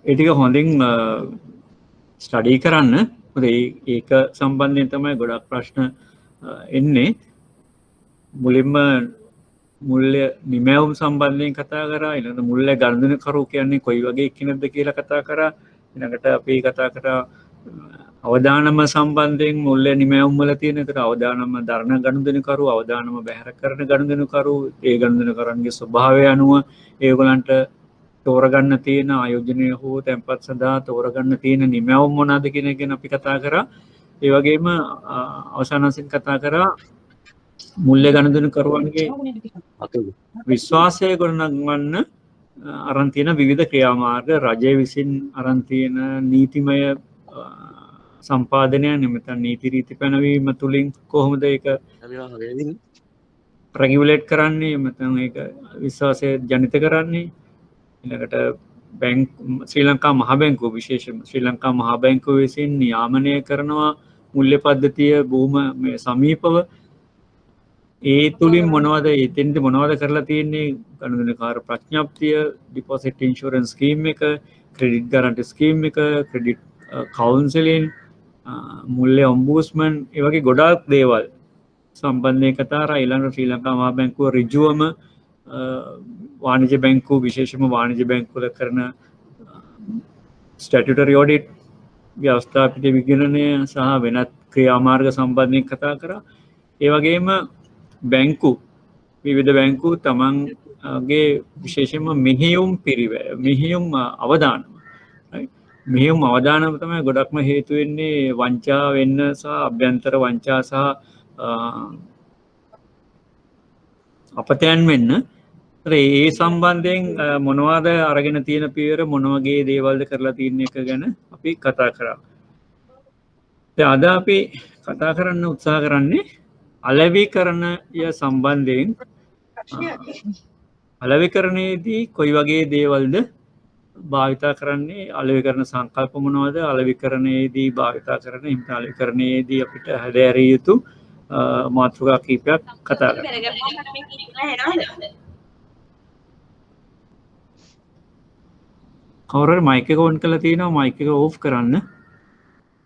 ඒ ටික හොඳින් ස්ටඩි කරන්න. මොකද ඒක සම්බන්ධයෙන් තමයි ගොඩක් ප්‍රශ්න එන්නේ. මුලින්ම මුල්‍ය නිමැවුම් සම්බන්ධයෙන් කතා කරා. ඊළඟට මුල්‍ය ගනුදෙනුකරු කියන්නේ කොයි වගේ කෙනෙක්ද කියලා කතා කරා. ඊළඟට අපි කතා කරා අවදානම සම්බන්ධයෙන් මුල්‍ය නිමැවුම් වල තියෙන ඒතර අවදානම දරන ගනුදෙනුකරු, අවදානම බැහැර කරන ගනුදෙනුකරු, ඒ ගනුදෙනුකරන්ගේ ස්වභාවය අනුව ඒගොල්ලන්ට තෝරගන්න තියෙන ආයෝජනය හෝ තැන්පත් සඳහා තෝරගන්න තියෙන නිමැවුම් මොනවාද කියන එක ගැන අපි කතා කරා. ඒ වගේම අවසාන වශයෙන් කතා කරා මුල්‍ය ගනුදෙනුකරුවන්ගේ විශ්වාසය ගොඩනගවන්න අරන් තියෙන විවිධ ක්‍රියාමාර්ග, රජය විසින් අරන් තියෙන නීතිමය සම්පාදනය නැත්නම් නීති රීති පැනවීම තුලින් කොහොමද ඒක රෙගියුලේට් කරන්නේ, නැත්නම් ඒක විශ්වාසය ජනිත කරන්නේ. ඊළඟට ශ්‍රී ලංකා මහ බැංකුව විශේෂයෙන්ම ශ්‍රී ලංකා මහ බැංකුව විසින් නියාමනය කරනවා මුල්‍ය පද්ධතිය බොහොම සමීපව. ඒ තුලින් මොනවද එතෙන්ද මොනවද කරලා තියෙන්නේ? ගනුදෙනුකාර ප්‍රඥප්තිය, ඩිපොසිට් ඉන්ෂුරන්ස් ස්කීම් එක, ක්‍රෙඩිට් ගාරන්ටි ස්කීම් එක, ක්‍රෙඩිට් කවුන්සලින්, මුල්‍ය ඔම්බුස්මන්, ඒ වගේ ගොඩාක් දේවල් සම්බන්ධයෙන් කතා කරා. ඊළඟට ශ්‍රී ලංකා මහ බැංකුව ඍජුවම වාණිජ්‍ය බැංකුව විශේෂම වාණිජ්‍ය බැංකුවල කරන ස්ටැටියුටරි ඔඩිට්, ව්‍යවස්ථාපිත විගණනය සහ වෙනත් ක්‍රියාමාර්ග සම්බන්ධයෙන් කතා කරා. ඒ වගේම බැංකු විවිධ බැංකු තමන්ගේ විශේෂයෙන්ම මෙහෙයුම් අවදානම මෙහෙයුම් අවදානම තමයි ගොඩක්ම හේතු වෙන්නේ වංචා වෙන්න සහ අභ්‍යන්තර වංචා සහ අපතයන් වෙන්න. ඒ සම්බන්ධයෙන් මොනවද අරගෙන තියෙන පියවර, මොන වගේ දේවල්ද කරලා තියෙන එක ගැන අපි කතා කරා. දැන් අද අපි කතා කරන්න උත්සාහ කරන්නේ අලෙවිකරණය සම්බන්ධයෙන්. අලෙවිකරණයේදී කොයි වගේ දේවල්ද භාවිතා කරන්නේ, අලෙවිකරණ සංකල්ප මොනවද, අලෙවිකරණයේදී භාවිතා කරන අලෙවිකරණයේදී අපිට හැදෑරිය යුතු මාතෘකා කීපයක් කතා කරනවා. කවුරු හරි මයික් එක ඔන් කරලා තියෙනවා, මයික් එක ඕෆ් කරන්න.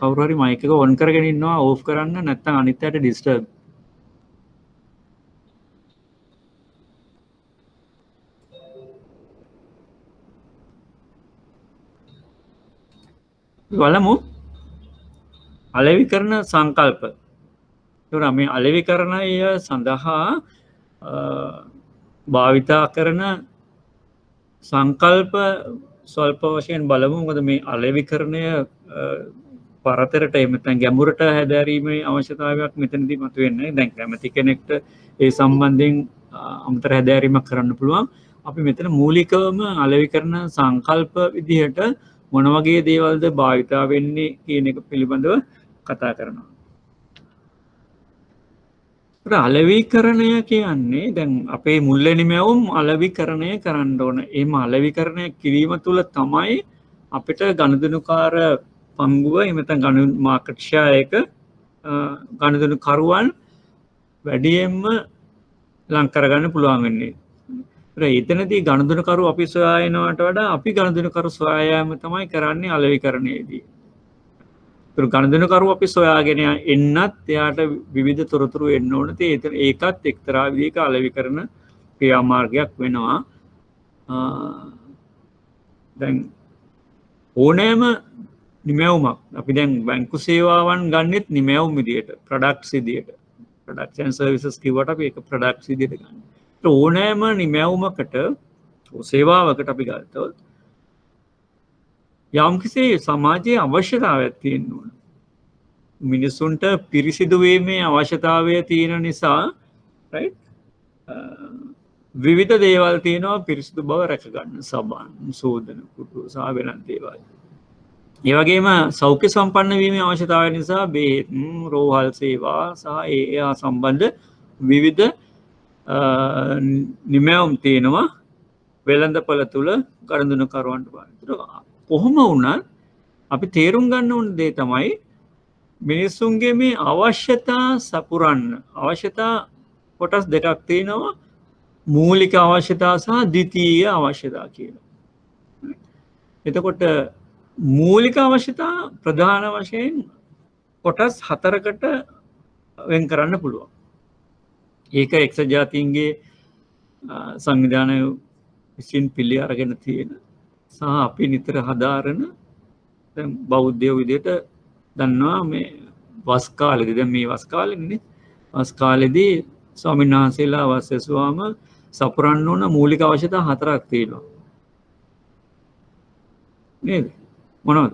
කවුරු හරි මයික් එක ඔන් කරගෙන ඉන්නවා, ඕෆ් කරන්න, නැත්නම් අනිත් අයට ඩිස්ටර්බ්. බලමු අලෙවිකරණ සංකල්ප. ඒතර මේ අලෙවිකරණය සඳහා භාවිතා කරන සංකල්ප ස්වල්ප වශයෙන් බලමු. මොකද මේ අලෙවිකරණය පරතරට එමෙතන ගැඹුරට හැදෑරීමේ අවශ්‍යතාවයක් මෙතනදී මතුවෙන්නේ. දැන් කැමති කෙනෙක්ට ඒ සම්බන්ධයෙන් අමතර හැදෑරීමක් කරන්න පුළුවන්. අපි මෙතන මූලිකවම අලෙවිකරණ සංකල්ප විදිහට මොන වගේ දේවල්ද භාවිතා වෙන්නේ කියන එක පිළිබඳව කතා කරනවා. අලෙවිකරණය කියන්නේ දැන් අපේ මුල්‍ය නිමැවුම් අලෙවිකරණය කරන්න ඕන. එහෙම අලෙවිකරණය කිරීම තුළ තමයි අපිට ගනුදෙනුකාර පංගුව එහෙම නැත්නම් මාකට් ෂෙයා එක ගනුදෙනුකරුවන් වැඩියෙන්ම ලං කරගන්න පුළුවන් වෙන්නේ. එතනදී ගනුදෙනුකරු අපි සොයා යනවට වඩා අපි ගනුදෙනුකරු සොයා යාම තමයි කරන්නේ අලෙවිකරණයේදී. ඒතර ගනුදෙනුකරු අපි සොයාගෙන එන්නත් එයාට විවිධ තොරතුරු එන්න ඕන. ඒකත් එක්තරා විදිහක අලෙවිකරණ ක්‍රියාමාර්ගයක් වෙනවා. දැන් ඕනෑම නිමැවුමක් අපි දැන් බැංකු සේවාවන් ගන්නෙත් නිමැවුම් විදියට, ප්‍රොඩක්ට්ස් විදියට. ප්‍රොඩක්ට්ස් ඇන්ඩ් සර්විසස් කිව්වට අපි ඒක ප්‍රොඩක්ට්ස් විදියට ගන්න. ඕනෑම නිමැවුමකට සේවාවකට අපි ගත්තොත් යම්කිසි සමාජයේ අවශ්‍යතාවයක් තියෙන්න ඕන. මිනිසුන්ට පිරිසිදු වීමේ අවශ්‍යතාවය තියෙන නිසා රයිට් විවිධ දේවල් තියෙනවා පිරිසිදු බව රැක ගන්න. සබන්, සෝදන කුටු සහ වෙනත් දේවල්. ඒ වගේම සෞඛ්‍ය සම්පන්න වීමේ අවශ්‍යතාවය නිසා බෙහෙත්, රෝහල් සේවා සහ ඒ සම්බන්ධ විවිධ නිමැවුම් තියෙනවා වෙළඳපළ තුල ගනුදෙනුකරුවන්ට බලන්න. කොහොම වුණත් අපි තේරුම් ගන්න ඕන දේ තමයි මිනිස්සුන්ගේ මේ අවශ්‍යතා සපුරන්න. අවශ්‍යතා කොටස් දෙකක් තියෙනවා. මූලික අවශ්‍යතා සහ ද්විතීයික අවශ්‍යතා කියලා. එතකොට මූලික අවශ්‍යතා ප්‍රධාන වශයෙන් කොටස් 4කට වෙන් කරන්න පුළුවන්. ඒක එක්සත් ජාතීන්ගේ සංවිධානය විසින් පිළි අරගෙන තියෙන සහ අපි නිතර හදාරන දැන් බෞද්ධයෝ විදිහට දන්නවා මේ වස් කාලෙදී දැන් මේ වස් කාලෙන්නේ වස් කාලෙදී ස්වාමීන් වහන්සේලා වස් ඇසුවාම සපුරන්න ඕන මූලික අවශ්‍යතා 4ක් තියෙනවා. නේද? මොනවද?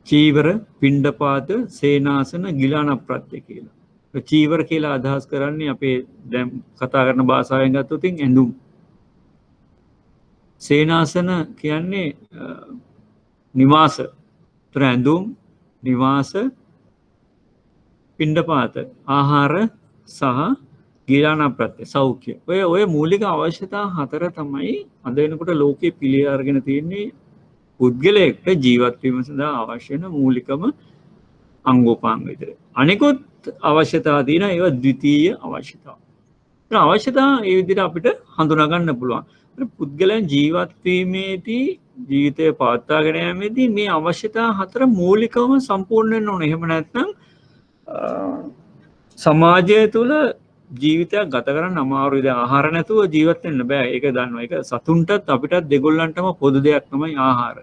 චීවර, පිණ්ඩපාත, සේනාසන, ගිලාන ප්‍රත්‍ය කියලා. චීවර කියලා අදහස් කරන්නේ අපේ දැන් කතා කරන භාෂාවෙන් ගත්තොත් ඇඳුම්. සේනාසන කියන්නේ නිවාස. ඒතර ඇඳුම්, නිවාස, පිණ්ඩපාත, ආහාර සහ ගිලාන ප්‍රත්‍ය සෞඛ්‍ය. ඔය මූලික අවශ්‍යතා 4 තමයි අද වෙනකොට ලෝකේ පිළි අරගෙන තියෙන්නේ පුද්ගලයෙක්ට ජීවත් වීම සඳහා අවශ්‍ය වෙන මූලිකම අංගෝපාංග විතර. අනිකුත් අවශ්‍යතා තියෙන ඒවා ද්විතීය අවශ්‍යතා. ඒ අවශ්‍යතා ඒ විදිහට අපිට හඳුනා ගන්න පුළුවන්. පුද්ගලයන් ජීවත් වීමේදී ජීවිතය පවත්වාගෙන යාමේදී මේ අවශ්‍යතා 4 මූලිකවම සම්පූර්ණ වෙන්න ඕනේ. එහෙම නැත්නම් සමාජය තුළ ජීවිතයක් ගත කරන්න අමාරුයි. දැන් ආහාර නැතුව ජීවත් වෙන්න බෑ. ඒක දන්නවා. ඒක සතුන්ටත් අපිටත් දෙගොල්ලන්ටම පොදු දෙයක් තමයි ආහාර.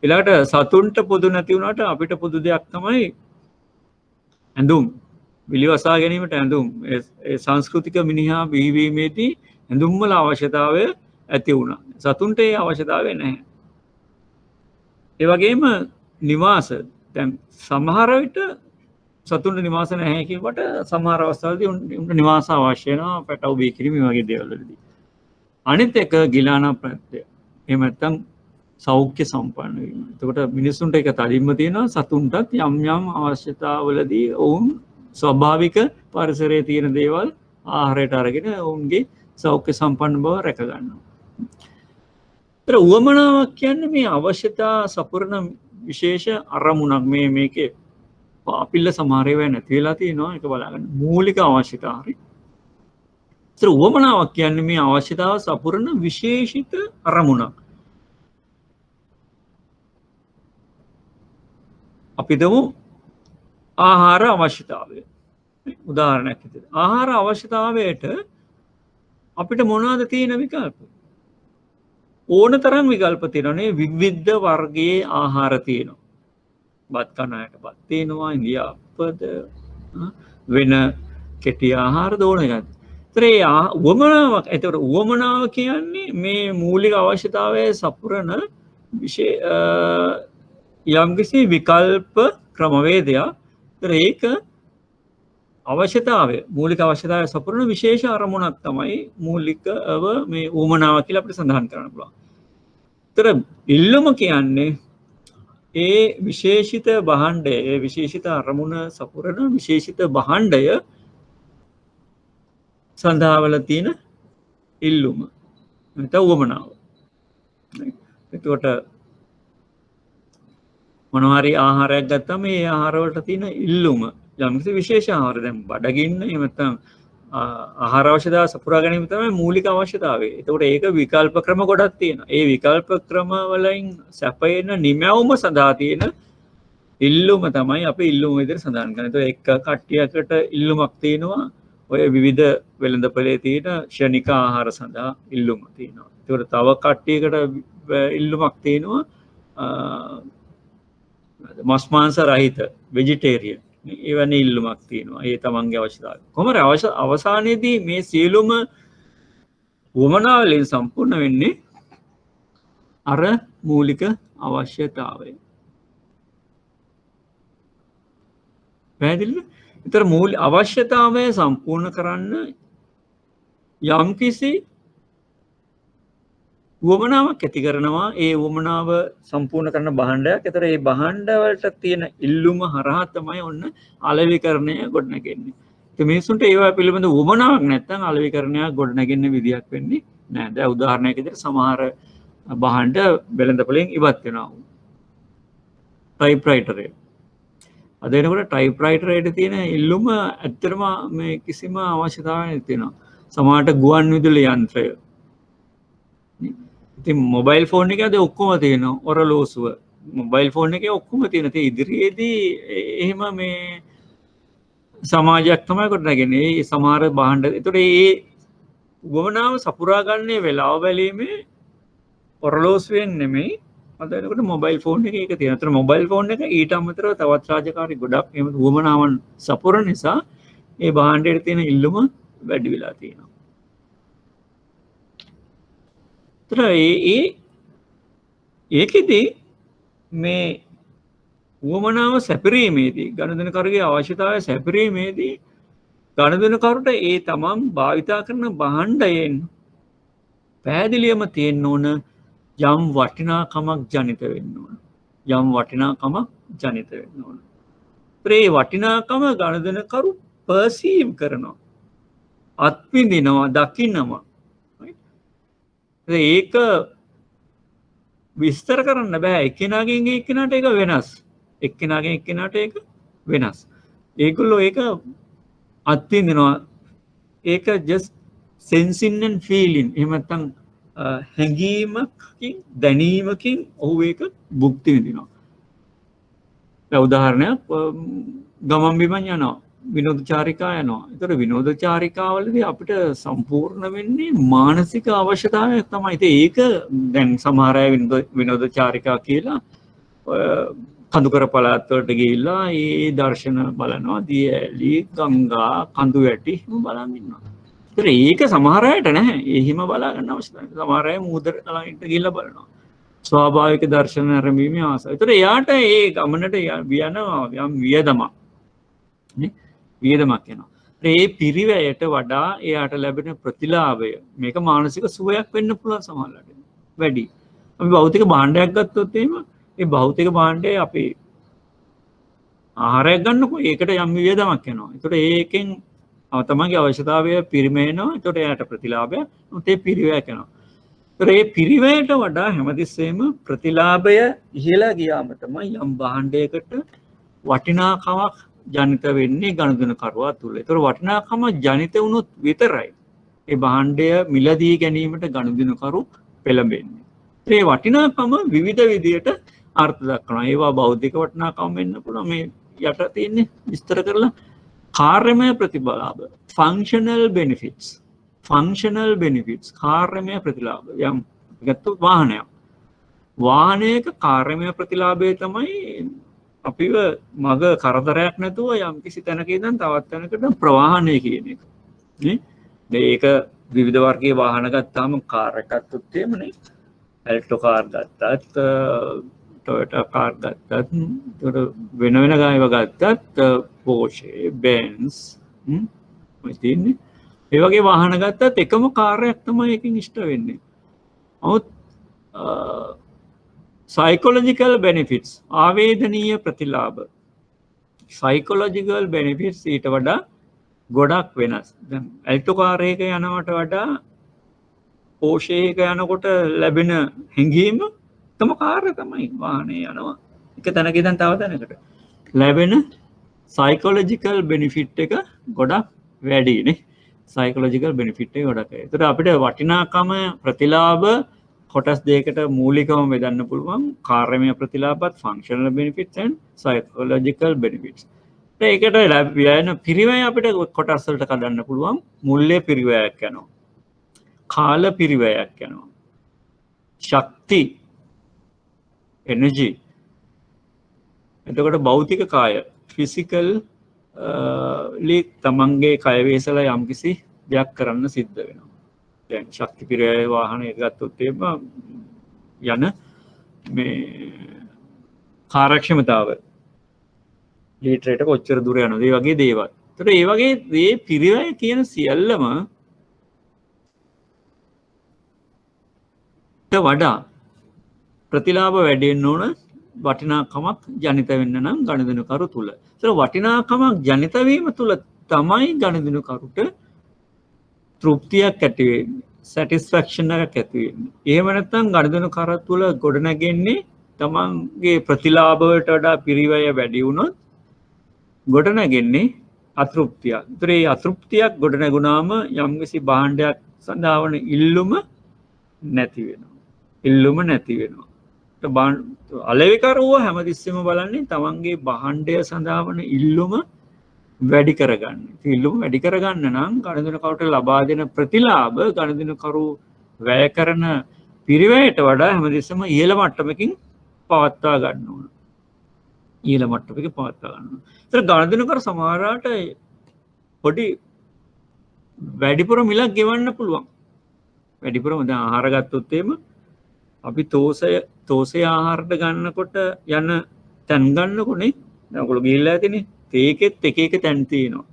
ඊළඟට සතුන්ට පොදු නැති වුණාට අපිට පොදු දෙයක් තමයි ඇඳුම්. විලිවසා ගැනීමට ඇඳුම්. ඒ සංස්කෘතික මිනිහා බිහිවීමේදී ඇඳුම් වල අවශ්‍යතාවය ඇති වුණා. සතුන්ට ඒ අවශ්‍යතාවය නැහැ. ඒ වගේම නිවාස. දැන් සමහර විට සතුන්ට නිවාස නැහැ කියවට සමහර අවස්ථාවලදී උන්ට නිවාස අවශ්‍ය වෙනවා පැටව බී කිරීම මේ වගේ දේවල් වලදී. අනිත් එක ගිලාන ප්‍රත්‍ය. එහෙම නැත්නම් සෞඛ්‍ය සම්පන්න වීම. එතකොට මිනිස්සුන්ට ඒක තදින්ම තියෙනවා සතුන්ටත් යම් යම් අවශ්‍යතාවලදී ඔවුන් ස්වභාවික පරිසරයේ තියෙන දේවල් ආහාරයට අරගෙන ඔවුන්ගේ සෞඛ්‍ය සම්පන්න බව රැක ගන්නවා. ඒතර උවමනාවක් කියන්නේ මේ අවශ්‍යතා සපුරන විශේෂ අරමුණක් මේකේ පාපිල්ල සමහර ඒවා නැති වෙලා තියෙනවා. ඒක බලාගන්න. මූලික අවශ්‍යතා හරි. ඒතර උවමනාවක් කියන්නේ මේ අවශ්‍යතාව සපුරන විශේෂිත අරමුණක්. අපි දමු ආහාර අවශ්‍යතාවය. උදාහරණයක් විදිහට. ආහාර අවශ්‍යතාවයට අපිට මොනවද තියෙන විකල්ප? ඕන තරම් විකල්ප තියෙනවානේ. විවිධ වර්ගයේ ආහාර තියෙනවා. බත් කන අයට බත් තියෙනවා, ඉන්දියාප්පද වෙන කෙටි ආහාර දෝන එකක්. ඒතර ඒ උවමනාවක්. ඒතර උවමනාව කියන්නේ මේ මූලික අවශ්‍යතාවයේ සපුරන යම්කිසි විකල්ප ක්‍රමවේදයක්. ඒතර ඒක අවශ්‍යතාවය මූලික අවශ්‍යතාවය සපුරන විශේෂ අරමුණක් තමයි මූලිකව මේ උවමනාව කියලා අපිට සඳහන් කරන්න පුළුවන්. ඒතර ඉල්ලුම කියන්නේ ඒ විශේෂිත භාණ්ඩය, ඒ විශේෂිත අරමුණ සපුරන විශේෂිත භාණ්ඩය සඳහාවල තියෙන ඉල්ලුම. නැත්නම් උවමනාව. එතකොට මොනවා හරි ආහාරයක් ගත්තම මේ ආහාර වලට තියෙන ඉල්ලුම යම්කිසි විශේෂ ආහාර. දැන් බඩගින්න එහෙම නැත්නම් ආහාර අවශ්‍යතාව සපුරා ගැනීම තමයි මූලික අවශ්‍යතාවය. එතකොට ඒක විකල්ප ක්‍රම ගොඩක් තියෙනවා. ඒ විකල්ප ක්‍රම වලින් සැපයෙන නිමැවුම සඳහා තියෙන ඉල්ලුම තමයි අපි ඉල්ලුම විදිහට සඳහන් කරන්නේ. එතකොට එක කට්ටියකට ඉල්ලුමක් තියෙනවා. ඔය විවිධ වෙළඳපොලේ තියෙන ක්ෂණික ආහාර සඳහා ඉල්ලුම තියෙනවා. ඒකට තව කට්ටියකට ඉල්ලුමක් තියෙනවා මස් මාංශ රහිත වෙජිටේරියන්. එවැනි ඉල්ලුමක් තියෙනවා. ඒ තමන්ගේ අවශ්‍යතාවය. කොහොමද අවසානයේදී මේ සියලුම වමනා වලින් සම්පූර්ණ වෙන්නේ අර මූලික අවශ්‍යතාවය. පැහැදිලිද? ඒතර මූලික අවශ්‍යතාවය සම්පූර්ණ කරන්න යම්කිසි වමනාවක් ඇති කරනවා. ඒ වමනාව සම්පූර්ණ කරන භාණ්ඩයක්. ඒතර ඒ භාණ්ඩ වලට තියෙන ඉල්ලුම හරහා තමයි ඔන්න අලෙවිකරණය ගොඩනගන්නේ. ඉතින් මිනිසුන්ට ඒවා පිළිබඳ වමනාවක් නැත්නම් අලෙවිකරණයක් ගොඩනගන්න විදියක් වෙන්නේ නැහැ. දැන් උදාහරණයක් විදිහට සමහර භාණ්ඩ වෙළඳපොලෙන් ඉවත් වෙනවා. ටයිප්‍රයිටර්. අද වෙනකොට ටයිප්‍රයිටරේට තියෙන ඉල්ලුම ඇත්තටම මේ කිසිම අවශ්‍යතාවයක් නැති වෙනවා. සමහරට ගුවන් විදුලි යන්ත්‍රය ඉතින් මොබයිල් ෆෝන් එකේ අද ඔක්කොම තියෙනවා ඔරලෝසුව. මොබයිල් ෆෝන් එකේ ඔක්කොම තියෙන. ඉතින් ඉදිරියේදී එහෙම මේ සමාජයක් තමයි ගොඩනගන්නේ. ඒ සමහර භාණ්ඩ. ඒතකොට ඒ උවමනාව සපුරා ගන්නේ වෙලාව බැලීමේ ඔරලෝසුවෙන් නෙමෙයි. අද එතකොට මොබයිල් ෆෝන් එකේ ඒක තියෙනවා. ඒතර මොබයිල් ෆෝන් එක ඊට අමතරව තවත් රාජකාරී ගොඩක් එහෙම උවමනාවන් සපුරන නිසා ඒ භාණ්ඩයට තියෙන ඉල්ලුම වැඩි වෙලා තියෙනවා. ඒතර ඒකෙදි මේ උවමනාව සැපරීමේදී ගණදෙනකරුගේ අවශ්‍යතාවය සැපරීමේදී ගණදෙනකරුට ඒ තමන් භාවිතා කරන භාණ්ඩයෙන් පැහැදිලියම තියෙන්න ඕන යම් වටිනාකමක් ජනිත වෙන්න ඕන. යම් වටිනාකමක් ජනිත වෙන්න ඕන. ඒ වටිනාකම ගණදෙනකරු පර්සීව් කරනවා. අත්විඳිනවා, දකින්නවා. ඒක විස්තර කරන්න බෑ. එක්කෙනාගෙන් එක්කෙනාට ඒක වෙනස්. එක්කෙනාගෙන් එක්කෙනාට ඒක වෙනස්. ඒගොල්ලෝ ඒක අත්විඳිනවා. ඒක just sensing and feeling. එහෙම නැත්නම් හැඟීමකින් දැනීමකින් ඔහු ඒක භුක්ති විඳිනවා. උදාහරණයක් ගමන් බිමන් යනවා. විනෝද චාරිකා යනවා. ඒතර විනෝද චාරිකාවලදී අපිට සම්පූර්ණ වෙන්නේ මානසික අවශ්‍යතාවයක් තමයි. ඉතින් ඒක දැන් සමහර අය විනෝද චාරිකා කියලා කඳුකර පළාත් වලට ගිහිල්ලා ඒ දර්ශන බලනවා. දිය ඇලි, ගංගා, කඳු වැටි බලන් ඉන්නවා. ඒතර ඒක සමහර අයට නැහැ. එහෙම බලා ගන්න අවශ්‍ය නැහැ. සමහර අය මුහුදට ළඟට ගිහිල්ලා බලනවා. ස්වාභාවික දර්ශන ආරම්භීමේ ආසාව. ඒතර එයාට ඒ ගමනට යනවා යම් වියදමක්. නේ? වියදමක් යනවා. ඒ පිරිවැයට වඩා එයාට ලැබෙන ප්‍රතිලාභය මේක මානසික සුවයක් වෙන්න පුළුවන් සමහරවිට. වැඩි. අපි භෞතික භාණ්ඩයක් ගත්තොත් එහෙම ඒ භෞතික භාණ්ඩය අපි ආහාරයක් ගන්නකො ඒකට යම් වියදමක් යනවා. ඒතකොට ඒකෙන් තමන්ගේ අවශ්‍යතාවය පිරිමේනවා. ඒතකොට එයාට ප්‍රතිලාභය උත් ඒ පිරිවැයක් යනවා. ඒතකොට ඒ පිරිවැයට වඩා හැමතිස්සෙම ප්‍රතිලාභය ඉහළ ගියාම තමයි යම් භාණ්ඩයකට වටිනාකමක් ජනිත වෙන්නේ ගණදෙනකරුවා තුළ. ඒතර වටිනාකම ජනිත වුණොත් විතරයි ඒ භාණ්ඩය මිලදී ගැනීමට ගණදෙනකරු පෙළඹෙන්නේ. ඒ වටිනාකම විවිධ විදියට අර්ථ දක්වනවා. ඒවා බෞද්ධික වටිනාකම් වෙන්න පුළුවන්. මේ යට තියෙන්නේ විස්තර කරලා කාර්යමය ප්‍රතිලාභ, functional benefits. functional benefits කාර්යමය ප්‍රතිලාභ. යම් ගත්තොත් වාහනයක්. වාහනයක කාර්යමය ප්‍රතිලාභය තමයි අපිව මග කරදරයක් නැතුව යම් කිසි තැනක ඉඳන් තවත් තැනකට ප්‍රවාහනය කියන එක. නේ? මේක විවිධ වර්ගයේ වාහන ගත්තාම කාර් එකක් ගත්තොත් එහෙමනේ. ඇල්ටෝ කාර් ගත්තත්, ටොයෝටා කාර් ගත්තත්, ඒතර වෙන වෙන ගායව ගත්තත්, පෝෂේ, බෙන්ස්, ඔය තියෙන්නේ. ඒ වගේ වාහන ගත්තත් එකම කාර්යයක් තමයි එකකින් ඉෂ්ට වෙන්නේ. නමුත් psychological benefits ආවේදනීය ප්‍රතිලාභ psychological benefits ඊට වඩා ගොඩක් වෙනස්. දැන් ඇල්ටෝ කාර් එක යනවට වඩා පෝෂේ එක යනකොට ලැබෙන හැඟීම තම කාර්ය තමයි. වාහනේ යනවා එක තැනක ඉඳන් තව තැනකට ලැබෙන psychological benefit එක ගොඩක් වැඩි නේ. psychological benefit එක ගොඩක්. ඒතර අපිට වටිනාකම ප්‍රතිලාභ කොටස් දෙකකට මූලිකවම බෙදන්න පුළුවන්. කාර්යමය ප්‍රතිලාභත්, functional benefits and psychological benefits. ඒකට ලැබෙන පිරිවැය අපිට කොටස් වලට කඩන්න පුළුවන්. මුල්‍ය පිරිවැයක් යනවා. කාල පිරිවැයක් යනවා. ශක්ති energy. එතකොට භෞතික කාය physical තමන්ගේ කය වේසලා යම්කිසි දෙයක් කරන්න සිද්ධ වෙනවා. දැන් ශක්ති පිරිවැය වාහනය ගත්තොත් එහෙම යන මේ කාර්යක්ෂමතාව ලීටරයට කොච්චර දුර යනවද ඒ වගේ දේවල්. ඒතර ඒ වගේ මේ පිරිවැය කියන සියල්ලම වඩා ප්‍රතිලාභ වැඩි වෙන්න ඕන වටිනාකමක් ජනිත වෙන්න නම් ගණදෙනුකරු තුල. ඒතර වටිනාකමක් ජනිත වීම තුල තමයි ගණදෙනුකරුට තෘප්තියක් ඇති වෙන්නේ, සැටිස්ෆැක්ෂන් එකක් ඇති වෙන්නේ. එහෙම නැත්නම් ගණදෙනුකර තුල ගොඩනැගෙන්නේ තමන්ගේ ප්‍රතිලාභ වලට වඩා පිරිවැය වැඩි වුණොත් ගොඩනැගෙන්නේ අතෘප්තියක්. ඒතර මේ අතෘප්තියක් ගොඩනැගුණාම යම්කිසි භාණ්ඩයක් සඳහා වන ඉල්ලුම නැති වෙනවා. ඉල්ලුම නැති වෙනවා. අලෙවිකරුව හැමතිස්සෙම බලන්නේ තමන්ගේ භාණ්ඩය සඳහා වන ඉල්ලුම වැඩි කරගන්න. ඉල්ලුම වැඩි කරගන්න නම් ගනුදෙනුකරුට ලබා දෙන ප්‍රතිලාභ ගනුදෙනුකරු වැය කරන පිරිවැයට වඩා හැමතිස්සෙම ඉහළ මට්ටමකින් පවත්වා ගන්න ඕන. ඉහළ මට්ටමකින් පවත්වා ගන්න ඕන. ඒතර ගනුදෙනුකරු සමහරවිට පොඩි වැඩිපුර මිලක් ගෙවන්න පුළුවන්. වැඩිපුරම දැන් ආහාර ගත්තොත් එහෙම අපි තෝසේ ආහාරට ගන්නකොට යන තැන් ගන්නකොනේ දැන් ඔයගොල්ලෝ ගිහිල්ලා ඇතිනේ තේකෙත් එක එක තැන් තියෙනවා.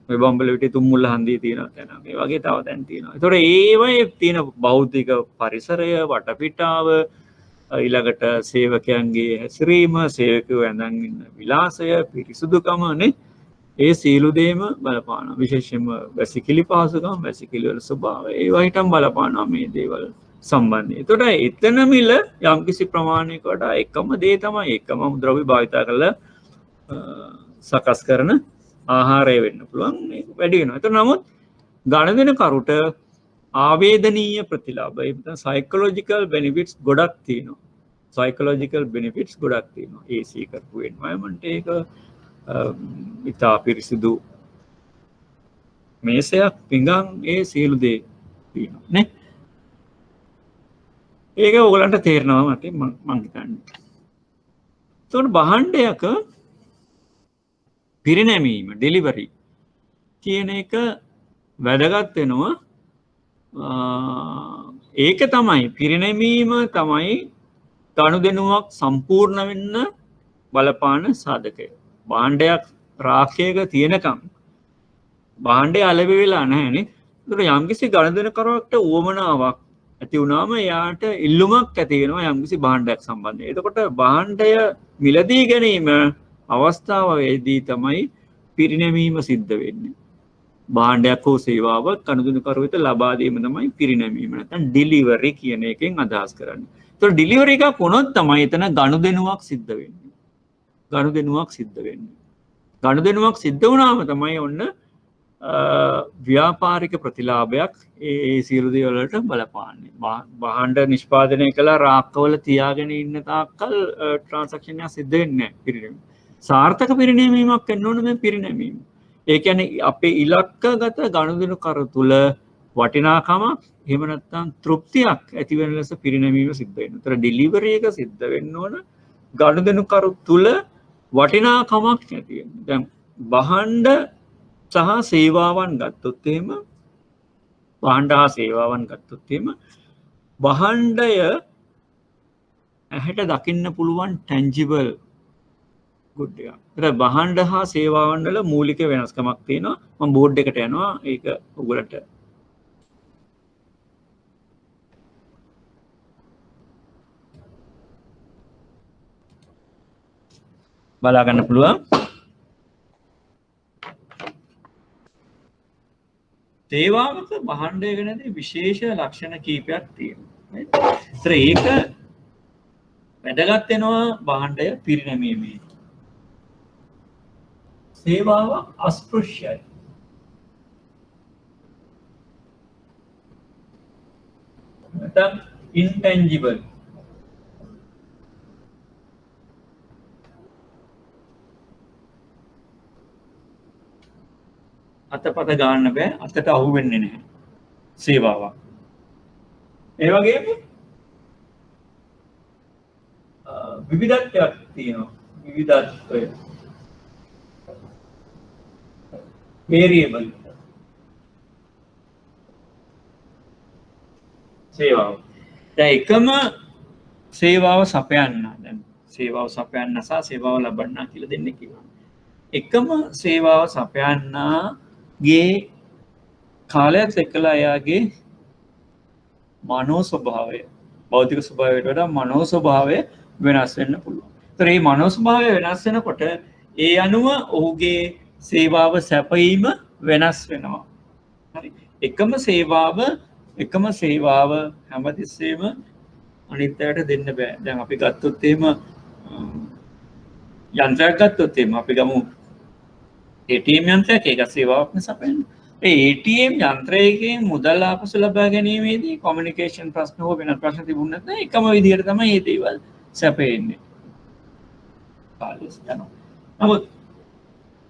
ඔය බම්බලවිටේ තුම්මුල්ල හන්දියේ තියෙනවා තැන. මේ වගේ තව තැන් තියෙනවා. ඒතකොට ඒවයේ තියෙන බෞද්ධික පරිසරය වටපිටාව ඊළඟට සේවකයන්ගේ හැසිරීම සේවකයෝ ඇඳන් ඉන්න විලාසය පිරිසුදුකම නේ ඒ සියලු දේම බලපානවා. විශේෂයෙන්ම වැසිකිලි පහසුකම් වැසිකිලි වල ස්වභාවය ඒවා හිටම් බලපානවා මේ දේවල් සම්බන්ධයෙන්. එතකොට එතන මිල යම්කිසි ප්‍රමාණයකට එකම දේ තමයි එකම ද්‍රව්‍ය භාවිතා කරලා සකස් කරන ආහාරය වෙන්න පුළුවන් මේක වැඩි වෙනවා. එතකොට නමුත් ගනුදෙනුකරුට ආවේදනීය ප්‍රතිලාභ ඒ තමයි සයිකොලොජිකල් බෙනිෆිට්ස් ගොඩක් තියෙනවා. සයිකොලොජිකල් බෙනිෆිට්ස් ගොඩක් තියෙනවා. AC කරපු එන්වයරන්මන්ට් එක ඉතා පිරිසිදු මේසයක් පිඟන් ඒ සියලු දේ තියෙනවා නේ. ඒක ඔයගලන්ට තේරෙනවා මට මං හිතන්නේ. එතකොට භාණ්ඩයක පිරිනැමීම ඩෙලිවරි කියන එක වැදගත් වෙනවා. ඒක තමයි පිරිනැමීම තමයි ගනුදෙනුවක් සම්පූර්ණ වෙන්න බලපාන සාධකය. භාණ්ඩයක් රාක්ෂයක තියෙනකම් භාණ්ඩය අලෙවි වෙලා නැහැනේ. ඒකට යම්කිසි ගනුදෙනුකරුවෙක්ට උවමනාවක් ඇති වුණාම එයාට ඉල්ලුමක් ඇති වෙනවා යම්කිසි භාණ්ඩයක් සම්බන්ධයෙන්. එතකොට භාණ්ඩය මිලදී ගැනීම අවස්ථාවේදී තමයි පිරිනැමීම සිද්ධ වෙන්නේ. භාණ්ඩයක් හෝ සේවාවක් ගනුදෙනුකරුවෙකුට ලබා දීම තමයි පිරිනැමීම නැත්නම් ඩිලිවරි කියන එකෙන් අදහස් කරන්නේ. ඒතකොට ඩිලිවරි එකක් වුණොත් තමයි එතන ගනුදෙනුවක් සිද්ධ වෙන්නේ. ගනුදෙනුවක් සිද්ධ වෙන්නේ. ගනුදෙනුවක් සිද්ධ වුණාම තමයි ඔන්න ව්‍යාපාරික ප්‍රතිලාභයක් ඒ සියලු දේ වලට බලපාන්නේ. භාණ්ඩ නිෂ්පාදනය කළා රාක්කවල තියාගෙන ඉන්න තාක්කල් ට්‍රාන්සැක්ෂන් එක සිද්ධ වෙන්නේ නැහැ පිරිනැමීම. සාර්ථක පිරිනැමීමක් වෙන්න ඕන මේ පිරිනැමීම. ඒ කියන්නේ අපේ ඉලක්කගත ගනුදෙනුකරු තුල වටිනාකමක් එහෙම නැත්නම් තෘප්තියක් ඇති වෙන ලෙස පිරිනැමීම සිද්ධ වෙනවා. ඒතර ඩෙලිවරි එක සිද්ධ වෙන්න ඕන ගනුදෙනුකරු තුල වටිනාකමක් ඇති වෙන්න. දැන් භාණ්ඩ සහ සේවාවන් ගත්තොත් එහෙම භාණ්ඩ හා සේවාවන් ගත්තොත් එහෙම භාණ්ඩය ඇහැට දකින්න පුළුවන් ටැන්ජිබල් ගුඩ් එකක්. ඒතර භාණ්ඩ හා සේවාවන් වල මූලික වෙනස්කමක් තියෙනවා. මම බෝඩ් එකට යනවා ඒක ඔයගලට බලා ගන්න පුළුවන්. සේවාවක භාණ්ඩය ගැනදී විශේෂ ලක්ෂණ කීපයක් තියෙනවා. ඒතර ඒක වැදගත් වෙනවා භාණ්ඩය පිරිනැමීමේ. සේවාව අස්පෘශ්‍යයි. නැත්නම් intangible. අතපත ගන්න බෑ අතට අහු වෙන්නේ නැහැ සේවාවක්. ඒ වගේම විවිධත්වයක් තියෙනවා. විවිධත්වය variable සේවාව. දැන් එකම සේවාව සපයන්න දැන් සේවාව සපයන්න සහ සේවාව ලබන්න කියලා දෙන්නේ කියනවා. එකම සේවාව සපයන්නගේ කාලයත් එක්කලා එයාගේ මනෝ ස්වභාවය භෞතික ස්වභාවයට වඩා මනෝ ස්වභාවය වෙනස් වෙන්න පුළුවන්. ඒතර මේ මනෝ ස්වභාවය වෙනස් වෙනකොට ඒ අනුව ඔහුගේ සේවාව සැපයීම වෙනස් වෙනවා. හරි. එකම සේවාව හැමතිස්සෙම අනිත් අයට දෙන්න බෑ. දැන් අපි ගත්තොත් එහෙම යන්ත්‍රයක් ගත්තොත් එහෙම අපි ගමු ATM යන්ත්‍රයක් ඒක සේවාවක් නේ සපයන්නේ. ATM යන්ත්‍රයකින් මුදල් ආපසු ලබා ගැනීමේදී කොමියුනිකේෂන් ප්‍රශ්න හෝ වෙනත් ප්‍රශ්න තිබුණ නැත්නම් එකම විදිහට තමයි මේ දේවල් සැපෙන්නේ. කාලෙස් යනවා. නමුත්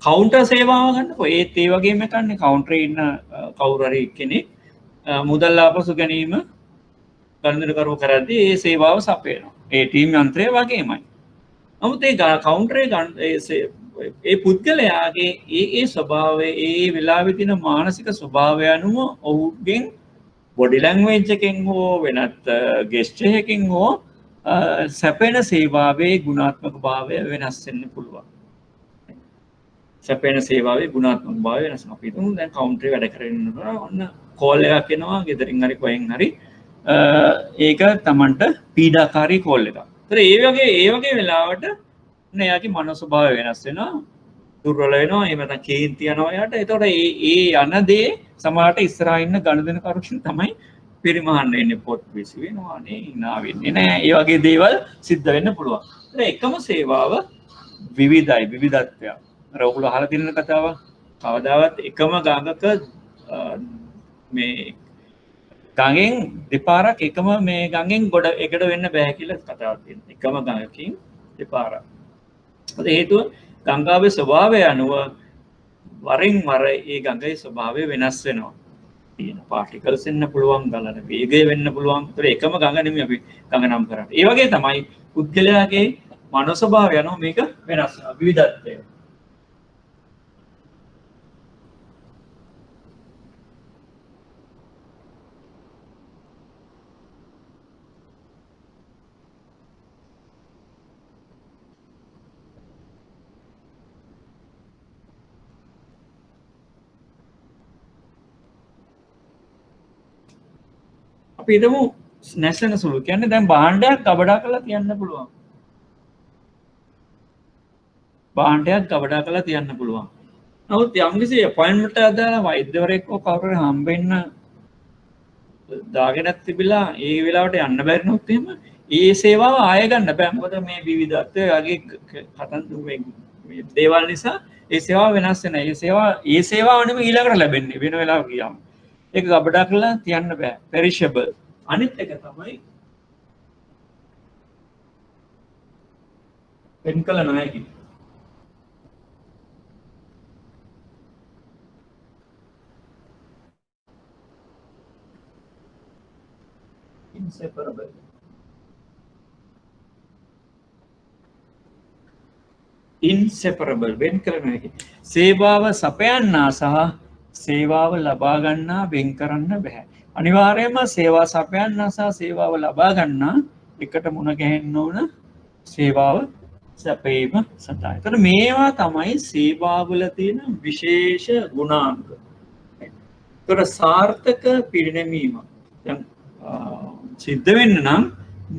කවුන්ටර් සේවාව ගන්නකො ඒත් ඒ වගේම එකන්නේ කවුන්ටරේ ඉන්න කවුරු හරි කෙනෙක් මුදල් ආපසු ගැනීම ගණනය කරද්දී ඒ සේවාව සපයනවා. ATM යන්ත්‍රය වගේමයි. නමුත් ඒ කවුන්ටරේ ඒ පුද්ගලයාගේ ඒ ස්වභාවය ඒ වෙලාවේ තියෙන මානසික ස්වභාවය අනුව ඔහුගෙන් බොඩි ලැන්ග්වේජ් එකෙන් හෝ වෙනත් ගෙස්චර් එකකින් හෝ සැපෙන සේවාවේ ගුණාත්මක භාවය වෙනස් වෙන්න පුළුවන්. සැපෙන සේවාවේ ගුණාත්මක භාවය වෙනස් වෙනවා. අපි හිතමු දැන් කවුන්ටරේ වැඩ කරගෙන ඉන්නකොට ඔන්න කෝල් එකක් එනවා ගෙදරින් හරි කොහෙන් හරි ඒක Tamanට පීඩාකාරී කෝල් එකක්. ඒතර ඒ වගේ වෙලාවට එයාගේ මනෝ ස්වභාවය වෙනස් වෙනවා දුර්වල වෙනවා එහෙම නැත්නම් කේන්ති යනවා යාට. එතකොට ඒ යන දේ සමහරට ඉස්සරහා ඉන්න ගණදෙන කරුෂන් තමයි පරිමහන්න එන්නේ පොත් විසි වෙනවා නේ hina වෙන්නේ නැහැ. ඒ වගේ දේවල් සිද්ධ වෙන්න පුළුවන්. ඒතර එකම සේවාව විවිධයි විවිධත්වයක්. අර ඔයගොල්ලෝ අහලා තියෙන කතාව කවදාවත් එකම ගඟක මේ ගඟෙන් දෙපාරක් එකම මේ ගඟෙන් ගොඩ එකට වෙන්න බෑ කියලා කතාවක් තියෙනවා. එකම ගඟකින් දෙපාරක්. ඒ හේතුව ගංගාවේ ස්වභාවය අනුව වරින් වර ඒ ගඟේ ස්වභාවය වෙනස් වෙනවා. තියෙන පාටිකල්ස් වෙන්න පුළුවන් ගලන වේගය වෙන්න පුළුවන්. ඒතර එකම ගඟ නෙමෙයි අපි ගඟ නම් කරන්නේ. ඒ වගේ තමයි පුද්ගලයාගේ මනෝ ස්වභාවය අනුව මේක වෙනස් වෙනවා. විවිධත්වය. අපි හිතමු නැසෙන සුළු කියන්නේ දැන් භාණ්ඩයක් කබඩා කරලා තියන්න පුළුවන්. භාණ්ඩයක් කබඩා කරලා තියන්න පුළුවන්. නමුත් යම්කිසි අපොයින්ට්මන්ට් එකක් දාලා වෛද්‍යවරයෙක්ව කවුරු හරි හම්බෙන්න දාගෙන තිබිලා ඒ වෙලාවට යන්න බැරි නොත් එහෙම ඒ සේවාව ආයෙ ගන්න බෑ. මොකද මේ විවිධත්වය වගේ කතන්දු මේ දේවල් නිසා ඒ සේවාව වෙනස් වෙනවා. ඒ සේවාව නෙමෙයි ඊළඟට ලැබෙන්නේ වෙන වෙලාවක ගියාම. ඒක කබඩා කරලා තියන්න බෑ. perishable. අනිත් එක තමයි වෙන් කළ නොහැකි. inseparable. inseparable වෙන් කළ නොහැකි. සේවාව සපයන්නා සහ සේවාව ලබා ගන්නා වෙන් කරන්න බෑ. අනිවාර්යයෙන්ම සේවා සපයන්නා සහ සේවාව ලබා ගන්නා එකට මුණ ගැහෙන්න ඕන සේවාව සැපයීම සඳහා. ඒතර මේවා තමයි සේවාවල තියෙන විශේෂ ගුණාංග. ඒතර සාර්ථක පිරිනැමීම දැන් සිද්ධ වෙන්න නම්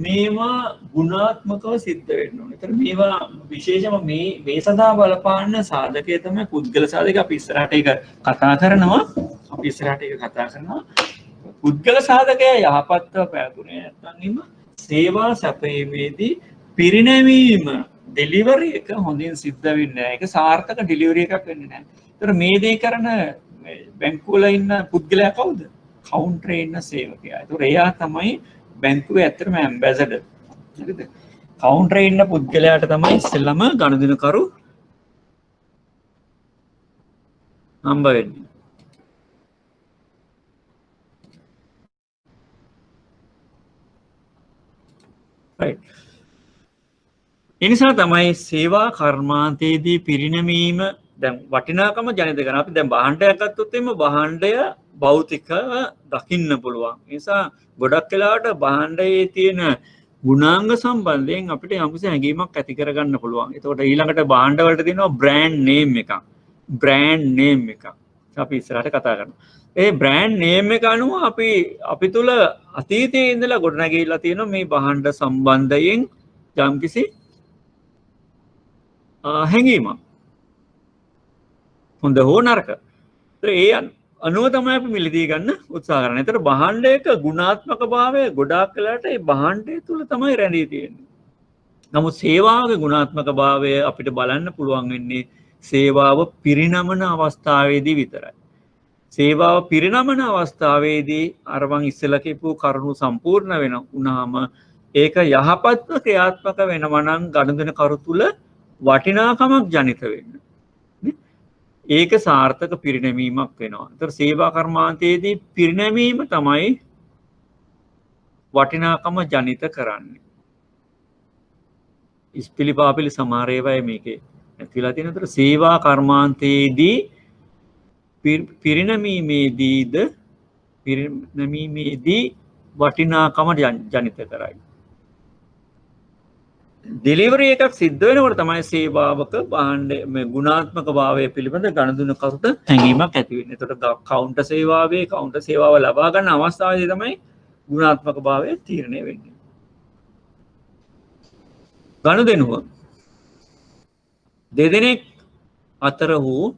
මේවා ගුණාත්මකව සිද්ධ වෙන්න ඕනේ. ඒතර මේවා විශේෂම මේ සඳහා බලපාන සාධකය තමයි පුද්ගල සාධක. අපි ඉස්සරහට ඒක කතා කරනවා. පුද්ගල සාධකය යහපත්ව පැවතුනේ නැත්නම් සේවා සැපයීමේදී පිරිනැමීම ඩෙලිවරි එක හොඳින් සිද්ධ වෙන්නේ නැහැ. ඒක සාර්ථක ඩෙලිවරි එකක් වෙන්නේ නැහැ. ඒතර මේ දේ කරන බැංකුවල ඉන්න පුද්ගලයා කවුද? කවුන්ටරේ ඉන්න සේවකයා. ඒතර එයා තමයි බැංකුවේ ඇත්තටම ඇම්බැසඩර්. හරිද? කවුන්ටරේ ඉන්න පුද්ගලයාට තමයි ඉස්සෙල්ලම ගනුදෙනුකරු හම්බ වෙන්නේ. right. එනිසා තමයි සේවා කර්මාන්තයේදී පිරිනැමීම දැන් වටිනාකම ජනිත කරන. අපි දැන් භාණ්ඩයක් ගත්තොත් එimhe භාණ්ඩය භෞතිකව දකින්න පුළුවන්. ඒ නිසා ගොඩක් වෙලාවට භාණ්ඩයේ තියෙන ගුණාංග සම්බන්ධයෙන් අපිට යම්කිසි හැඟීමක් ඇති කරගන්න පුළුවන්. එතකොට ඊළඟට භාණ්ඩ වලට තියෙනවා බ්‍රෑන්ඩ් නේම් එකක්. අපි ඉස්සරහට කතා කරනවා. ඒ බ්‍රෑන්ඩ් නේම් එක අනුව අපි තුල අතීතයේ ඉඳලා ගොඩනැගිලා තියෙන මේ භාණ්ඩ සම්බන්ධයෙන් යම්කිසි හැඟීමක්. හොඳ හෝ නරක. ඒ අනුව තමයි අපි මිලදී ගන්න උත්සාහ කරන්නේ. ඒතර භාණ්ඩයක ගුණාත්මක භාවය ගොඩාක් වෙලාට ඒ භාණ්ඩය තුල තමයි රැඳී තියෙන්නේ. නමුත් සේවාවේ ගුණාත්මක භාවය අපිට බලන්න පුළුවන් වෙන්නේ සේවාව පිරිනමන අවස්ථාවේදී විතරයි. සේවාව පිරිනමන අවස්ථාවේදී අර මං ඉස්සෙල්ලා කියපු කරුණු සම්පූර්ණ වුණාම ඒක යහපත්ව ක්‍රියාත්මක වෙනවා නම් ගනුදෙනු කරු තුල වටිනාකමක් ජනිත වෙන්න. ඒක සාර්ථක පිරිනැමීමක් වෙනවා. ඒතර සේවා කර්මාන්තයේදී පිරිනැමීම තමයි වටිනාකම ජනිත කරන්නේ. ඉස්පිලිපාපිලි සමහර ඒවායි මේකේ නැතිලා තියෙන. ඒතර සේවා කර්මාන්තයේදී පිරිනැමීමේදී වටිනාකම ජනිත කරයි. ඩෙලිවරි එකක් සිද්ධ වෙනකොට තමයි සේවාවක භාණ්ඩ මේ ගුණාත්මක භාවය පිළිබඳ ගනුදෙනු කරුට හැඟීමක් ඇති වෙන්නේ. එතකොට කවුන්ටර් සේවාවේ කවුන්ටර් සේවාව ලබා ගන්න අවස්ථාවේදී තමයි ගුණාත්මක භාවය තීරණය වෙන්නේ. ගනුදෙනුව දෙදෙනෙක් අතර වූ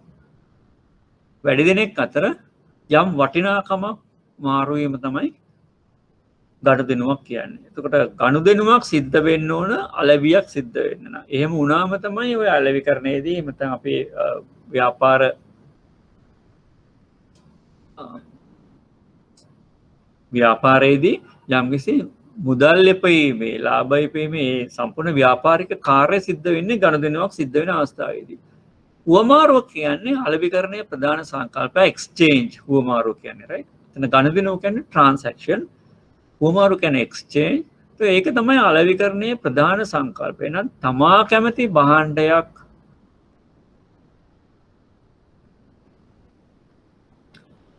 වැඩි දෙනෙක් අතර යම් වටිනාකමක් මාරු වීම තමයි ගනුදෙනුවක් කියන්නේ. එතකොට ගනුදෙනුවක් සිද්ධ වෙන්න ඕන අලෙවියක් සිද්ධ වෙන්න නම්. එහෙම වුණාම තමයි ඔය අලෙවිකරණයේදී නැත්නම් අපේ ව්‍යාපාරයේදී යම්කිසි මුදල් ලැබීමේ ලාභ ලැබීමේ සම්පූර්ණ ව්‍යාපාරික කාර්ය සිද්ධ වෙන්නේ ගනුදෙනුවක් සිද්ධ වෙන අවස්ථාවේදී. හුවමාරුව කියන්නේ අලෙවිකරණයේ ප්‍රධාන සංකල්පය එක්ස්චේන්ජ්. හුවමාරුව කියන්නේ right. එතන ගනුදෙනුව කියන්නේ ට්‍රාන්සැක්ෂන්. හුවමාරු කියන්නේ එක්ස්චේන්ජ්. ඒක තමයි අලෙවිකරණයේ ප්‍රධාන සංකල්පය. එහෙනම් තමා කැමති භාණ්ඩයක්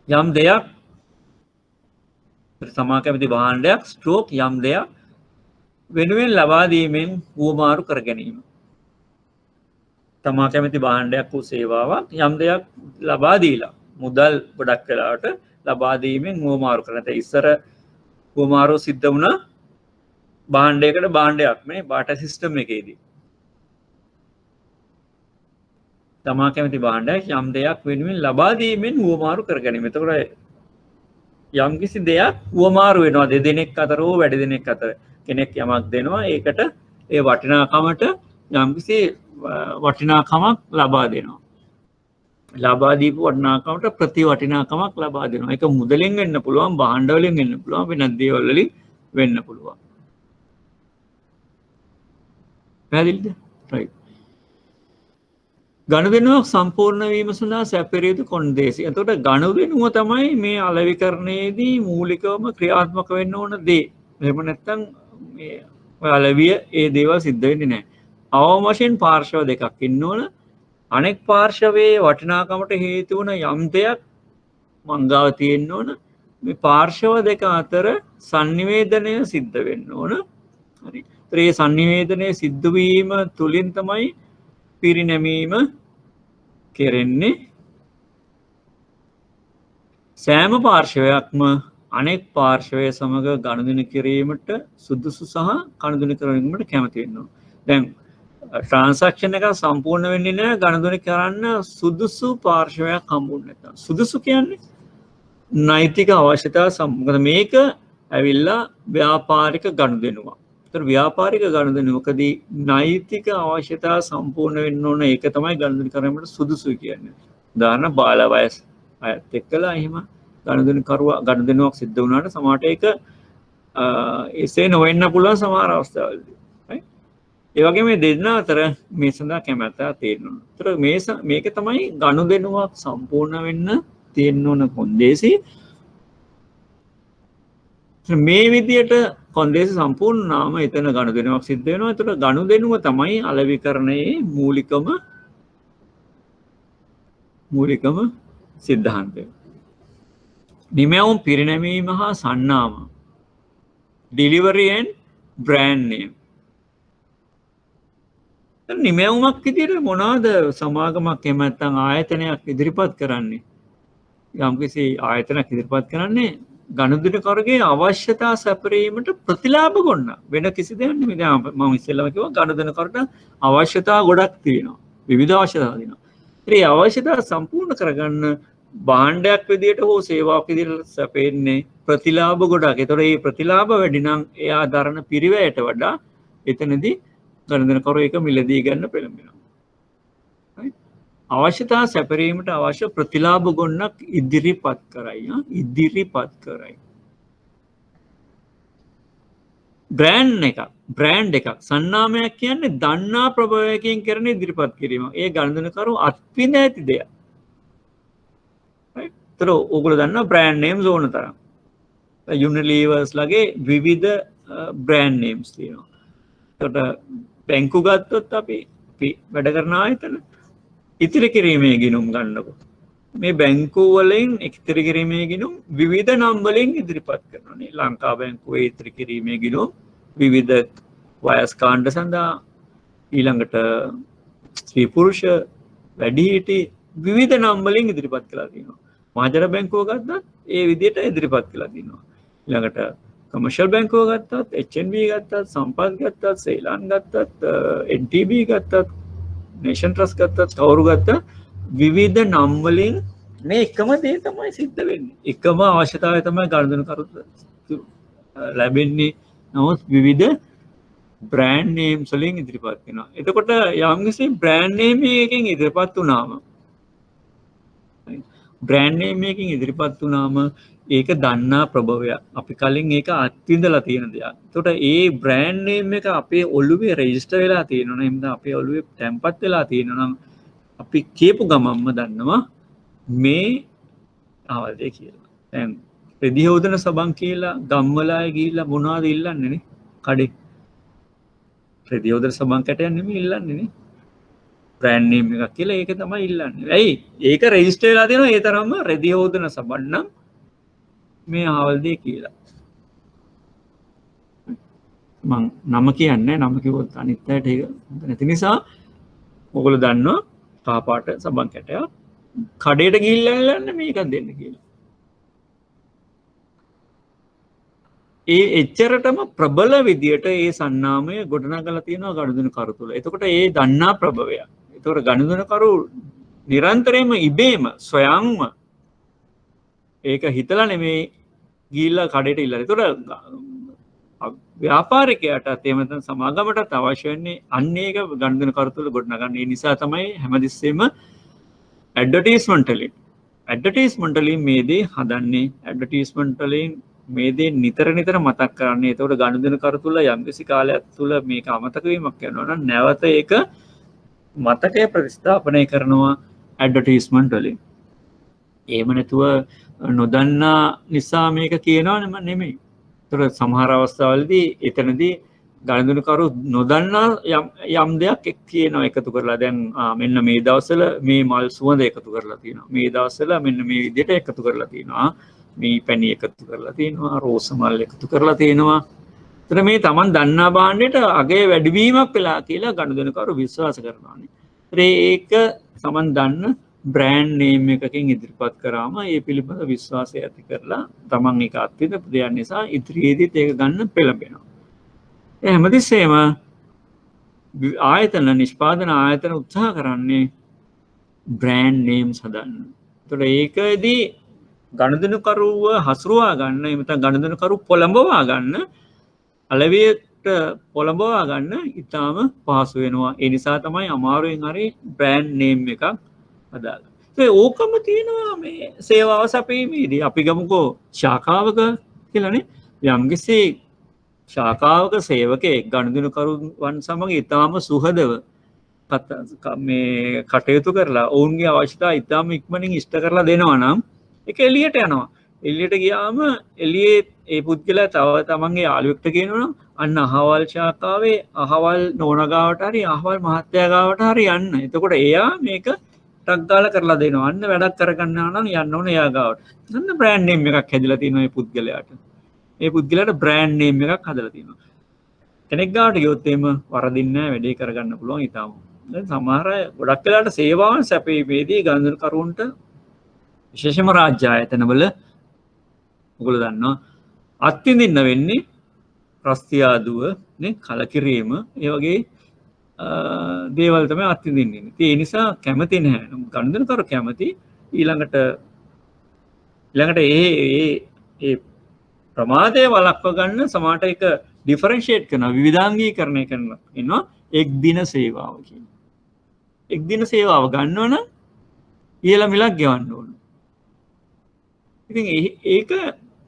යම් දෙයක් තමා කැමති භාණ්ඩයක් ස්ට්‍රෝක් යම් දෙයක් වෙනුවෙන් ලබා දීමෙන් හුවමාරු කර ගැනීම. තමා කැමති භාණ්ඩයක් වූ සේවාවක් යම් දෙයක් ලබා දීලා මුදල් ගොඩක් වෙලාවට ලබා දීමෙන් හුවමාරු කරන. ඒ ඉස්සර හුවමාරු සිද්ධ වුණා භාණ්ඩයකට භාණ්ඩයක් මේ බාටර් සිස්ටම් එකේදී. තමා කැමති භාණ්ඩයක් යම් දෙයක් වෙනුවෙන් ලබා දීමෙන් හුවමාරු කර ගැනීම. එතකොට යම් කිසි දෙයක් හුවමාරු වෙනවා දෙදෙනෙක් අතර හෝ වැඩි දෙනෙක් අතර. කෙනෙක් යමක් දෙනවා ඒකට ඒ වටිනාකමට යම් කිසි වටිනාකමක් ලබා දෙනවා. ලබා දීපු වටිනාකමට ප්‍රති වටිනාකමක් ලබා දෙනවා. ඒක මුදලින් වෙන්න පුළුවන්, භාණ්ඩ වලින් වෙන්න පුළුවන්, වෙනත් දේවල් වලින් වෙන්න පුළුවන්. පැහැදිලිද? right. ගනුදෙනුවක් සම්පූර්ණ වීම සඳහා සැපිරිය යුතු කොන්දේසි. එතකොට ගනුදෙනුව තමයි මේ අලෙවිකරණයේදී මූලිකවම ක්‍රියාත්මක වෙන්න ඕන දේ. එහෙම නැත්නම් මේ අලෙවිය ඒ දේවල් සිද්ධ වෙන්නේ නැහැ. අවම වශයෙන් පාර්ශව දෙකක් ඉන්න ඕන. අනෙක් පාර්ශවයේ වටිනාකමට හේතු වන යම් දෙයක් මංගාව තියෙන්න ඕන. මේ පාර්ශව දෙක අතර sannivedanaya සිද්ධ වෙන්න ඕන. හරි. ඒ sannivedanaya සිද්ධ වීම තුලින් තමයි පිරිනැමීම කෙරෙන්නේ. සෑම පාර්ශවයක්ම අනෙක් පාර්ශවය සමග ගනුදෙනු කිරීමට සුදුසු සහ ගනුදෙනු කිරීමට කැමති වෙනවා. දැන් ට්‍රාන්සැක්ෂන් එක සම්පූර්ණ වෙන්නේ නැහැ ගනුදෙනු කරන්න සුදුසු පාර්ශවයක් හම්බුනේ නැත්නම්. සුදුසු කියන්නේ නෛතික අවශ්‍යතාව සම්බන්ධ මේක ඇවිල්ලා ව්‍යාපාරික ගනුදෙනුවක්. ඒතර ව්‍යාපාරික ගනුදෙනුවකදී නෛතික අවශ්‍යතාව සම්පූර්ණ වෙන්න ඕන ඒක තමයි ගනුදෙනු කිරීමට සුදුසු කියන්නේ. උදාහරණ බාල වයස් අයත් එක්කලා එහෙම ගනුදෙනුවක් සිද්ධ වුණාට සමහරට ඒක එසේ නොවෙන්න පුළුවන් සමහර අවස්ථාවලදී. ඒ වගේ මේ දෙන්න අතර මේ සඳහා කැමැත්ත තියෙනවා. ඒතර මේක තමයි ගනුදෙනුවක් සම්පූර්ණ වෙන්න තියෙන්න ඕන කොන්දේසි. මේ විදියට කොන්දේසි සම්පූර්ණ නාම එතන ගනුදෙනුවක් සිද්ධ වෙනවා. ඒතර ගනුදෙනුව තමයි අලෙවිකරණයේ මූලිකම සිද්ධාන්තය. නිමැවුම් පිරිනැමීම හා සන්නාම delivery and brand name. නිමැවුමක් විදියට මොනවාද සමාගමක් එහෙම නැත්නම් ආයතනයක් ඉදිරිපත් කරන්නේ? යම්කිසි ආයතනයක් ඉදිරිපත් කරන්නේ ගනුදෙනුකරුගේ අවශ්‍යතා සැපරීමට ප්‍රතිලාභ ගොන්න. වෙන කිසි දෙයක් නෙමෙයි. දැන් මම ඉස්සෙල්ලාම කිව්වා ගනුදෙනුකරුට අවශ්‍යතා ගොඩක් තියෙනවා. විවිධ අවශ්‍යතා තියෙනවා. ඒ අවශ්‍යතා සම්පූර්ණ කරගන්න භාණ්ඩයක් විදියට හෝ සේවාවක් විදියට සැපෙන්නේ ප්‍රතිලාභ ගොඩක්. ඒතකොට මේ ප්‍රතිලාභ වැඩි නම් එයා දරන පිරිවැයට වඩා එතනදී ගනුදෙනුකරු එක මිලදී ගන්න පෙළඹෙනවා. අවශ්‍යතා සැපරීමට අවශ්‍ය ප්‍රතිලාභ ගොන්නක් ඉදිරිපත් කරයි. ඉදිරිපත් කරයි. බ්‍රෑන්ඩ් එකක් සන්නාමයක් කියන්නේ දන්නා ප්‍රභවයකින් කරන ඉදිරිපත් කිරීම. ඒ ගණදනකරු අත්විඳ ඇති දෙයක්. තර ඔගුල දන්න බ්‍රෑන්් නේම්ස් ඕන තරම්. යුනිලීවර්ස් ලගේ විවිධ බ්‍රෑන්් නේම්ස් තියෙනවා. තොට බැංකු ගත්තොත් අපි වැඩ කරන ආයතන ඉතිරි කිරීමේ ගිනුම් ගන්නකු. මේ බැංකුවලින් එක්තරි කිරීමේ ගිනුම් විවිධ නම්බලින් ඉදිරිපත් කරනනේ ලංකා බැංකුවේ ඉතිරි කිරීමේ ගිනුම් විවිධ වයස්කාණ්ඩ සඳහා ඊළඟට ස්ත්‍රීපුරුෂ වැඩිහිටි විවිධ නම්බලින් ඉදිරිපත් කලා තිනවා. මහජන බැංකුව ගත්තත් ඒ විදියට ඉදිරිපත් කලා තිනවා. ඊළඟට කමර්ෂල් බැංකුව ගත්තත් HNB ගත්තත් සම්පත් ගත්තත් සේලාන් ගත්තත් NTB ගත්තත් නේෂන් ට්‍රස් ගත්තත් කවුරු ගත්ත විවිධ නම්වලින් මේ එකම දේ තමයි සිද්ධ වෙන්නේ. එකම අවශ්‍යතාවය තමයි ගණදනකරු ලැබෙන්නේ. නමුත් විවිධ බ්‍රෑන්ඩ් නේම්ස් වලින් ඉදිරිපත් වෙනවා. එතකොට යම්කිසි බ්‍රෑන්ඩ් නේම් එකකින් ඉදිරිපත් වුණාම බ්‍රෑන්ඩ් නේම් එකකින් ඉදිරිපත් වුණාම ඒක දන්නා ප්‍රභවයක්. අපි කලින් ඒක අත්විඳලා තියෙන දෙයක්. එතකොට ඒ බ්‍රෑන්ඩ් නේම් එක අපේ ඔළුවේ රෙජිස්ටර් වෙලා තියෙනවා. එහෙනම් අපේ ඔළුවේ තැම්පත් වෙලා තියෙනවා නම් අපි කියපු ගමම්ම දන්නවා මේ ආවදේ කියලා. දැන් රෙදි හොදන සබන් කියලා ගම්වලාය ගිහිල්ලා මොනවද ඉල්ලන්නේ නේ? කඩේ. රෙදි හොදන සබන් කැටයක් නෙමෙයි ඉල්ලන්නේ නේ. බ්‍රෑන්ඩ් නේම් එකක් කියලා ඒක තමයි ඉල්ලන්නේ. ඇයි? ඒක රෙජිස්ටර් වෙලා තියෙනවා ඒ තරම්ම රෙදි හොදන සබන් නම් මේ ආවල්දේ කියලා. මං නම කියන්නේ නම කිව්වොත් අනිත් අයට ඒක නැති නිසා ඔයගොල්ලෝ දන්නවා කාපාට සබන් කැටයක් කඩේට ගිහිල්ලා ඉල්ලන්නේ මේකක් දෙන්න කියලා. ඒ එච්චරටම ප්‍රබල විදියට ඒ සන්නාමය ගොඩනගලා තියෙනවා ගනුදෙනුකරු තුල. එතකොට ඒ දන්නා ප්‍රභවයක්. එතකොට ගනුදෙනුකරු නිරන්තරයෙන්ම ඉබේම ස්වයංම ඒක හිතලා නෙමෙයි ගිහිල්ලා කඩේට ඉල්ලන්නේ. එතකොට ව්‍යාපාරිකයාටත් එහෙම නැත්නම් සමාගමටත් අවශ්‍ය වෙන්නේ අන්න ඒක ගනුදෙනුකරු තුල ගොඩනගන්න. ඒ නිසා තමයි හැමතිස්සෙම ඇඩ්වර්ටයිස්මන්ට් වලින් මේ දේ හදන්නේ. ඇඩ්වර්ටයිස්මන්ට් වලින් මේ දේ නිතර මතක් කරන්නේ. එතකොට ගනුදෙනුකරු තුල යම්කිසි කාලයක් තුල මේක අමතක වීමක් කරනවා නම් නැවත ඒක මතකයේ ප්‍රතිස්ථාපනය කරනවා ඇඩ්වර්ටයිස්මන්ට් වලින්. එහෙම නැතුව නොදන්නා නිසා මේක කියනවා නෙමෙයි. ඒතර සමහර අවස්ථාවලදී එතනදී ගණදෙනුකරු නොදන්නා යම් දෙයක් කියනවා එකතු කරලා. දැන් මෙන්න මේ දවස්වල මේ මල් සුවඳ එකතු කරලා තියෙනවා. මේ දවස්වල මෙන්න මේ විදිහට එකතු කරලා තියෙනවා. මේ පැණි එකතු කරලා තියෙනවා. රෝස මල් එකතු කරලා තියෙනවා. ඒතර මේ Taman දන්නා භාණ්ඩයට අගේ වැඩිවීමක් වෙලා කියලා ගණදෙනුකරු විශ්වාස කරනවානේ. ඒක Taman දන්න බ්‍රෑන්ඩ් නේම් එකකින් ඉදිරිපත් කරාම ඒ පිළිබඳ විශ්වාසය ඇති කරලා තමන් ඒක අත්විඳපු දෙයක් නිසා ඉදිරියේදීත් ඒක ගන්න පෙළඹෙනවා. ඒ හැමතිස්සෙම ආයතන නිෂ්පාදන ආයතන උත්සාහ කරන්නේ බ්‍රෑන්ඩ් නේම්ස් හදන්න. ඒතකොට ඒකදී ගණදෙනුකරුව හසුරුවා ගන්න, එහෙම නැත්නම් ගණදෙනුකරු පොළඹවා ගන්න, අලෙවියට පොළඹවා ගන්න ඉතාම පහසු වෙනවා. ඒ නිසා තමයි අමාරුවෙන් හරි බ්‍රෑන්ඩ් නේම් එකක් හදාගන්න. ඒ ඕකම තියෙනවා මේ සේවාව සැපීමේදී. අපි ගමුකෝ ශාඛාවක කියලානේ. යම්කිසි ශාඛාවක සේවකයෙක් ගනුදෙනුකරුවන් සමග ඉතාම සුහදව මේ කටයුතු කරලා ඔවුන්ගේ අවශ්‍යතා ඉතාම ඉක්මනින් ඉෂ්ට කරලා දෙනවා නම් ඒක එළියට යනවා. එළියට ගියාම එළියේ ඒ පුද්ගලයා තව තමන්ගේ යාළුවෙක්ට කියනවා නම් අන්න අහවල් ශාඛාවේ අහවල් නෝනා ගාවට හරි අහවල් මහත්තයා ගාවට හරි යන්න. එතකොට එයා මේක ටක් ගාලා කරලා දෙනවා. අන්න වැඩක් කරගන්නවා නම් යන්න ඕනේ එයා ගාවට. අන්න බ්‍රෑන්ඩ් නේම් එකක් හැදිලා තියෙනවා මේ පුද්ගලයාට. මේ පුද්ගලයාට බ්‍රෑන්ඩ් නේම් එකක් හදලා තියෙනවා. කෙනෙක් ගාවට ගියොත් එහෙම වරදින්නේ නැහැ, වැඩේ කරගන්න පුළුවන් ඊටම. දැන් සමහර අය ගොඩක් වෙලාවට සේවාවන් සැපයීමේදී ගනුදෙනුකරුවන්ට විශේෂම රාජ්‍ය ආයතනවල ඔයගොල්ලෝ දන්නවා අත්විඳින්න වෙන්නේ ප්‍රස්තියාදුව නේ, කලකිරීම, ඒ වගේ දේවල් තමයි අත්විඳින්නේ. ඉතින් ඒ නිසා කැමති නැහැ. ගනුදෙනුකරු කැමති ඊළඟට ඒ ප්‍රමාදය වළක්ව ගන්න සමහරට ඒක ඩිෆරෙන්ෂিয়েට් කරනවා, විවිධාංගීකරණය කරනවා. එනවා එක් දින සේවාව කියන. එක් දින සේවාව ගන්නව නම් ඉහළ මිලක් ගෙවන්න ඕන. ඉතින් ඒක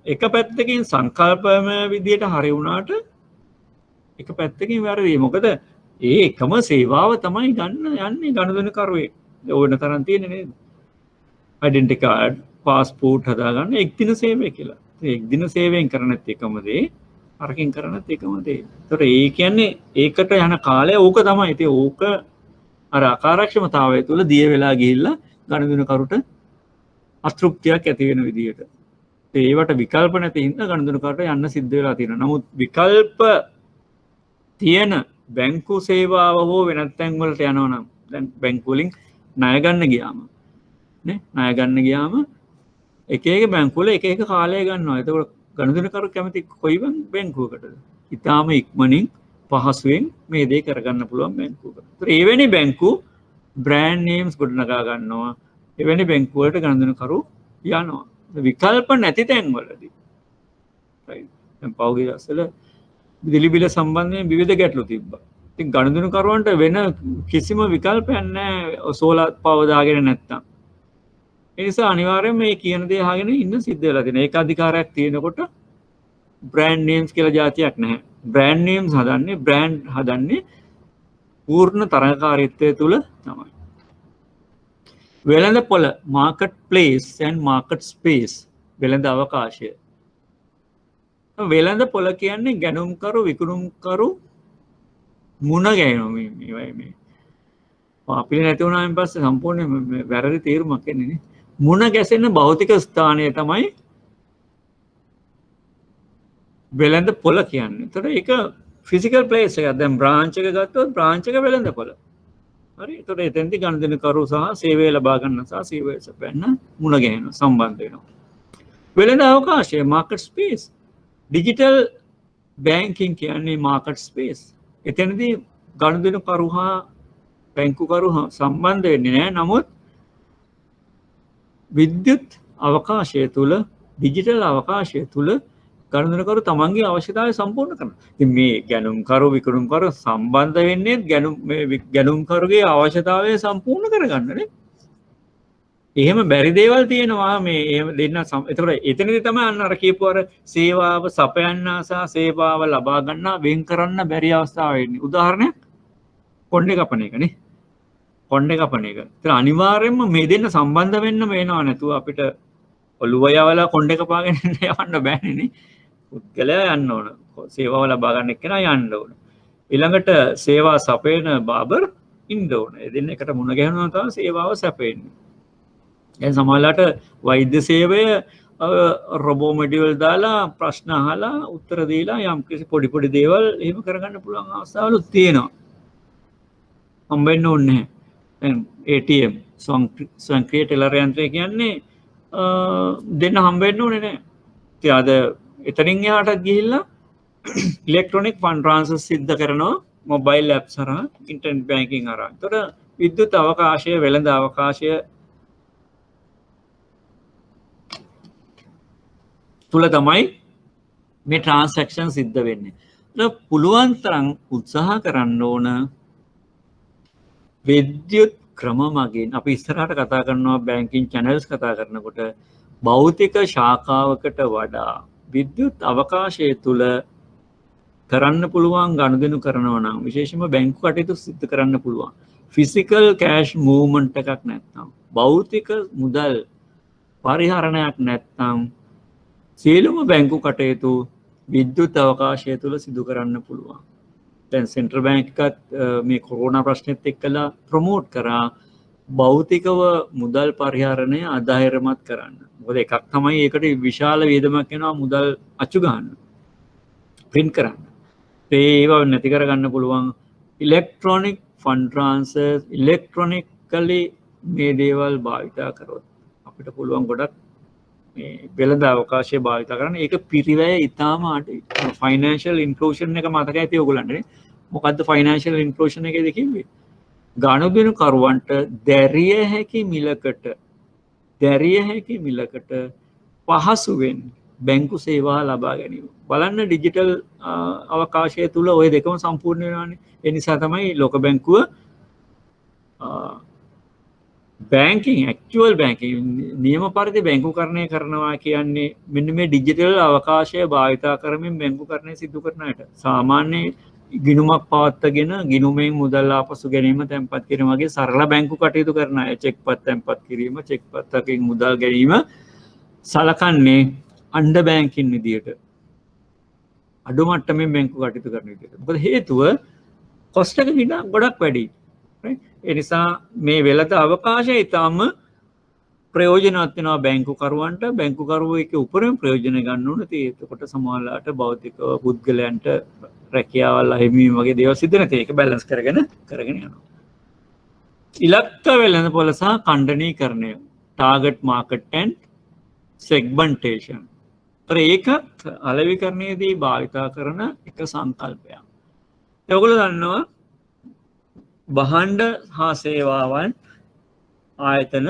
එක පැත්තකින් සංකල්පමය විදියට හරි වුණාට එක පැත්තකින් වැරදි. මොකද ඒ එකම සේවාව තමයි ගන්න යන්නේ ගනුදෙනුකරුවෙක්. ඕන තරම් තියෙන්නේ නේද? ඩෙන්ටි කාඩ් පාස්පෝට් හදාගන්න එක්දින සේවය කියලා. එක්දින සේවයෙන් කරනත් එකම දේ අරකින් කරනත් එකම දේ. ඒතර ඒ කියන්නේ ඒකට යන කාලය ඕක තමයි. ඉතින් ඕක අර අකාර්යක්ෂමතාවය තුළ දිය වෙලා ගිහිල්ලා ගනුදෙනුකරුට අතෘප්තියක් ඇති වෙන විදිහට. ඒවට විකල්ප නැති හින්දා ගනුදෙනුකරුට යන්න සිද්ධ වෙලා තියෙනවා. නමුත් විකල්ප තියෙන බැංකු සේවාව හෝ වෙනත් තැන් වලට යනවා නම් දැන් බැංකු වලින් ණය ගන්න ගියාම නේ ණය ගන්න ගියාම එක එක බැංකු වල එක එක කාලය ගන්නවා. එතකොට ගනුදෙනුකරු කැමති කොයි බැංකුවකටද? ඊටාම ඉක්මනින් පහසුවෙන් මේ දේ කරගන්න පුළුවන් බැංකුවකට. ඒතර එවැනි බැංකු බ්‍රෑන්ඩ් නේම්ස් ගොඩනගා ගන්නවා. එවැනි බැංකු වලට ගනුදෙනුකරු යනවා. විකල්ප නැති තැන් වලදී. right. දැන් පෞද්ගලික දවස්වල විදුලි බිල සම්බන්ධයෙන් විවිධ ගැටලු තිබ්බා. ඉතින් ගනුදෙනුකරුවන්ට වෙන කිසිම විකල්පයක් නැහැ සෝලාර් පවර් දාගෙන නැත්තම්. ඒ නිසා අනිවාර්යයෙන් මේ කියන දේ අහගෙන ඉන්න සිද්ධ වෙලා තියෙනවා. ඒක අධිකාරයක් තියෙනකොට බ්‍රෑන්ඩ් නේම්ස් කියලා જાතියක් නැහැ. බ්‍රෑන්ඩ් නේම්ස් හදන්නේ බ්‍රෑන්ඩ් හදන්නේ පූර්ණ තරඟකාරීත්වය තුල තමයි. වෙළඳ පොළ market place and market space වෙළඳ අවකාශය. වෙළඳ පොළ කියන්නේ ගැනුම්කරු විකුණුම්කරු මුණ ගැහෙනවා මේ අපිට නැති වුණායින් පස්සේ සම්පූර්ණ වැරදි තීරමක් එන්නේ නේ. මුණ ගැසෙන භෞතික ස්ථානය තමයි වෙළඳ පොළ කියන්නේ. ඒතර ඒක ෆිසිකල් ප්ලේස් එකක්. දැන් බ්‍රාන්ච් එක ගත්තොත් බ්‍රාන්ච් එක වෙළඳ පොළ. හරි. ඒතර එතෙන්දී ගනුදෙනුකරු සහ සේවය ලබා ගන්න සහ සේවය සපයන්න මුණ ගැහෙනවා සම්බන්ධ වෙනවා. වෙළඳ අවකාශය මාකට් ස්පේස්. ඩිජිටල් බැංකින් කියන්නේ මාකට් ස්පේස්. එතනදී ගනුදෙනුකරු හා බැංකුකරු සම්බන්ධ වෙන්නේ නැහැ. නමුත් විද්‍යුත් අවකාශය තුල ඩිජිටල් අවකාශය තුල ගනුදෙනුකරු තමන්ගේ අවශ්‍යතාවය සම්පූර්ණ කරනවා. ඉතින් මේ ගැනුම්කරු විකුණුම්කරු සම්බන්ධ වෙන්නේ ගැනුම්කරුගේ අවශ්‍යතාවය සම්පූර්ණ කරගන්නනේ. එහෙම බැරි දේවල් තියෙනවා මේ එහෙම දෙන්න. ඒතකොට එතනදී තමයි අන්න අර කියපු අර සේවාව සපයන්න සහ සේවාව ලබා ගන්න වෙන් කරන්න බැරි අවස්ථාව වෙන්නේ. උදාහරණයක් කොණ්ඩේ කපන එක නේ. කොණ්ඩේ කපන එක. ඒතර අනිවාර්යයෙන්ම මේ දෙන්න සම්බන්ධ වෙන්න වෙනවා. නැතුව අපිට ඔළුව යවලා කොණ්ඩේ කපාගෙන යවන්න බෑනේ නේ. පුද්ගලයා යන්න ඕන. සේවාව ලබා ගන්න එක්කෙනා යන්න ඕන. ඊළඟට සේවා සපයන බාබර් ඉන්න ඕන. ඒ දෙන්න එකට මුණ ගැහෙනවා තමයි සේවාව සපයන්නේ. දැන් සමහරලාට වෛද්‍ය සේවය රොබෝ මොඩියුල් දාලා ප්‍රශ්න අහලා උත්තර දීලා යම් කිසි පොඩි පොඩි දේවල් එහෙම කරගන්න පුළුවන් අවස්ථාවලුත් තියෙනවා. හම්බෙන්න ඕනේ නැහැ. දැන් ATM ස්වයංක්‍රීය ටෙලර් යන්ත්‍රය කියන්නේ දෙන්න හම්බෙන්න ඕනේ නැහැ. ඉතින් අද එතනින් එහාට ගිහිල්ලා ඉලෙක්ට්‍රොනික ෆන්ඩ් ට්‍රාන්ස්ෆර් සිද්ධ කරනවා මොබයිල් ඇප්ස් හරහා ඉන්ටර්නෙට් බැංකින් හරහා. ඒතර විද්‍යුත් අවකාශය වෙළඳ අවකාශය තුල තමයි මේ ට්‍රාන්සැක්ෂන් සිද්ධ වෙන්නේ. ඒක පුළුවන් තරම් උත්සාහ කරන්න ඕන විද්‍යුත් ක්‍රම මගින්. අපි ඉස්සරහට කතා කරනවා බැංකින් channels කතා කරනකොට භෞතික ශාඛාවකට වඩා විද්‍යුත් අවකාශය තුල කරන්න පුළුවන් ගනුදෙනු කරනවා නම් විශේෂයෙන්ම බැංකු කටයුතු සිදු කරන්න පුළුවන්. ෆිසිකල් කෑෂ් මූව්මන්ට් එකක් නැත්නම් භෞතික මුදල් පරිහරණයක් නැත්නම් සියලුම බැංකු කටයුතු විද්‍යුත් අවකාශය තුල සිදු කරන්න පුළුවන්. දැන් සෙන්ට්‍රල් බැංක් එකත් මේ කොරෝනා ප්‍රශ්නෙත් එක්කලා ප්‍රොමෝට් කරා භෞතිකව මුදල් පරිහරණය අධෛර්යමත් කරන්න. මොකද එකක් තමයි ඒකට විශාල වේදමක් වෙනවා මුදල් අච්චු ගන්න. print කරන්න. ඒව නැති කරගන්න පුළුවන් ඉලෙක්ට්‍රොනික ෆන්ඩ් ට්‍රාන්ස්ෆර් ඉලෙක්ට්‍රොනිකලි මේ දේවල් භාවිතා කරොත් අපිට පුළුවන් ගොඩක් මේ වෙළඳ අවකාශය භාවිතා කරන්න. ඒක පිරිවැය ඉතාම අඩුයි. ෆයිනෑන්ෂල් ඉන්ක්ලූෂන් එක මතක ඇති ඔයගොල්ලන්ට නේ. මොකද්ද ෆයිනෑන්ෂල් ඉන්ක්ලූෂන් එකේද කිව්වේ? ගනුදෙනුකරුවන්ට දැරිය හැකි මිලකට පහසුවෙන් බැංකු සේවා ලබා ගැනීම. බලන්න ඩිජිටල් අවකාශය තුල ওই දෙකම සම්පූර්ණ වෙනවානේ. ඒ නිසා තමයි ලෝක බැංකුව බැංකින් ඇක්චුවල් බැංකින් නියම පරිදි බැංකුකරණය කරනවා කියන්නේ මෙන්න මේ ඩිජිටල් අවකාශය භාවිතා කරමින් බැංකුකරණය සිදු කරනට සාමාන්‍ය ගිණුමක් පවත්වාගෙන ගිණුමෙන් මුදල් ආපසු ගැනීම තැන්පත් කිරීම වගේ සරල බැංකු කටයුතු කරන අය චෙක්පත් තැන්පත් කිරීම චෙක්පත්කින් මුදල් ගැනීම සලකන්නේ අන්ඩර් බැංකින් විදියට අඩු මට්ටමින් බැංකු කටයුතු කරන විදියට. මොකද හේතුව කොස්ට් එක ගොඩක් වැඩි. ඒ නිසා මේ වෙළඳ අවකාශය ඉතාම ප්‍රයෝජනවත් වෙනවා බැංකුකරුවන්ට. බැංකුකරුවෝ ඒක උපරිම ප්‍රයෝජන ගන්න ඕන. එතකොට සමාජලාට භෞතික පුද්ගලයන්ට රැකියාවල් අහිමිවීම වගේ දේවල් සිදු නැති. ඒක බැලන්ස් කරගෙන යනවා. ඉලක්ක වෙළඳපොළ සහ ඛණ්ඩනීකරණය ටාගට් මාකට් ඇන්ඩ් සෙග්මන්ටේෂන්. ඒකත් අලෙවිකරණයේදී භාවිතා කරන එක සංකල්පයක්. ඔයගොල්ලෝ දන්නවා භාණ්ඩ හා සේවාවන් ආයතන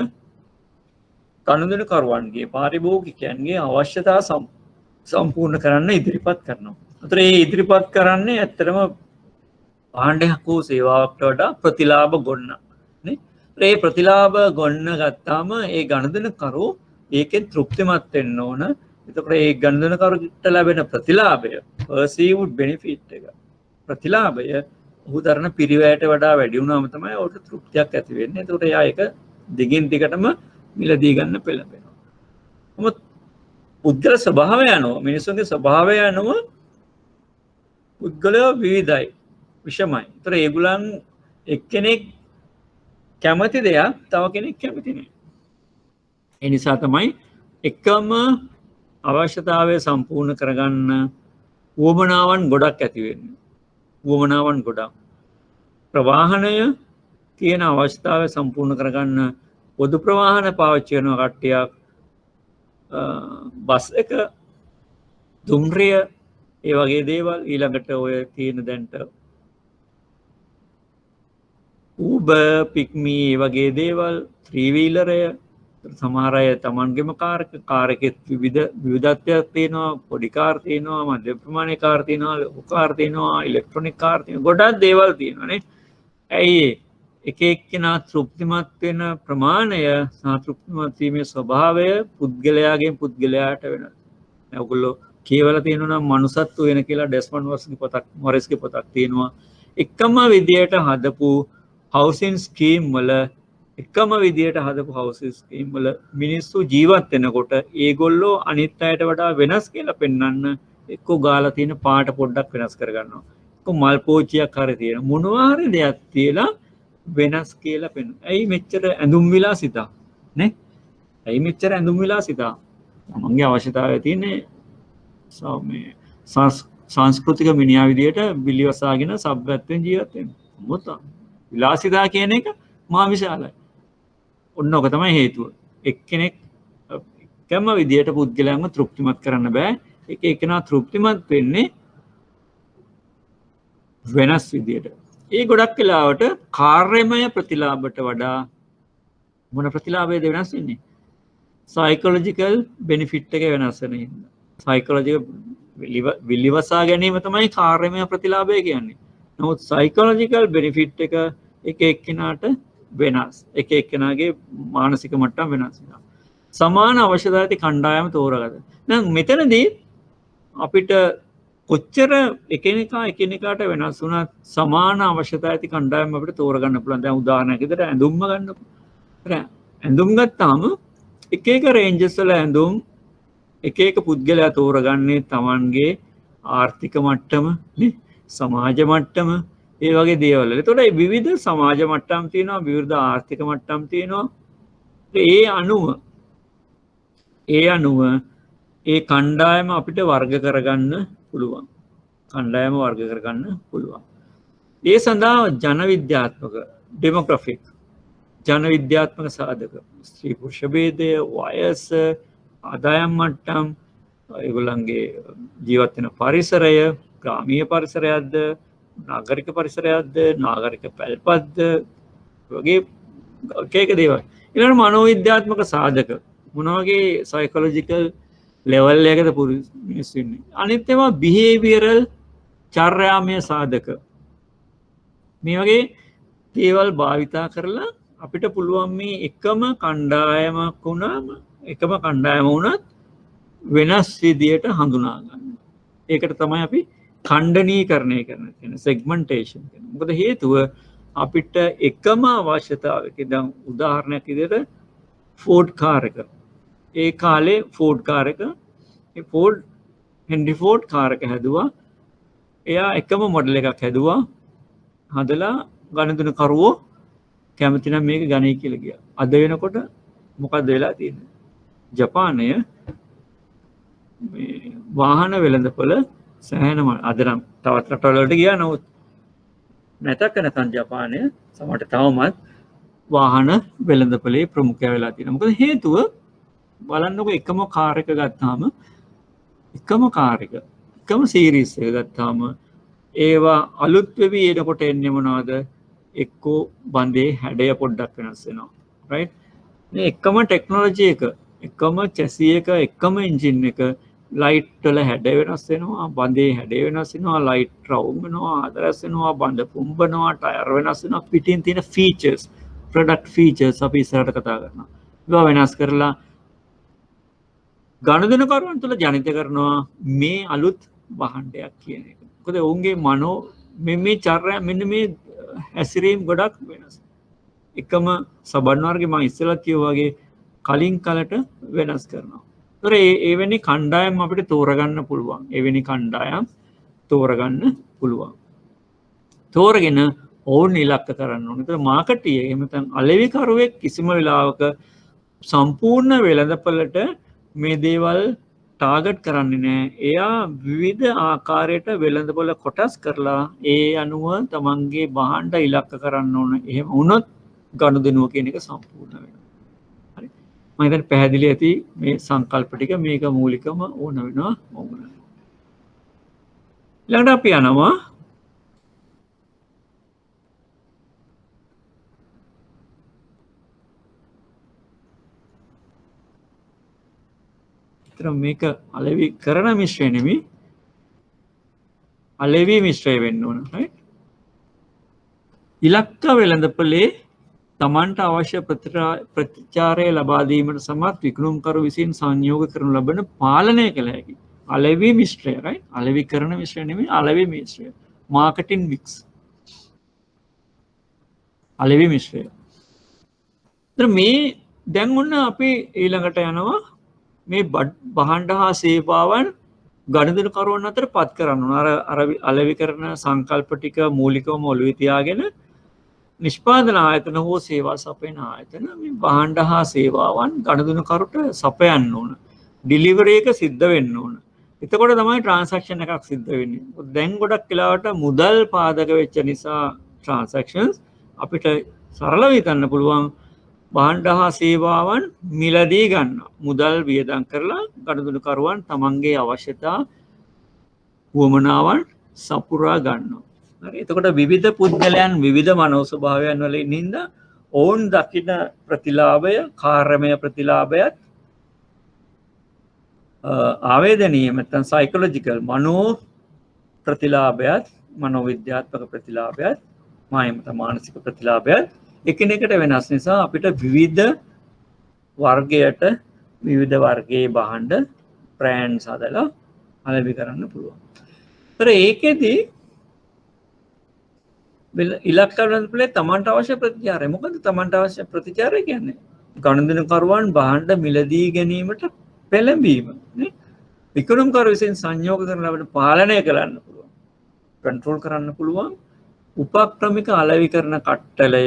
ගනුදෙනුකරුවන්ගේ පාරිභෝගිකයන්ගේ අවශ්‍යතා සම්පූර්ණ කරන්න ඉදිරිපත් කරනවා. අතට ඒ ඉදිරිපත් කරන්නේ ඇත්තටම භාණ්ඩයක් හෝ සේවාවකට වඩා ප්‍රතිලාභ ගොන්න. ඒ ප්‍රතිලාභ ගොන්න ගත්තාම ඒ ගනුදෙනුකරු ඒකෙන් තෘප්තිමත් වෙන්න ඕන. එතකොට ඒ ගනුදෙනුකරුට ලැබෙන ප්‍රතිලාභය perceived benefit එක ප්‍රතිලාභය ඔහු දරන පිරිවැයට වඩා වැඩි වුණාම තමයි ඔහුට තෘප්තියක් ඇති වෙන්නේ. එතකොට එයා ඒක දිගින් දිගටම මිලදී ගන්න පෙළඹෙනවා. නමුත් පුද්ගල ස්වභාවය අනුව මිනිසුන්ගේ ස්වභාවය අනුව පුද්ගලයෝ විවිධයි, විෂමයි. ඒතර ඒගොල්ලන් එක්කෙනෙක් කැමති දෙයක් තව කෙනෙක් කැමති නැහැ. ඒ නිසා තමයි එකම අවශ්‍යතාවය සම්පූර්ණ කරගන්න වුවමනාවන් ගොඩක් ඇති වෙන්නේ. වුවමනාවන් ගොඩක්. ප්‍රවාහනය තියෙන අවස්ථාව සම්පූර්ණ කරගන්න පොදු ප්‍රවාහන පාවිච්චි කරන කට්ටියක් බස් එක දුම්රිය ඒ වගේ දේවල් ඊළඟට ඔය තියෙන දැන්ට Uber පික්මි ඒ වගේ දේවල් ත්‍රිවීලරය සමහර අය තමන්ගේම කාර් එකෙත් විවිධත්වයක් තියෙනවා. පොඩි කාර් තියෙනවා, මධ්‍යම ප්‍රමාණයේ කාර් තියෙනවා, ලොකු කාර් තියෙනවා, ඉලෙක්ට්‍රොනික කාර් තියෙනවා. ගොඩක් දේවල් තියෙනවා නේ. ඇයි එක එක්කෙනා තෘප්තිමත් වෙන ප්‍රමාණය සහ තෘප්තිමත් වීමේ ස්වභාවය පුද්ගලයාගෙන් පුද්ගලයාට වෙනස්. ඔයගොල්ලෝ කියවලා තියෙනවා නම් මනුසත්ව වෙන කියලා ඩෙස්මන්ඩ් මොරිස්ගේ පොතක් තියෙනවා. එකම විදියට හදපු හවුසින් ස්කීම් වල එකම විදියට හදපු හවුසින් ස්කීම් වල මිනිස්සු ජීවත් වෙනකොට ඒගොල්ලෝ අනිත් අයට වඩා වෙනස් කියලා පෙන්වන්න එක්කෝ ගාලා තියෙන පාට පොඩ්ඩක් වෙනස් කරගන්නවා. එක්කෝ මල් පෝච්චියක් හරි තියෙන මොනවා හරි දෙයක් තියලා වෙනස් කියලා පෙන්වනවා. ඇයි මෙච්චර ඇඳුම් විලාසිතා නේ? ඇයි මෙච්චර ඇඳුම් විලාසිතා? මගේ අවශ්‍යතාවය තියෙන්නේ මේ සංස්කෘතික මිනිහා විදියට බිලිවසාගෙන සබ්බත්වෙන් ජීවත් වෙන්න. මොකද විලාසිතා කියන එක මහා විශාලයි. ඔන්න ඔක තමයි හේතුව. එක්කෙනෙක් එකම විදියට පුද්ගලයන්ව තෘප්තිමත් කරන්න බෑ. එක එකනා තෘප්තිමත් වෙන්නේ වෙනස් විදියට. ඒ ගොඩක් වෙලාවට කාර්යමය ප්‍රතිලාභයට වඩා මොන ප්‍රතිලාභයද වෙනස් වෙන්නේ? සයිකොලොජිකල් බෙනිෆිට් එක වෙනස් වෙන හින්දා. සයිකොලොජිකල් විලිවසා ගැනීම තමයි කාර්යමය ප්‍රතිලාභය කියන්නේ. නමුත් සයිකොලොජිකල් බෙනිෆිට් එක එක එක්කෙනාට වෙනස්. එක එක්කෙනාගේ මානසික මට්ටම වෙනස් වෙනවා. සමාන අවශ්‍යතා ඇති කණ්ඩායම තෝරගන්න. දැන් මෙතනදී අපිට කොච්චර එකිනෙකාට වෙනස් වුණත් සමාන අවශ්‍යතා ඇති කණ්ඩායම අපිට තෝරගන්න පුළුවන්. දැන් උදාහරණයක් විදිහට ඇඳුම්ම ගන්නකො. ඇඳුම් ගත්තාම එක එක රේන්ජස් වල ඇඳුම් එක එක පුද්ගලයා තෝරගන්නේ තමන්ගේ ආර්ථික මට්ටම නේ, සමාජ මට්ටම ඒ වගේ දේවල්. එතකොට මේ විවිධ සමාජ මට්ටම් තියෙනවා, විවිධ ආර්ථික මට්ටම් තියෙනවා. ඒ අනුව ඒ කණ්ඩායම අපිට වර්ග කරගන්න පුළුවන්. කණ්ඩායම වර්ග කරගන්න පුළුවන්. ඒ සඳහා ජන විද්‍යාත්මක ඩෙමොග්‍රැෆික් ජන විද්‍යාත්මක සාධක ස්ත්‍රී පුරුෂ භේදය, වයස, ආදායම් මට්ටම්, ඒගොල්ලන්ගේ ජීවත් වෙන පරිසරය, ග්‍රාමීය පරිසරයක්ද, නාගරික පරිසරයක්ද, නාගරික පැල්පත්ද වගේ එක දේවල්. ඊළඟට මනෝවිද්‍යාත්මක සාධක මොන වගේ සයිකොලොජිකල් ලෙවල් එකකද මිනිස්සු ඉන්නේ. අනිත් ඒවා බිහේවියරල් චර්යාමය සාධක. මේ වගේ දේවල් භාවිතා කරලා අපිට පුළුවන් මේ එකම කණ්ඩායමක් වුණාම එකම කණ්ඩායම වුණත් වෙනස් විදියට හඳුනා ගන්න. ඒකට තමයි අපි ඛණ්ඩනීකරණය කරන කියන සෙග්මන්ටේෂන් කියන. මොකද හේතුව අපිට එකම අවශ්‍යතාවයක දැන් උදාහරණයක් විදිහට ෆෝඩ් කාර් එක. ඒ කාලේ ෆෝඩ් කාර් එක ඒ ෆෝඩ් හෙන්රි ෆෝඩ් කාර් එක හැදුවා. එයා එකම මොඩල් එකක් හැදුවා. හදලා ගණිතන කරුවෝ කැමති නම් මේක ගණයි කියලා ගියා. අද වෙනකොට මොකද වෙලා තියෙන්නේ? ජපානය මේ වාහන වෙළඳපොළ සෑහෙන අද නම් තවත් රටවල් වලට ගියා. නමුත් නැතක නැතන් ජපානය සමහරට තවමත් වාහන වෙළඳපොලේ ප්‍රමුඛය වෙලා තියෙනවා. මොකද හේතුව බලන්නකො එකම කාර් එක ගත්තාම එකම කාර් එක එකම සීරීස් එක ගත්තාම ඒවා අලුත් වෙවි එනකොට එන්නේ මොනවද? එක්කෝ බඳේ හැඩය පොඩ්ඩක් වෙනස් වෙනවා. රයිට්? මේ එකම ටෙක්නොලොජි එක එකම චැසි එක එකම එන්ජින් එක ලයිට් වල හැඩ වෙනස් වෙනවා, බඳේ හැඩය වෙනස් වෙනවා, ලයිට් රවුම් වෙනවා, ආදරස් වෙනවා, බඳ පුම්බනවා, ටයර් වෙනස් වෙනවා, පිටින් තියෙන ෆීචර්ස්, ප්‍රොඩක්ට් ෆීචර්ස් අපි ඉස්සරහට කතා කරනවා. ඒවා වෙනස් කරලා ගණදෙනකරුවන් තුළ ජනිත කරනවා මේ අලුත් භාණ්ඩයක් කියන එක. මොකද ඔවුන්ගේ මනෝ මේ චර්යා මෙන්න මේ හැසිරීම් ගොඩක් වෙනස්. එකම සබන් වර්ගේ මම ඉස්සෙල්ලා කිව්වා වගේ කලින් කලට වෙනස් කරනවා. ඒතර එවැනි කණ්ඩායම් අපිට තෝරගන්න පුළුවන්. එවැනි කණ්ඩායම් තෝරගන්න පුළුවන්. තෝරගෙන ඕන් ඉලක්ක කරන්න ඕනේ. ඒතර මාකටියේ එහෙම නැත්නම් අලෙවිකරුවෙක් කිසිම වෙලාවක සම්පූර්ණ වෙළඳපළට මේ දේවල් ටාගට් කරන්නේ නැහැ. එයා විවිධ ආකාරයට වෙළඳපොළ කොටස් කරලා ඒ අනුව තමන්ගේ භාණ්ඩ ඉලක්ක කරන්න ඕන. එහෙම වුණොත් ගනුදෙනුව කියන එක සම්පූර්ණ වෙනවා. හරි. මම හිතන්නේ පැහැදිලි ඇති මේ සංකල්ප ටික මේක මූලිකම ඕන වෙනවා ඕගොල්ලන්ට. ඊළඟට අපි යනවා මේක අලෙවි කරන මිශ්‍රය නෙමෙයි අලෙවි මිශ්‍රය වෙන්න ඕන. right? ඉලක්ක වෙළඳපොලේ තමන්ට අවශ්‍ය ප්‍රතිචාරය ලබා දීමට සමත් විකුණුම්කරු විසින් සංයෝග කරනු ලබන පාලනය කළ හැකි අලෙවි මිශ්‍රය. right? අලෙවි කරන මිශ්‍රය නෙමෙයි අලෙවි මිශ්‍රය. මාකටිං මික්ස් අලෙවි මිශ්‍රය. මේ දැන් ඔන්න අපි ඊළඟට යනවා මේ භාණ්ඩ හා සේවාවන් ගනුදෙනුකරුවන් අතර පත් කරන්න ඕන. අර අලෙවි කරන සංකල්ප ටික මූලිකවම ඔළුවේ තියාගෙන නිෂ්පාදන ආයතන හෝ සේවා සපයන ආයතන මේ භාණ්ඩ හා සේවාවන් ගනුදෙනුකරුට සපයන්න ඕන. ඩිලිවරි එක සිද්ධ වෙන්න ඕන. එතකොට තමයි ට්‍රාන්සැක්ෂන් එකක් සිද්ධ වෙන්නේ. දැන් ගොඩක් වෙලාවට මුදල් පාදක වෙච්ච නිසා ට්‍රාන්සැක්ෂන්ස් අපිට සරලව හිතන්න පුළුවන් භාණ්ඩ හා සේවාවන් මිලදී ගන්න. මුදල් වියදම් කරලා ගනුදෙනුකරුවන් තමන්ගේ අවශ්‍යතා වුවමනාවන් සපුරා ගන්නවා. හරි. එතකොට විවිධ පුද්ගලයන් විවිධ මනෝ ස්වභාවයන් වල ඉන්න හින්දා ඔවුන් දකින ප්‍රතිලාභය, කාර්යමය ප්‍රතිලාභයත් ආවේදනීය නැත්නම් සයිකොලොජිකල් මනෝ ප්‍රතිලාභයත්, මනෝවිද්‍යාත්මක ප්‍රතිලාභයත්, මානසික ප්‍රතිලාභයත් එකිනෙකට වෙනස් නිසා අපිට විවිධ වර්ගයට විවිධ වර්ගයේ භාණ්ඩ බ්‍රෑන්ඩ්ස් හදලා අලෙවි කරන්න පුළුවන්. ඒතර ඒකෙදි ඉලක්ක වෙළඳපොලේ තමන්ට අවශ්‍ය ප්‍රතිචාරය. මොකද තමන්ට අවශ්‍ය ප්‍රතිචාරය කියන්නේ ගනුදෙනුකරුවන් භාණ්ඩ මිලදී ගැනීමට පෙළඹීම. නේ? විකුණුම්කරු විසින් සංයෝග කරන ලබන පාලනය කරන්න පුළුවන්. කන්ට්‍රෝල් කරන්න පුළුවන්. උපක්‍රමික අලෙවි කරන කට්ටලය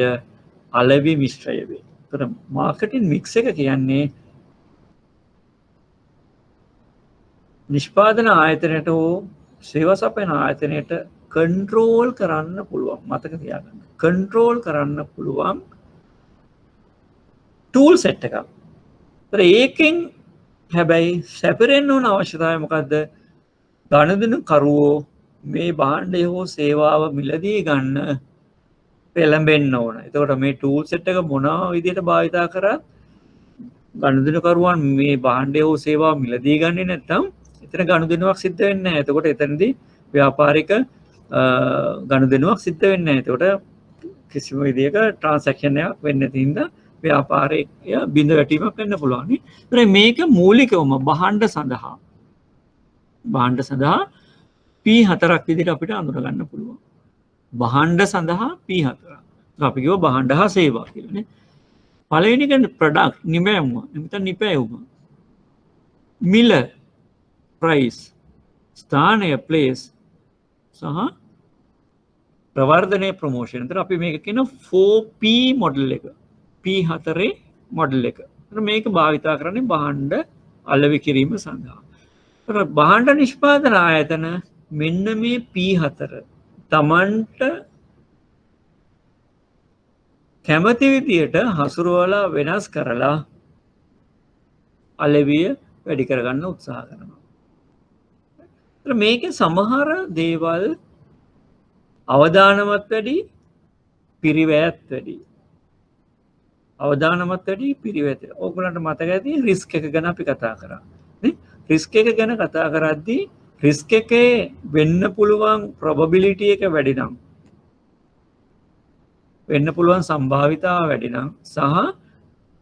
අලෙවි මිශ්‍රය වේ. ඒතර මාකටිං මික්ස් එක කියන්නේ නිෂ්පාදන ආයතනයට හෝ සේවා සපයන ආයතනයට කන්ට්‍රෝල් කරන්න පුළුවන්. මතක තියාගන්න. කන්ට්‍රෝල් කරන්න පුළුවන් ටූල් සෙට් එකක්. ඒතර ඒකෙන් හැබැයි සැපිරෙන්න ඕන අවශ්‍යතාවය මොකද්ද? ගනුදෙනුකරුවෝ මේ භාණ්ඩය හෝ සේවාව මිලදී ගන්න පෙළඹෙන්න ඕන. එතකොට මේ ටූල් සෙට් එක මොන විදිහට භාවිතා කරත් ගනුදෙනුකරුවන් මේ භාණ්ඩය හෝ සේවාව මිලදී ගන්නේ නැත්නම් එතන ගනුදෙනුවක් සිද්ධ වෙන්නේ නැහැ. එතකොට එතනදී ව්‍යාපාරික ගනුදෙනුවක් සිද්ධ වෙන්නේ නැහැ. එතකොට කිසිම විදිහක ට්‍රාන්සැක්ෂන් එකක් වෙන්නේ නැති හින්දා ව්‍යාපාරය බිඳ වැටීමක් වෙන්න පුළුවන්. ඒතර මේක මූලිකවම භාණ්ඩ සඳහා P4ක් විදිහට අපිට අඳුර ගන්න පුළුවන්. භාණ්ඩ සඳහා P4ක්. අපි කිව්වා භාණ්ඩ හා සේවා කියලානේ. පළවෙනි එක ප්‍රොඩක්ට් නිමැවුම. නැත්නම් නිපැයුම. මිල ප්‍රයිස් ස්ථානය ප්ලේස් සහ ප්‍රවර්ධනය ප්‍රමෝෂන්. එතන අපි මේක කියන 4P මොඩල් එක. P4 මොඩල් එක. එතන මේක භාවිතා කරන්නේ භාණ්ඩ අලෙවි කිරීම සඳහා. එතන භාණ්ඩ නිෂ්පාදන ආයතන මෙන්න මේ P4 තමන්ට කැමති විදියට හසුරුවලා වෙනස් කරලා අලෙවිය වැඩි කරගන්න උත්සාහ කරනවා. එතන මේකේ සමහර දේවල් අවදානමත් වැඩි පිරිවැයත් වැඩි. අවදානමත් වැඩි පිරිවැයත්. ඕගොල්ලන්ට මතක ඇති රිස්ක් එක ගැන අපි කතා කරා. නේ? රිස්ක් එක ගැන කතා කරද්දී රිස්ක් එකේ වෙන්න පුළුවන් probability එක වැඩි නම් වෙන්න පුළුවන් සම්භාවිතාව වැඩි නම් සහ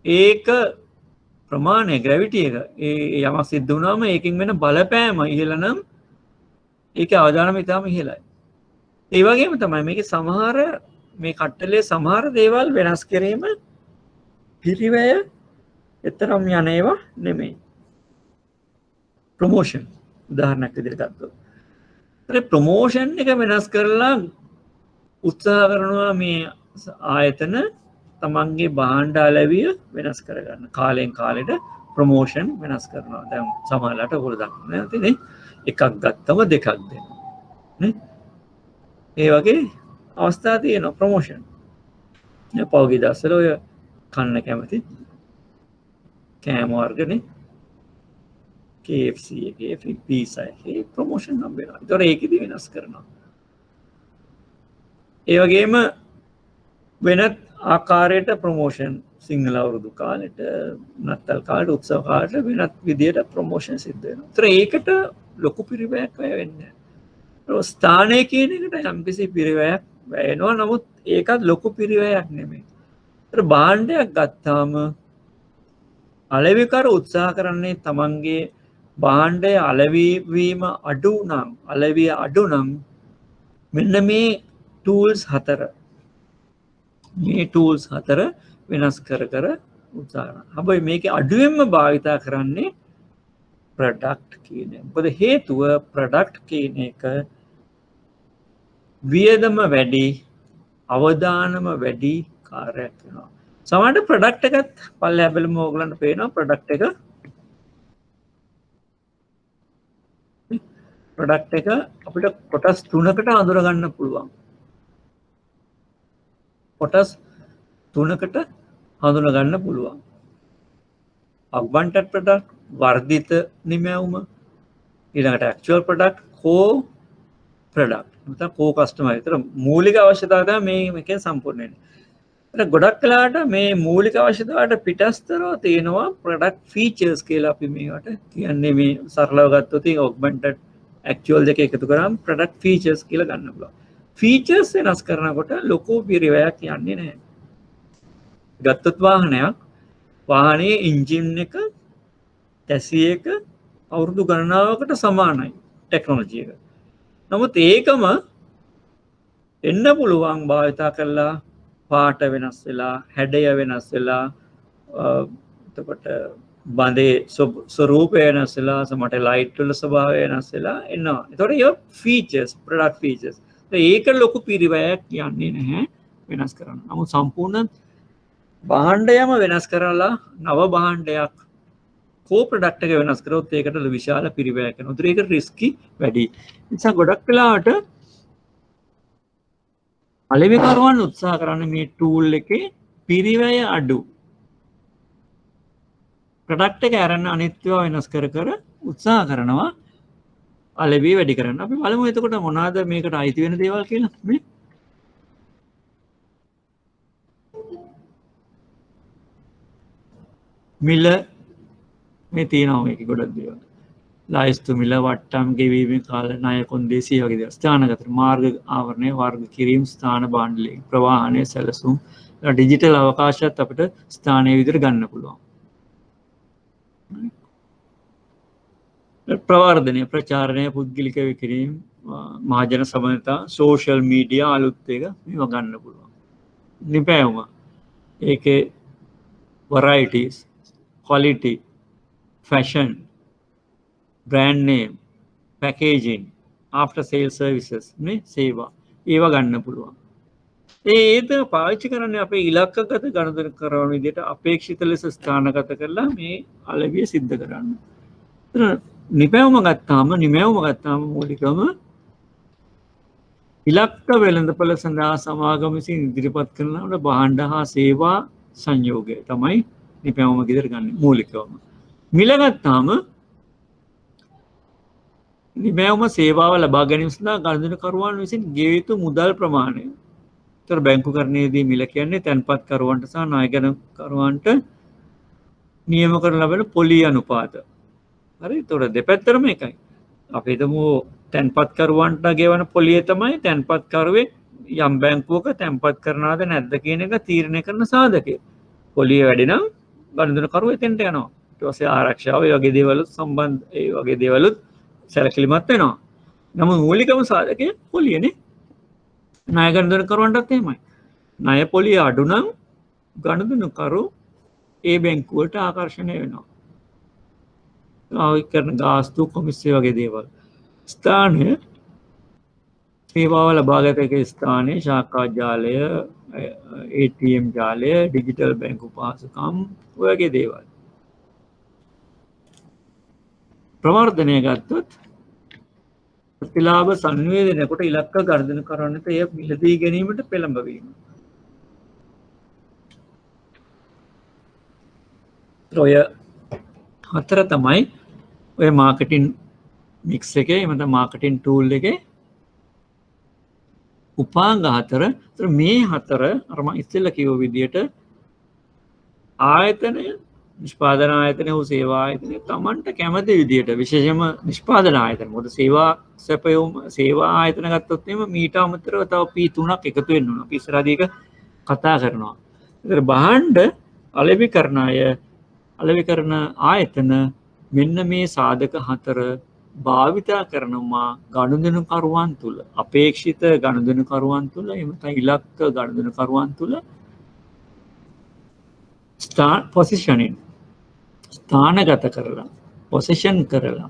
ඒක ප්‍රමාණය ග්‍රැවිටි එක ඒ යමක් සිද්ධ වුණාම ඒකෙන් වෙන බලපෑම ඉහළ නම් ඒකේ අවදානම ඉතාම ඉහළයි. ඒ වගේම තමයි මේකේ සමහර මේ කට්ටලේ සමහර දේවල් වෙනස් කිරීම පිරිවැය එතරම් යන ඒවා නෙමෙයි. ප්‍රොමෝෂන් උදාහරණයක් විදිහට ගත්තොත්. ඒතර ප්‍රොමෝෂන් එක වෙනස් කරලා උත්සාහ කරනවා මේ ආයතන තමන්ගේ භාණ්ඩ අලෙවිය වෙනස් කරගන්න. කාලෙන් කාලෙට ප්‍රොමෝෂන් වෙනස් කරනවා. දැන් සමහරවිට ඔයගොල්ලෝ දන්නවා නේද? එකක් ගත්තම දෙකක් දෙනවා. නේ? ඒ වගේ අවස්ථා තියෙනවා ප්‍රොමෝෂන්. මේ පෞගි දවස්වල ඔය කන්න කැමති කෑම වර්ගනේ KFC එකේ pizza එකේ ප්‍රොමෝෂන් නම් වෙනවා. ඒතකොට ඒකෙදි වෙනස් කරනවා. ඒ වගේම වෙනත් ආකාරයට ප්‍රොමෝෂන් සිංහල අවුරුදු කාලෙට නත්තල් කාලෙට උත්සව කාලෙට වෙනත් විදියට ප්‍රොමෝෂන් සිද්ධ වෙනවා. ඒතර ඒකට ලොකු පිරිවැයක් වැය වෙන්නේ නැහැ. ස්ථානය කියන එකට යම්කිසි පිරිවැයක් වැය වෙනවා. නමුත් ඒකත් ලොකු පිරිවැයක් නෙමෙයි. ඒතර භාණ්ඩයක් ගත්තාම අලෙවිකරු උත්සාහ කරන්නේ තමන්ගේ භාණ්ඩය අලෙවීම අඩු නම් අලෙවිය අඩු නම් මෙන්න මේ ටූල්ස් 4 වෙනස් කර උත්සාහ කරනවා. හැබැයි මේකේ අඩුවෙන්ම භාවිතා කරන්නේ ප්‍රොඩක්ට් කියන එක. මොකද හේතුව ප්‍රොඩක්ට් කියන එක වියදම වැඩි, අවදානම වැඩි කාර්යයක් වෙනවා. සමහරවිට ප්‍රොඩක්ට් එකත් පල්ලෙහා බැලුම ඕගලන්ට පේනවා ප්‍රොඩක්ට් එක අපිට කොටස් 3කට අඳුර ගන්න පුළුවන්. කොටස් 3කට හඳුනා ගන්න පුළුවන්. augmented product, වර්ධිත නිමැවුම, ඊළඟට actual product, core product. නැත්නම් core customer. ඒතර මූලික අවශ්‍යතාවය තමයි මේකෙන් සම්පූර්ණ වෙන්නේ. ඒතර ගොඩක් වෙලාවට මේ මූලික අවශ්‍යතාවයට පිටස්තරව තියෙනවා product features කියලා අපි මේකට කියන්නේ. මේ සරලව ගත්තොත් augmented actual දෙක එකතු කරාම product features කියලා ගන්න පුළුවන්. features වෙනස් කරනකොට ලොකු පිරිවැයක් යන්නේ නැහැ. ගත්තොත් වාහනයේ එන්ජින් එක chassis එක අවුරුදු ගණනාවකට සමානයි ටෙක්නොලොජි එක. නමුත් ඒකම එන්න පුළුවන් භාවිතා කරලා පාට වෙනස් වෙලා, හැඩය වෙනස් වෙලා, එතකොට බඳේ ස්වරූපය වෙනස් වෙලා, සමහරට ලයිට් වල ස්වභාවය වෙනස් වෙලා එනවා. ඒතකොට ඒ ෆීචර්ස්, ප්‍රොඩක්ට් ෆීචර්ස්. ඒක ලොකු පිරිවැයක් යන්නේ නැහැ වෙනස් කරන්න. නමුත් සම්පූර්ණ භාණ්ඩයම වෙනස් කරලා නව භාණ්ඩයක් කෝ ප්‍රොඩක්ට් එක වෙනස් කරොත් ඒකට විශාල පිරිවැයක් යනවා. ඒතර ඒක රිස්කි වැඩි. ඒ නිසා ගොඩක් වෙලාවට අලෙවිකරුවන් උත්සාහ කරන්නේ මේ ටූල් එකේ පිරිවැය අඩු. ප්‍රොඩක්ට් එක අරන් අනිත්‍යව වෙනස් කර උත්සාහ කරනවා අලෙවි වැඩි කරන්න. අපි බලමු එතකොට මොනවාද මේකට අයිති වෙන දේවල් කියලා. මේ මිල මේ තියෙනවා මේකේ ගොඩක් දේවල්. ලායිස්තු මිල වට්ටම් ගෙවීමේ කාල ණය කොන්දේසි වගේ දේවල්. ස්ථානගත මාර්ග ආවරණය වර්ග කිරීම ස්ථාන බාණ්ඩලේ ප්‍රවාහනය සැලසුම් ඩිජිටල් අවකාශයත් අපිට ස්ථානයේ විදිහට ගන්න පුළුවන්. ප්‍රවර්ධනය ප්‍රචාරණය පුද්ගලික විකිරීම මහජන සබඳතා සෝෂල් මීඩිය අලුත් එක මේව ගන්න පුළුවන්. නිපැවුම ඒකේ වරයිටස් quality fashion brand name packaging after sale services නේ සේවා ඒවා ගන්න පුළුවන්. ඒත පාවිච්චි කරන්නේ අපේ ඉලක්කගත ගණදර කරන විදිහට අපේක්ෂිත ලෙස ස්ථානගත කරලා මේ අලවිය සිද්ධ කරන්න. නිපැවුම ගත්තාම මූලිකම ඉලක්ක වෙළඳපළ සඳහා සමාගම විසින් ඉදිරිපත් කරනවට භාණ්ඩ හා සේවා සංයෝගය තමයි නිපැවුම ගෙදර ගන්න මූලිකවම. මිල ගත්තාම නිපැවුම සේවාව ලබා ගැනීම සඳහා ගනුදෙනුකරුවන් විසින් ගෙවිය යුතු මුදල් ප්‍රමාණය. ඒතර බැංකුකරණයේදී මිල කියන්නේ තැන්පත්කරුවන්ට සහ ණයගැනුකරුවන්ට නියම කරන ලබන පොලි අනුපාත. හරි ඒතකොට දෙපැත්තටම එකයි. අපි හිතමු තැන්පත්කරුවන්ට ගෙවන පොලිය තමයි තැන්පත්කරුවේ යම් බැංකුවක තැන්පත් කරනවද නැද්ද කියන එක තීරණය කරන සාධකය. පොලිය වැඩි නම් ගනුදෙනුකරුවෝ එතෙන්ට යනවා. ඊට පස්සේ ආරක්ෂාව ඒ වගේ දේවලුත් සම්බන්ධ ඒ වගේ දේවලුත් සැලකිලිමත් වෙනවා. නමුත් මූලිකම සාධකය පොලියනේ. ණය ගනුදෙනුකරුවන්ටත් එහෙමයි. ණය පොලිය අඩු නම් ගනුදෙනුකරු ඒ බැංකුවට ආකර්ෂණය වෙනවා. කරන ගාස්තු කොමිස්සිය වගේ දේවල්. ස්ථානය සේවාව ලබාගත හැකි ස්ථානයේ ශාඛා ජාලය ATM ජාලය ඩිජිටල් බැංකු පහසුකම් ඔය වගේ දේවල්. ප්‍රවර්ධනය ගත්තොත් ප්‍රතිලාභ සංවේදනයකට ඉලක්ක ගණනය කරන්නට එය මිලදී ගැනීමට පෙළඹවීම. ඔය හතර තමයි ඔය මාකටින් මික්ස් එකේ එමෙත මාකටින් ටූල් එකේ උපාංග හතර. මේ හතර අර මම ඉස්සෙල්ලා කිව්ව විදිහට ආයතනය නිෂ්පාදන ආයතනය හෝ සේවා ආයතනය Tamanට කැමති විදිහට විශේෂයෙන්ම නිෂ්පාදන ආයතන මොකද සේවා සැපයුම් සේවා ආයතන ගත්තොත් එimhe මීට අමතරව තව P3ක් එකතු වෙන්න ඕන. අපි ඉස්සරහදී එක කතා කරනවා. ඒතර භාණ්ඩ අලෙවි කරන අය අලෙවි කරන ආයතන මෙන්න මේ සාධක හතර භාවිතා කරනවා ගනුදෙනුකරුවන් තුල අපේක්ෂිත ගනුදෙනුකරුවන් තුල එහෙම නැත්නම් ඉලක්ක ගනුදෙනුකරුවන් තුල පොසිෂනින් ස්ථානගත කරලා පොසිෂන් කරලා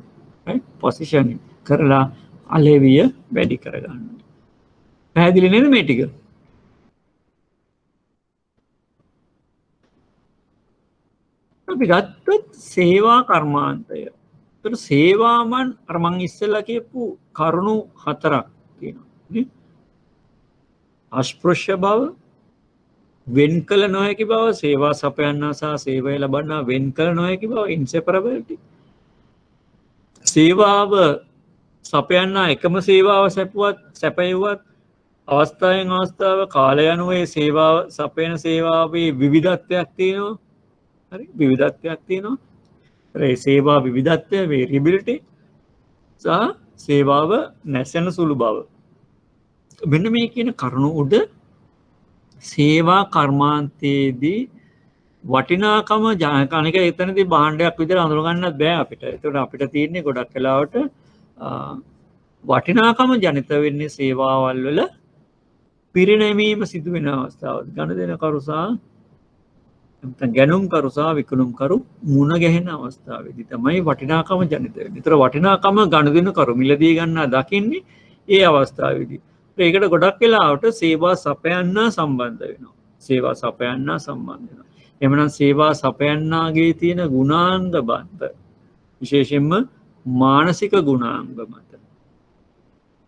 පොසිෂනින් කරලා අලෙවිය වැඩි කරගන්න. පැහැදිලි නේද මේ ටික? අපි ගත්තොත් සේවා කර්මාන්තය. ඒතර සේවාමන් අර මං ඉස්සෙල්ලා කියපු කරුණු හතරක් තියෙනවා නේ. අස්පෘශ්‍ය බව, වෙන් කළ නොහැකි බව, සේවා සපයන්නා සහ සේවය ලබන්නා වෙන් කළ නොහැකි බව, ඉන්සෙපරබිලිටි. සේවාව සපයන්නා එකම සේවාව සැපයුවත් අවස්ථාවෙන් අවස්ථාව කාලය අනුව ඒ සේවාව සපයන සේවාවේ විවිධත්වයක් තියෙනවා. හරි විවිධත්වයක් තියෙනවා. ඒ සේවා විවිධත්වය වේරියබිලිටි සහ සේවාව නැසෙන සුළු බව. මෙන්න මේ කියන කරුණු උඩ සේවා කර්මාන්තයේදී වටිනාකම ජනකණික එතනදී භාණ්ඩයක් විදිහට අඳුර ගන්නත් බෑ අපිට. ඒතකොට අපිට තියෙන්නේ ගොඩක් වෙලාවට වටිනාකම ජනිත වෙන්නේ සේවාවල් වල පිරිනැමීම සිදු වෙන අවස්ථාවල. ගනුදෙනුකරු සහ ගැනුම්කරු සහ විකුණුම්කරු මුණ ගැහෙන අවස්ථාවේදී තමයි වටිනාකම ජනිත වෙන්නේ. ඒතර වටිනාකම ගනුදෙනුකරු මිලදී ගන්නා දකින්නේ ඒ අවස්ථාවේදී. ඒකට ගොඩක් වෙලාවට සේවා සපයන්නා සම්බන්ධ වෙනවා. සේවා සපයන්නා සම්බන්ධ වෙනවා. එහෙමනම් සේවා සපයන්නාගේ තියෙන ගුණාංග බන්ධ විශේෂයෙන්ම මානසික ගුණාංග මත.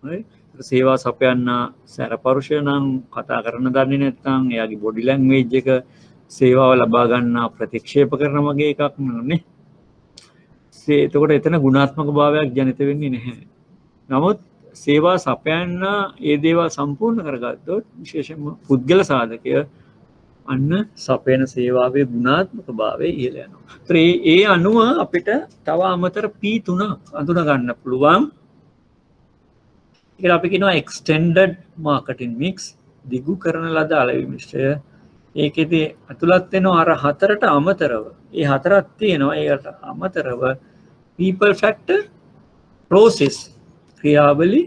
හරි? සේවා සපයන්නා සැරපරුෂ නම් කතා කරන දන්නේ නැත්නම් එයාගේ බොඩි ලැන්ග්වේජ් එක සේවාව ලබා ගන්නා ප්‍රතික්ෂේප කරන වගේ එකක් නෙවෙයි. එතකොට එතන ගුණාත්මක භාවයක් ජනිත වෙන්නේ නැහැ. නමුත් සේවා සපයන්න ඒ දේවල් සම්පූර්ණ කරගත්තොත් විශේෂයෙන්ම පුද්ගල සාධකය අන්න සපයන සේවාවේ ගුණාත්මක භාවය ඉහළ යනවා. ඒ අනුව අපිට තව අමතර P3 අඳුන ගන්න පුළුවන්. ඒක අපි කියනවා extended marketing mix, දිගු කරන ලද අලෙවි මිශ්‍රය. ඒකෙදි අතුලත් වෙනවා අර හතරට අමතරව. ඒ හතරක් තියෙනවා. ඒකට අමතරව people factor, process ක්‍රියාවලි,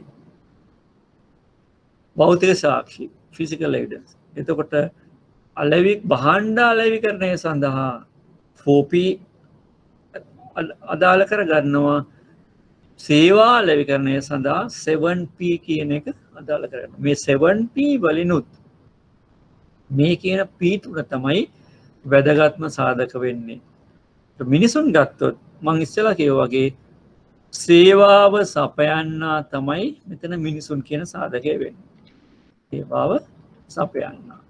භෞතික සාක්ෂි physical evidence. එතකොට අලෙවි භාණ්ඩ අලෙවිකරණය සඳහා 4P අදාළ කර ගන්නවා. සේවා අලෙවිකරණය සඳහා 7P කියන එක අදාළ කරගන්නවා. මේ 7P වලිනුත් මේ කියන P3 තමයි වැදගත්ම සාධක වෙන්නේ. මිනිසුන් ගත්තොත් මං ඉස්සෙල්ලා කිව්වා වගේ සේවාව සපයන්නා තමයි මෙතන මිනිසුන් කියන සාධකය වෙන්නේ. සේවාව සපයන්නා.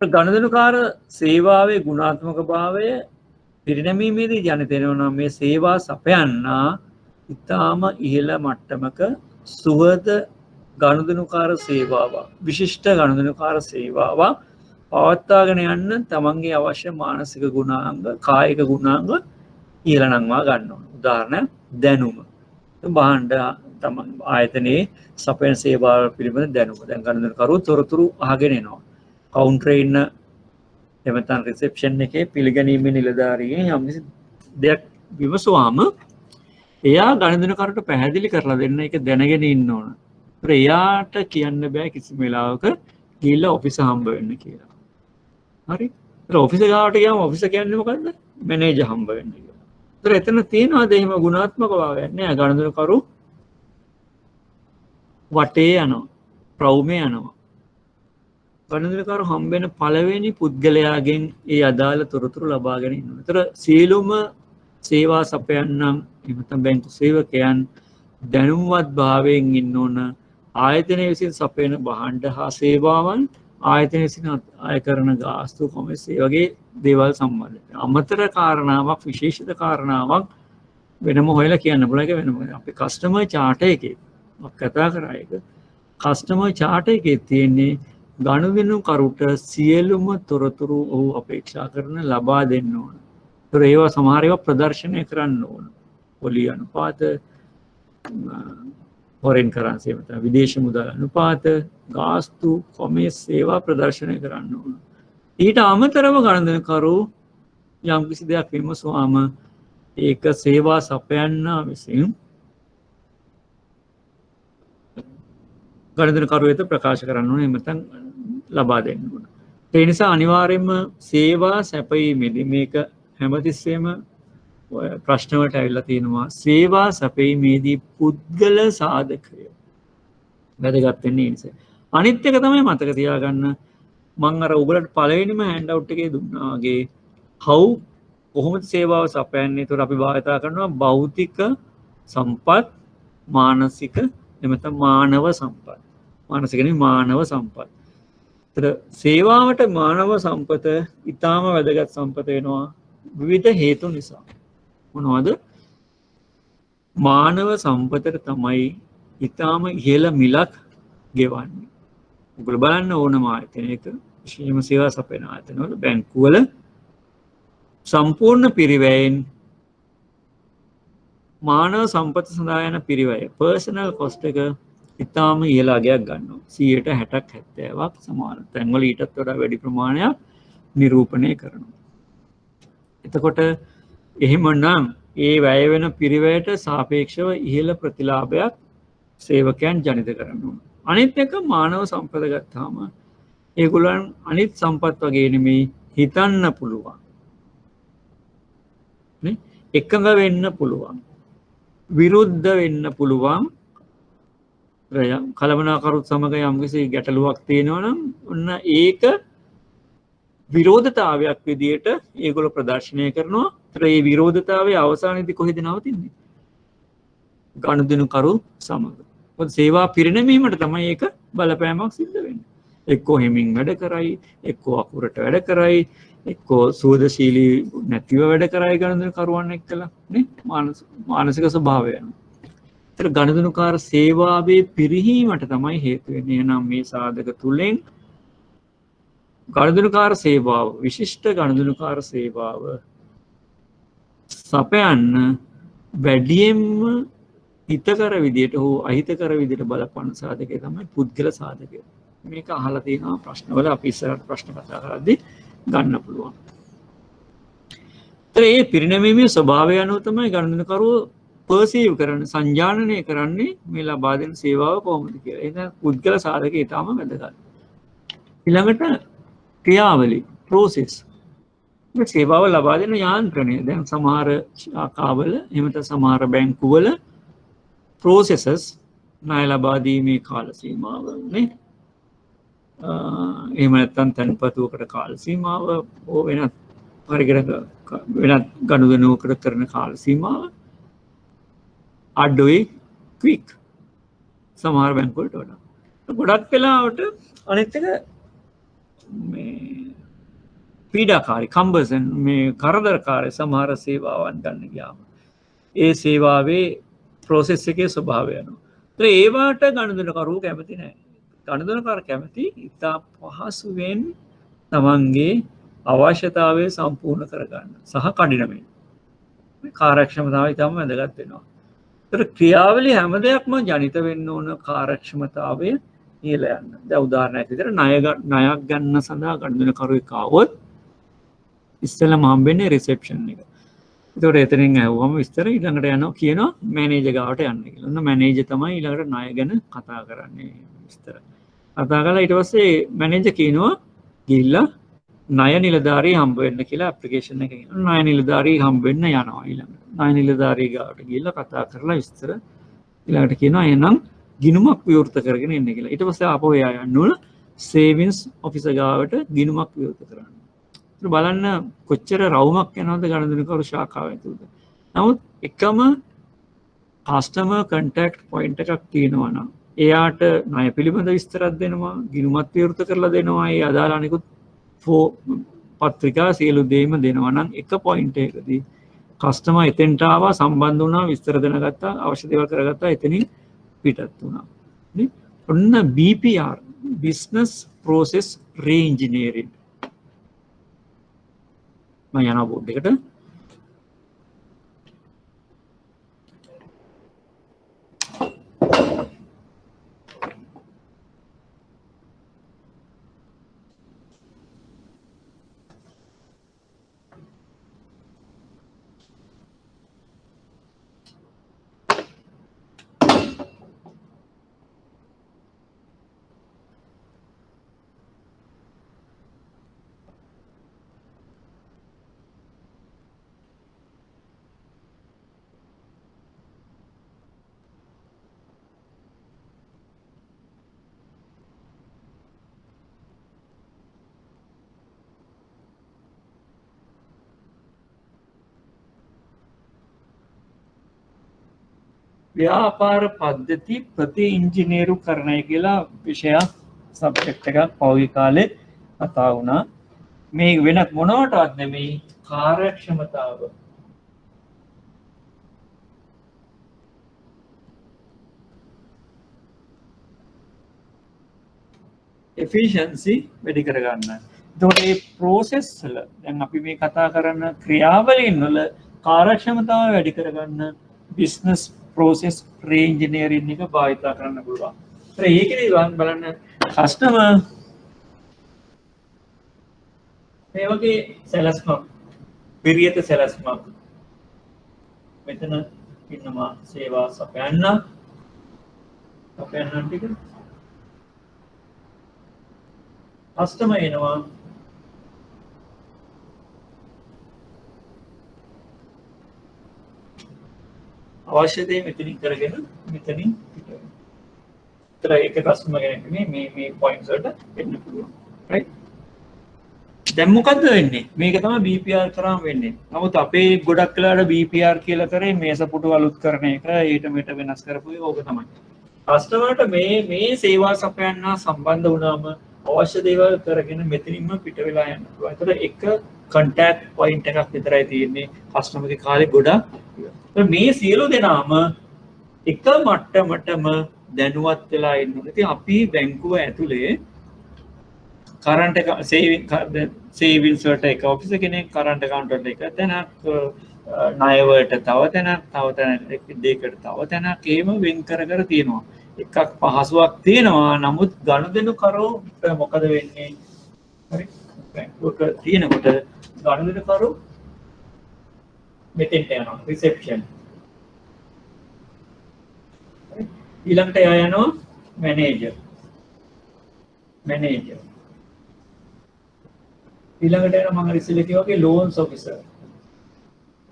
ගණදනුකාර සේවාවේ ගුණාත්මක භාවය පිරිනැමීමේදී ජනිත වෙනවා. මේ සේවා සපයන්නා ඉතාම ඉහළ මට්ටමක සුවද ගණදනුකාර සේවාවක්, විශිෂ්ට ගණදනුකාර සේවාවක් පවත්වාගෙන යන්න තමන්ගේ අවශ්‍ය මානසික ගුණාංග, කායික ගුණාංග ඉහළ නංවා ගන්න ඕන. උදාහරණ දැනුම. භාණ්ඩ තමන් ආයතනයේ සපයන සේවාව පිළිබඳ දැනුම. දැන් ගණදනුකරු තොරතුරු අහගෙන එනවා. කවුන්ටරේ ඉන්න එමෙතන රිසෙප්ෂන් එකේ පිළිගැනීමේ නිලධාරියෙන් යම්කිසි දෙයක් විමසුවාම එයා ගණදනුකරුට පැහැදිලි කරලා දෙන්න, ඒක දැනගෙන ඉන්න ඕන. ඒත් එයාට කියන්න බෑ කිසිම වෙලාවක ගිහිල්ලා ඔෆිස හම්බ වෙන්න කියලා. හරි? ඒත් ඔෆිස ගාවට ගියාම ඔෆිස කියන්නේ මොකද්ද? මැනේජර් හම්බ වෙන්න කියලා. ඒත් එතන තියෙනවාද එහෙම ගුණාත්මක භාවයක් නෑ. ගණදනුකරු වටේ යනවා, ප්‍රවුමේ යනවා. ගණදනුකරු හම්බෙන පළවෙනි පුද්ගලයාගෙන් ඒ අදාළ තොරතුරු ලබාගෙන ඉන්නවා. ඒතර සියලුම සේවා සපයන්නම් එහෙම බැංකු සේවකයන් දැනුම්වත් භාවයෙන් ඉන්න ඕන. ආයතනය විසින් සපයන භාණ්ඩ හා සේවාවන්, ආයතනය විසින් අය කරන ගාස්තු, කොමර්ස් ඒ වගේ දේවල් සම්බන්ධ. අමතර කාරණාවක්, විශේෂිත කාරණාවක් වෙනම හොයලා කියන්න පුළුවන්. ඒක වෙනම. අපි කස්ටමර් චාර්ට් එකේ කතා කරා එක. කස්ටමර් චාර්ට් එකේ තියෙන්නේ ගණදනුකරුට සියලුම තොරතුරු ඔහු අපේක්ෂා කරන ලබා දෙන්න ඕන. ඒතර ඒවා සමහර ඒවා ප්‍රදර්ශනය කරන්න ඕන. පොලි අනුපාත, ෆොරෙන් කරන්සි මත විදේශ මුදල් අනුපාත, ගාස්තු, කොමර්ස් ඒවා ප්‍රදර්ශනය කරන්න ඕන. ඊට අමතරව ගණදනුකරු යම් කිසි දෙයක් විමසුවාම ඒක සේවා සපයන්නා විසින් ගණදනුකරු වෙත ප්‍රකාශ කරන්න ඕනේ, නැත්නම් ලබා දෙන්න ඕන. ඒ නිසා අනිවාර්යයෙන්ම සේවා සැපයීමේදී මේක හැමතිස්සෙම ප්‍රශ්න වලට ඇවිල්ලා තියෙනවා. සේවා සැපයීමේදී පුද්ගල සාධකය වැදගත් වෙන්නේ නිසා. අනිත් එක තමයි මතක තියාගන්න, මම අර ඔයගලට පළවෙනිම හෑන්ඩ් අවුට් එකේ දුන්නා වගේ කොහොමද සේවාව සපයන්නේ. ඒතර අපි භාවිතා කරනවා භෞතික සම්පත්, මානසික එමෙතන මානව සම්පත්. මානසික නෙවෙයි මානව සම්පත්. ඒතර සේවාවට මානව සම්පත ඊටාම වැදගත් සම්පත වෙනවා විවිධ හේතු නිසා. මොනවද? මානව සම්පතට තමයි ඊටාම ඉහළ මිලක් ගෙවන්නේ. ඔයගොල්ලෝ බලන්න ඕනම ආයතනයක, විශේෂයෙන්ම සේවා සපයන ආයතනවල, බැංකුවල සම්පූර්ණ පිරිවැයෙන් මානව සම්පත සඳහා යන පිරිවැය, පර්සනල් කොස්ට් එක ඉතාම ඉහළ අගයක් ගන්නවා. 60%ක් 70ක් සමාන. තැන්වල ඊටත් වඩා වැඩි ප්‍රමාණයක් නිරූපණය කරනවා. එතකොට එහෙමනම් ඒ වැය වෙන පිරිවැයට සාපේක්ෂව ඉහළ ප්‍රතිලාභයක් සේවකයන් ජනිත කරනවා. අනිත් එක මානව සම්පත ගත්තාම ඒගොල්ලන් අනිත් සම්පත් වගේ නෙමෙයි, හිතන්න පුළුවන්. නේ? එකඟ වෙන්න පුළුවන්. විරුද්ධ වෙන්න පුළුවන්. කලමනාකරුත් සමග යම්කිසි ගැටලුවක් තියෙනවා නම් ඔන්න ඒක විරෝධතාවයක් විදියට ඒගොල්ලෝ ප්‍රදර්ශනය කරනවා. ඒතර මේ විරෝධතාවයේ අවසානයේදී කොහෙද නවතින්නේ? ගනුදෙනුකරු සමග. මොකද සේවා පිරිනැමීමට තමයි ඒක බලපෑමක් සිද්ධ වෙන්නේ. එක්කෝ හිමින් වැඩ කරයි, එක්කෝ අකුරට වැඩ කරයි, එක්කෝ සෝදශීලී නැතිව වැඩ කරයි ගනුදෙනුකරුවන් එක්කලා නේ, මානසික ස්වභාවය. ඒතර ගනුදෙනුකාර සේවාවේ පිරිහීමට තමයි හේතු වෙන්නේ. එහෙනම් මේ සාධක තුලින් ගනුදෙනුකාර සේවාව විශිෂ්ට ගනුදෙනුකාර සේවාව සපයන්න වැඩියෙන්ම හිතකර විදියට හෝ අහිතකර විදියට බලපන්න සාධකය තමයි පුද්ගල සාධකය. මේක අහලා තියෙනවා ප්‍රශ්නවල අපි ඉස්සරහට ප්‍රශ්න කතා කරද්දී ගන්න පුළුවන්. ඒතර ඒ පිරිනැමීමේ ස්වභාවය අනුව තමයි ගනුදෙනුකරුවෝ පර්සීව් කරන්නේ සංජානනය කරන්නේ මේ ලබා දෙන සේවාව කොහොමද කියලා. එහෙනම් පුද්ගල සාධකය ඊටම වැදගත්. ඊළඟට ක්‍රියාවලිය process. මේ සේවාව ලබා දෙන යාන්ත්‍රණය. දැන් සමහර ශාඛාවල එහෙම නැත්නම් සමහර බැංකුවල processes ණය ලබා දීමේ කාල සීමාව නේ. එහෙම නැත්නම් තන්පතුවකට කාල සීමාව ඕ වෙනත් පරිගණක වෙනත් ගනුදෙනුවකට කරන කාල සීමාව අඩුයි ක්වික් සමහර බැංකු වලට වඩා. ගොඩක් වෙලාවට අනිත් එක මේ පීඩාකාරී කම්බර්සන් මේ කරදරකාරී සමහර සේවාවන් ගන්න ගියාම ඒ සේවාවේ process එකේ ස්වභාවය අනුව. ඒවට ගනුදෙනුකරුවෝ කැමති නැහැ. ගනුදෙනුකාර කැමති ඉතා පහසුවෙන් තමන්ගේ අවශ්‍යතාවය සම්පූර්ණ කරගන්න සහ කඩිනමෙන්. කාර්යක්ෂමතාවය ඉතාම වැදගත් වෙනවා. ඒතර ක්‍රියාවලිය හැම දෙයක්ම ජනිත වෙන්න ඕන කාර්යක්ෂමතාවය ඉහළ යන්න. දැන් උදාහරණයක් විදිහට ණයක් ගන්න සඳහා ගනුදෙනුකරුවෙක් ආවොත් ඉස්සෙල්ලාම හම්බෙන්නේ රිසෙප්ෂන් එක. ඒතකොට එතනින් ඇහුවම විස්තර ඊළඟට යනවා කියනවා මැනේජර් ගාවට යන්න කියලා. ඔන්න මැනේජර් තමයි ඊළඟට ණය ගැන කතා කරන්නේ විස්තර. කතා කරලා ඊට පස්සේ මැනේජර් කියනවා ගිහිල්ලා ණය නිලධාරිය හම්බ වෙන්න කියලා ඇප්ලිකේෂන් එක කියනවා. ණය නිලධාරිය හම්බ වෙන්න යනවා ඊළඟට. ණය නිලධාරිය ගාවට ගිහිල්ලා කතා කරලා විස්තර ඊළඟට කියනවා එහෙනම් ගිණුමක් විවෘත කරගෙන එන්න කියලා. ඊට පස්සේ ආපහු එයා යන්න ඕන සේවින්ස් ඔෆිසර් ගාවට ගිණුමක් විවෘත කරන්න. බලන්න කොච්චර රවුමක් යනවද ගනුදෙනුකරු ශාඛාව ඇතුළත. නමුත් එකම කස්ටමර් කන්ටැක්ට් පොයින්ට් එකක් තියෙනවා නම් එයාට ණය පිළිබඳ විස්තරයක් දෙනවා, ගිණුමත් විවෘත කරලා දෙනවා, ඒ අදාළ අනිකුත් පත්‍රිකා සියලු දේම දෙනවා නම් එක පොයින්ට් එකකදී කස්ටමර් එතෙන්ට ආවා, සම්බන්ධ වුණා, විස්තර දැනගත්තා, අවශ්‍ය දේවල් කරගත්තා, එතනින් පිටත් වුණා. නේ? ඔන්න BPR business process re-engineering යන බෝඩ් එකට ව්‍යාපාර පද්ධති ප්‍රති ඉංජිනේරු කරණය කියලා විෂයක් සබ්ජෙක්ට් එකක් පෞද්ගලික කාලේ කතා වුණා. මේ වෙනත් මොනවටවත් නෙමෙයි කාර්යක්ෂමතාව. efficiency වැඩි කරගන්න. එතකොට මේ process වල දැන් අපි මේ කතා කරන ක්‍රියාවලින් වල කාර්යක්ෂමතාව වැඩි කරගන්න business process re-engineering එක භාවිතා කරන්න පුළුවන්. ඒකේදී බලන්න කස්ටමර් මේ වගේ සැලැස්මක් පිරියත සැලැස්මක් මෙතන ඉන්නවා සේවා සපයන්න ටික කස්ටමර් එනවා අවශ්‍ය දේ මෙතනින් කරගෙන මෙතනින් පිට වෙනවා. ඒතර ඒක කස්ටමර් කෙනෙක් මේ පොයින්ට්ස් වලට එන්න පුළුවන්. රයිට්. දැන් මොකද්ද වෙන්නේ? මේක තමයි BPR කරාම වෙන්නේ. නමුත් අපේ ගොඩක් වෙලාවට BPR කියලා කරේ මේස පුටු අලුත් කරන එක, ඊට මෙට වෙනස් කරපු එක ඕක තමයි. කස්ටමර්ට මේ සේවා සපයන්න සම්බන්ධ වුණාම අවශ්‍ය දේවල් කරගෙන මෙතනින්ම පිට වෙලා යන්න පුළුවන්. ඒතර එක කන්ටැක්ට් පොයින්ට් එකක් විතරයි තියෙන්නේ කස්ටමර්ගේ කාලේ ගොඩක්. මේ සියලු දෙනාම එක මට්ටමටම දැනුවත් වෙලා ඉන්න ඕනේ. ඉතින් අපි බැංකුව ඇතුලේ කරන්ට් එක සේවිංස් වලට එක ඔෆිස් කෙනෙක් කරන්ට් account වලට එක තැනක් ණය වලට තව තැනක් දෙයකට තව තැනක් එහෙම වෙන් කර කර තියෙනවා එකක් පහසුවක් තියෙනවා නමුත් ගනුදෙනු කරෝ මොකද වෙන්නේ හරි බැංකුවක තියෙනකොට ගනුදෙනු කරෝ මෙතෙන්ට යනවා රිසෙප්ෂන් ඊළඟට යනවා මැනේජර් ඊළඟට යනවා මම ඉස්සෙල්ලා කිව්වා වගේ ලෝන්ස් ඔෆිසර්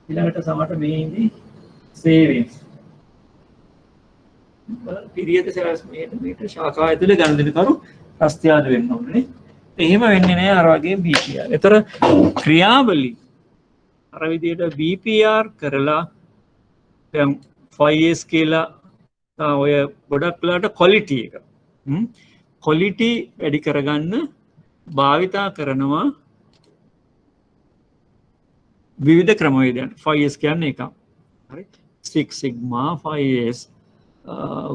ඊළඟට සමහරට මේ ඉඳි සේවිංස් පිරියද සරස් මේට ශාඛා ඇතුලේ ගනුදෙනු කරු රස්තියාදු වෙන්න ඕනේ. එහෙම වෙන්නේ නැහැ අර වගේ BPR. ඒතර ක්‍රියාවලි අර විදියට BPR කරලා දැන් 5S කියලා ඔය ගොඩක් වෙලාට quality එක. quality වැඩි කරගන්න භාවිතා කරනවා විවිධ ක්‍රමවේදයන් 5S කියන්නේ එකක්. හරි 6 sigma 5S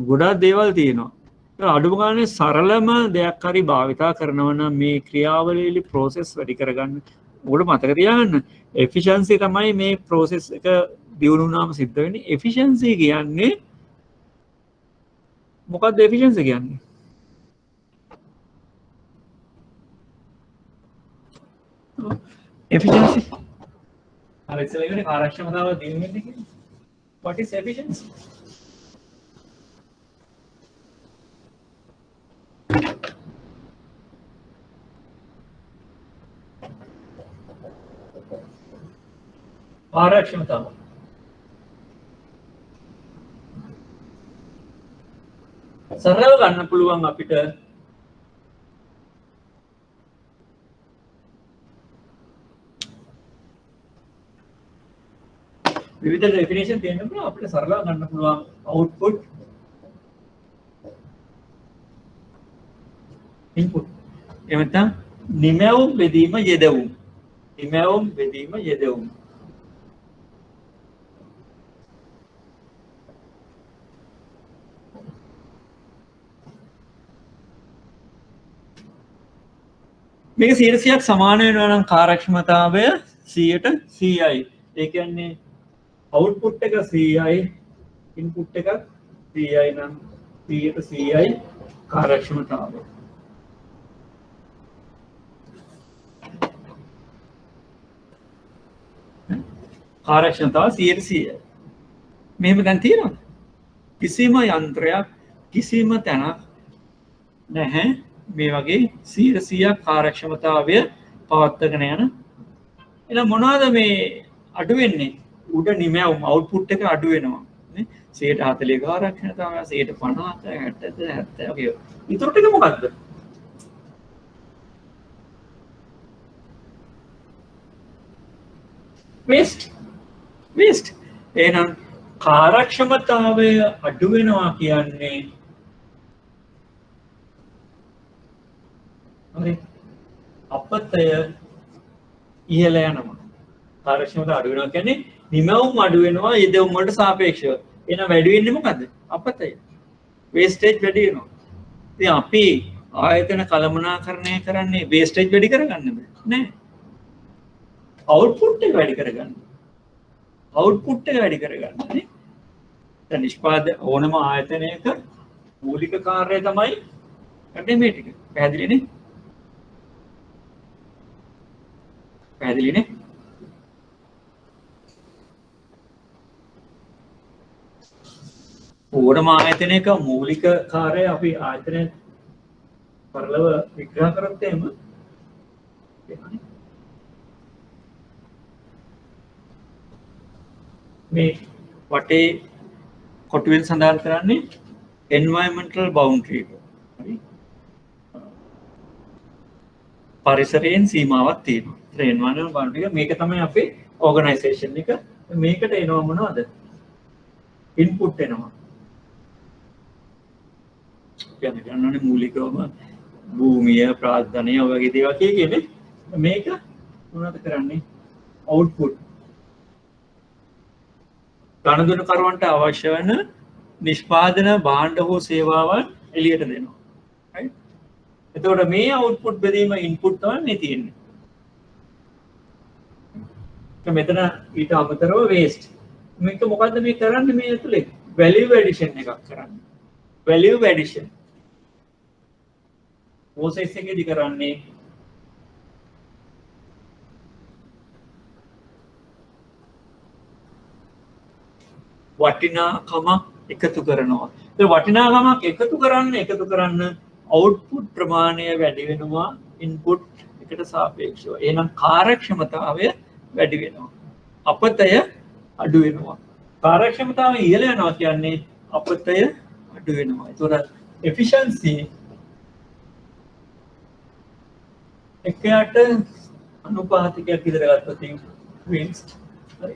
ගොඩක් දේවල් තියෙනවා. අඩුම ගානේ සරලම දෙයක් හරි භාවිතා කරනවා නම් මේ ක්‍රියාවලියේ process වැඩි කරගන්න ඔකට මතක තියාගන්න efficiency තමයි මේ process එක දියුණු වුණාම සිද්ධ වෙන්නේ. efficiency කියන්නේ මොකක්ද efficiency කියන්නේ? efficiency අර ඉස්සෙල්ලා ඉන්නේ කාර්යක්ෂමතාව දිනු වෙන්නේ කියන්නේ. What is efficiency? කාර්යක්ෂමතාව සරලව ගන්න පුළුවන් අපිට විවිධ ඩෙෆිනිෂන් තියෙනවා අපිට සරලව ගන්න පුළුවන් output input එහෙම නැත්නම් නිමැවුම් බෙදීම යෙදවුම් මේක 100ක් සමාන වෙනවා නම් කාර්යක්ෂමතාවය 100%යි. ඒ කියන්නේ output එක 100යි input එක 100යි නම් 100%යි කාර්යක්ෂමතාවය. කාර්යක්ෂමතාව 100%යි. මෙහෙම දැන් තියෙනවද? කිසිම යන්ත්‍රයක් කිසිම තැනක් නැහැ මේ වගේ 100%ක් කාර්යක්ෂමතාවය පවත්වාගෙන යන. එහෙනම් මොනවද මේ අඩු වෙන්නේ? උඩ නිමැවුම් output එක අඩු වෙනවා. නේ 140 කාර්යක්ෂමතාවය 150 60 70 වගේ. ඊටු ටික මොකද්ද? waste. එහෙනම් කාර්යක්ෂමතාවය අඩු වෙනවා කියන්නේ හරි අපතය ඉහළ යනවා. කාර්යක්ෂමතාව අඩු වෙනවා කියන්නේ නිමවුම් අඩු වෙනවා යෙදවුම් වලට සාපේක්ෂව. එහෙනම් වැඩි වෙන්නේ මොකද්ද? අපතය. වේස්ටේජ් වැඩි වෙනවා. ඉතින් අපි ආයතන කළමනාකරණය කරන්නේ වේස්ටේජ් වැඩි කරගන්න නෑ. output එක වැඩි කරගන්න. නේ. දැන් නිෂ්පාදන ඕනම ආයතනයක මූලික කාර්යය තමයි මේ ටික. පැහැදිලිනේ? ඕනම ආයතනයක මූලික කාර්යය අපි ආයතනය පරිලව විග්‍රහ කරත් එහෙම මේ වටේ කොටුවෙන් සඳහන් කරන්නේ environmental boundary එක. හරි. පරිසරයෙන් සීමාවක් තියෙනවා. ඒ environmental boundary එක මේක තමයි අපේ organization එක. මේකට එනවා මොනවද? input එනවා. කියන්නේ ගන්නනේ මූලිකවම භූමිය, ප්‍රාර්ථනය වගේ දේවල් කියන්නේ මේක මොනවද කරන්නේ? output ගනුදෙනු කරුවන්ට අවශ්‍ය වෙන නිෂ්පාදන භාණ්ඩ හෝ සේවාවන් එළියට දෙනවා. right? එතකොට මේ අවුට්පුට් බෙදීම ඉන්පුට් තමයි මේ තියෙන්නේ. මෙතන ඊට අමතරව වේස්ට්. මේක මොකද්ද මේ කරන්නේ මේ ඇතුලේ? වැලියු ඇඩිෂන් එකක් කරන්නේ. Value addition. ප්‍රොසෙස් එකේදී කරන්නේ වටිනාකම එකතු කරනවා. ඒ වටිනාකමක් එකතු කරන්න අවුට්පුට් ප්‍රමාණය වැඩි වෙනවා ඉන්පුට් එකට සාපේක්ෂව. එහෙනම් කාර්යක්ෂමතාවය වැඩි වෙනවා. අපතය අඩු වෙනවා. කාර්යක්ෂමතාවය ඉහළ යනවා කියන්නේ අපතය අඩු වෙනවා. ඒතකොට efficiency එකයට අනුපාතිකයක් විතර ගත්තොත් waste හරි.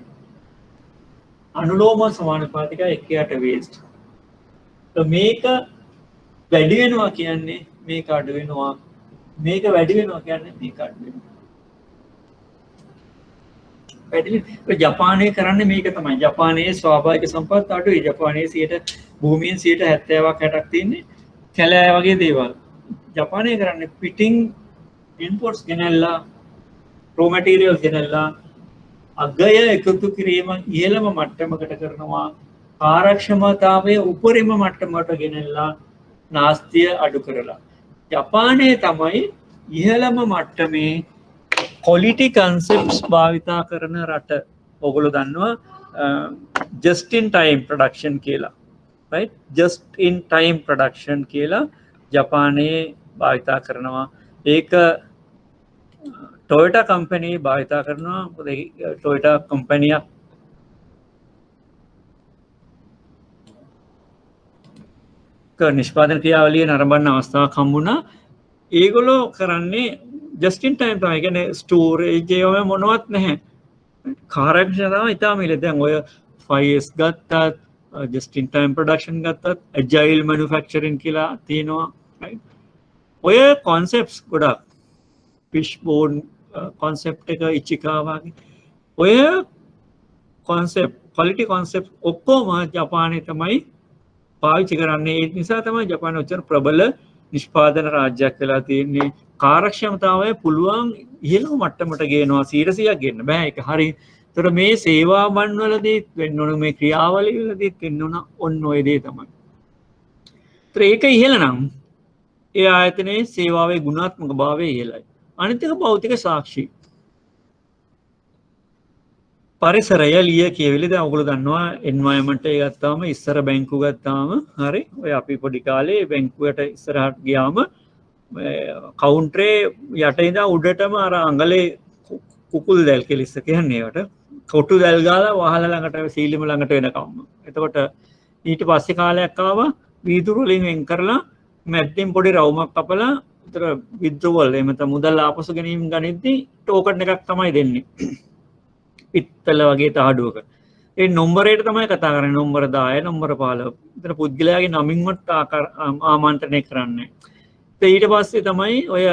අනුලෝම සමානුපාතික එකයට waste. මේක වැඩි වෙනවා කියන්නේ මේක අඩු වෙනවා. මේක වැඩි වෙනවා කියන්නේ මේක අඩු වෙනවා. ජපානයේ කරන්නේ මේක තමයි. ජපානයේ ස්වාභාවික සම්පත් අඩුයි. ජපානයේ භූමියෙන් 70ක් 60ක් තියෙන්නේ කැලෑ වගේ දේවල්. ජපානයේ කරන්නේ පිටින් ඉන්පුට්ස් ගෙනල්ලා රෝ මැටීරියල්ස් ගෙනල්ලා අගය එකතු කිරීම ඉහළම මට්ටමකට කරනවා. කාර්යක්ෂමතාවය උපරිම මට්ටමකට ගෙනල්ලා නාස්තිය අඩු කරලා. ජපානයේ තමයි ඉහළම මට්ටමේ quality concepts භාවිතා කරන රට. ඔගොල්ලෝ දන්නවා just in time production කියලා. right? just in time production කියලා ජපානයේ භාවිතා කරනවා. ඒක Toyota company භාවිතා කරනවා. Toyota company නිෂ්පාදන ක්‍රියාවලිය නරඹන්න අවස්ථාවක් හම්බුණා. ඒගොල්ලෝ කරන්නේ just in time තමයි. කියන්නේ storage ඒව මොනවත් නැහැ. කාර්යක්ෂමතාව ඉතාම ඉහළ. දැන් ඔය 5S ගත්තත් just in time production ගත්තත් agile manufacturing කියලා තියෙනවා. right? ඔය concepts ගොඩක් fishbone concept එක ඉචිකා වගේ ඔය concept quality concept ඔක්කොම ජපානයේ තමයි පාවිච්චි කරන්නේ. ඒ නිසා තමයි ජපානය උච්චර ප්‍රබල නිෂ්පාදන රාජ්‍යයක් වෙලා තියෙන්නේ. කාර්යක්ෂමතාවය පුළුවන් ඉහළම මට්ටමට ගේනවා. 100%ක් ගෙන්න බෑ. ඒක හරි. ඒතර මේ සේවා බණ් වලදී වෙන්න ඕන මේ ක්‍රියාවලිය වලදී වෙන්න ඕන ඔන්න ඔය දේ තමයි. ඒතර ඒක ඉහළ නම් ඒ ආයතනයේ සේවාවේ ගුණාත්මක භාවය ඉහළයි. අනිත් එක භෞතික සාක්ෂි. පරිසරය ලිය කියවිලි. දැන් ඔයගොල්ලෝ දන්නවා එන්වයරන්මන්ට් එක ගත්තාම ඉස්සර බැංකුව ගත්තාම හරි ඔය අපි පොඩි කාලේ බැංකුවට ඉස්සරහට ගියාම කවුන්ටරේ යට ඉඳන් උඩටම අර අඟලේ කුකුල් දැල් කෙලිස්ස කියන්නේ ඒවට කොටු දැල් ගාලා වහල ළඟට සීලිම ළඟට වෙනකම්ම. එතකොට ඊට පස්සේ කාලයක් ආවා වීදුරු වලින් වෙන් කරලා මැද්දෙන් පොඩි රවුමක් කපලා උතර විද්‍රවල් එහෙම නැත්නම් මුදල් ආපසු ගැනීම ගනිද්දී ටෝකන් එකක් තමයි දෙන්නේ. පිත්තල වගේ තහඩුවක. ඒ නම්බරයට තමයි කතා කරන්නේ. Number 10, number 15. විතර පුද්ගලයාගේ නමින්වත් ආමන්ත්‍රණය කරන්නේ. ඊට පස්සේ තමයි ඔය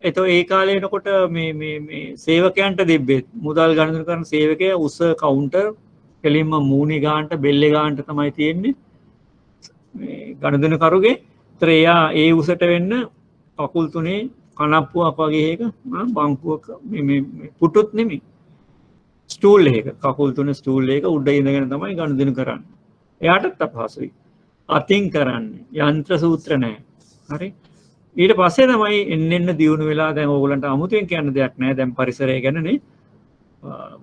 ඒ කාලේ එනකොට මේ සේවකයන්ට දෙබ්බේ මුදල් ගණන් කරන සේවකයා උස කවුන්ටර් කෙලින්ම මූණේ ගානට බෙල්ලේ ගානට තමයි තියෙන්නේ. මේ ගණන් කරුගේ. ඒතර එයා ඒ උසට වෙන්න කකුල් තුනේ කනප්පුවක් වගේ එක බංකුවක මේ පුටුත් නෙමෙයි. ස්ටූල් එක කකුල් තුනේ ස්ටූල් එක උඩ ඉඳගෙන තමයි ගණන් කරන්නේ. එයාටත් අපහසුයි. අතින් කරන්නේ. යන්ත්‍ර සූත්‍ර නැහැ. හරි. ඊට පස්සේ තමයි එන්න දියුණු වෙලා දැන් ඕගොල්ලන්ට අමුතුවෙන් කියන්න දෙයක් නැහැ. දැන් පරිසරය ගැනනේ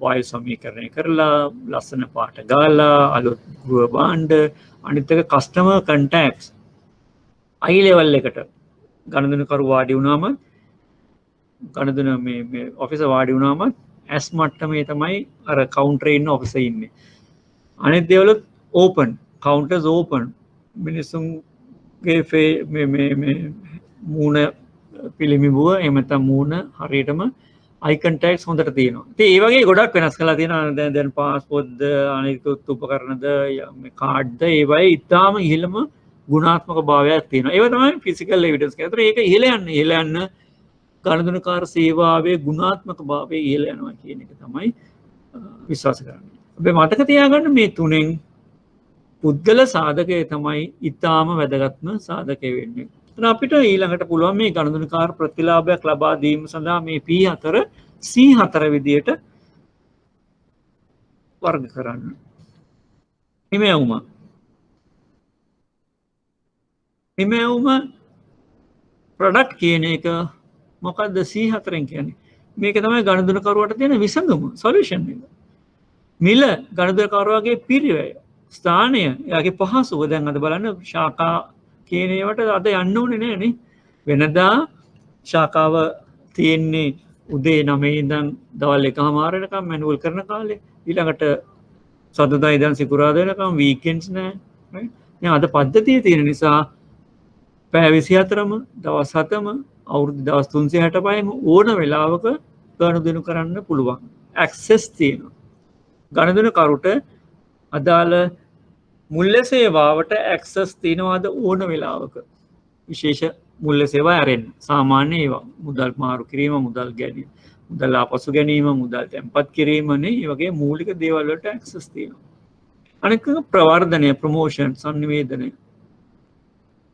වායු සමීකරණය කරලා ලස්සන පාට ගාලා අලුත් ගෘහ භාණ්ඩ අනිත් එක කස්ටමර් කන්ටැක්ට්ස් හයි ලෙවල් එකට ගණන්කරු වාඩි වුණාම ගණන් මේ ඔෆිසර් වාඩි වුණාම ඇස් මට්ටමේ තමයි අර කවුන්ටරේ ඉන්න ඔෆිසර් ඉන්නේ. අනිත් දේවල් ඕපන් කවුන්ටර්ස් ඕපන් මිනිසුන්ගේ මේ මූණ පිළිමිබුව එහෙම නැත්නම් මූණ හරියටම අයි කන්ටැක්ට්ස් හොඳට තියෙනවා. ඉතින් ඒ වගේ ගොඩක් වෙනස් කරලා තියෙනවා. දැන් පාස්පෝර්ට්ද අනිකුත් උපකරණද මේ කාඩ්ද ඒ වගේ ඉතාම ඉහළම ගුණාත්මක භාවයක් තියෙනවා. ඒව තමයි ෆිසිකල් එවිඩන්ස් කියන්නේ. ඒතර ඒක ඉහළ යන්න ගණන්කාර සේවාවේ ගුණාත්මක භාවය ඉහළ යනවා කියන එක තමයි විශ්වාස කරන්නේ. අපි මතක තියාගන්න මේ තුනෙන් පුද්ගල සාධකය තමයි ඉතාම වැදගත්ම සාධකය වෙන්නේ. එතන අපිට ඊළඟට පුළුවන් මේ ගනුදෙනුකාර ප්‍රතිලාභයක් ලබා දීම සඳහා මේ P4 C4 විදියට වර්ග කරන්න. නිමැවුම ප්‍රොඩක්ට් කියන එක මොකක්ද C4න් කියන්නේ? මේක තමයි ගනුදෙනුකරුවට තියෙන විසඳුම, සොලියුෂන් එක. මිල ගනුදෙනුකරුවාගේ පිරිවැය, ස්ථානය, එයාගේ පහසුව. දැන් අද බලන්න ශාඛා කියන ඒවාට අද යන්න ඕනේ නෑනේ. වෙනදා ශාඛාව තියෙන්නේ උදේ 9 ඉඳන් දවල් 1:00 වෙනකම් මැනුවල් කරන කාලේ. ඊළඟට සතුටුදා ඉඳන් සිකුරාදා වෙනකම් වීකෙන්ඩ්ස් නෑ. දැන් අද පද්ධතිය තියෙන නිසා පැය 24ම දවස් 7ම අවුරුදු දවස් 365ම ඕන වෙලාවක ගනුදෙනු කරන්න පුළුවන්. ඇක්සස් තියෙනවා. ගනුදෙනුකරුට අදාළ මුල්‍ය සේවාවට ඇක්සස් තියෙනවාද ඕන වෙලාවක. විශේෂ මුල්‍ය සේවා ඇරෙන්න. සාමාන්‍ය ඒවා මුදල් මාරු කිරීම, මුදල් ගැනීම, මුදල් ආපසු ගැනීම, මුදල් තැන්පත් කිරීමනේ මේ වගේ මූලික දේවල් වලට ඇක්සස් තියෙනවා. අනික ප්‍රවර්ධනය, ප්‍රොමෝෂන්, සංනිවේදනය.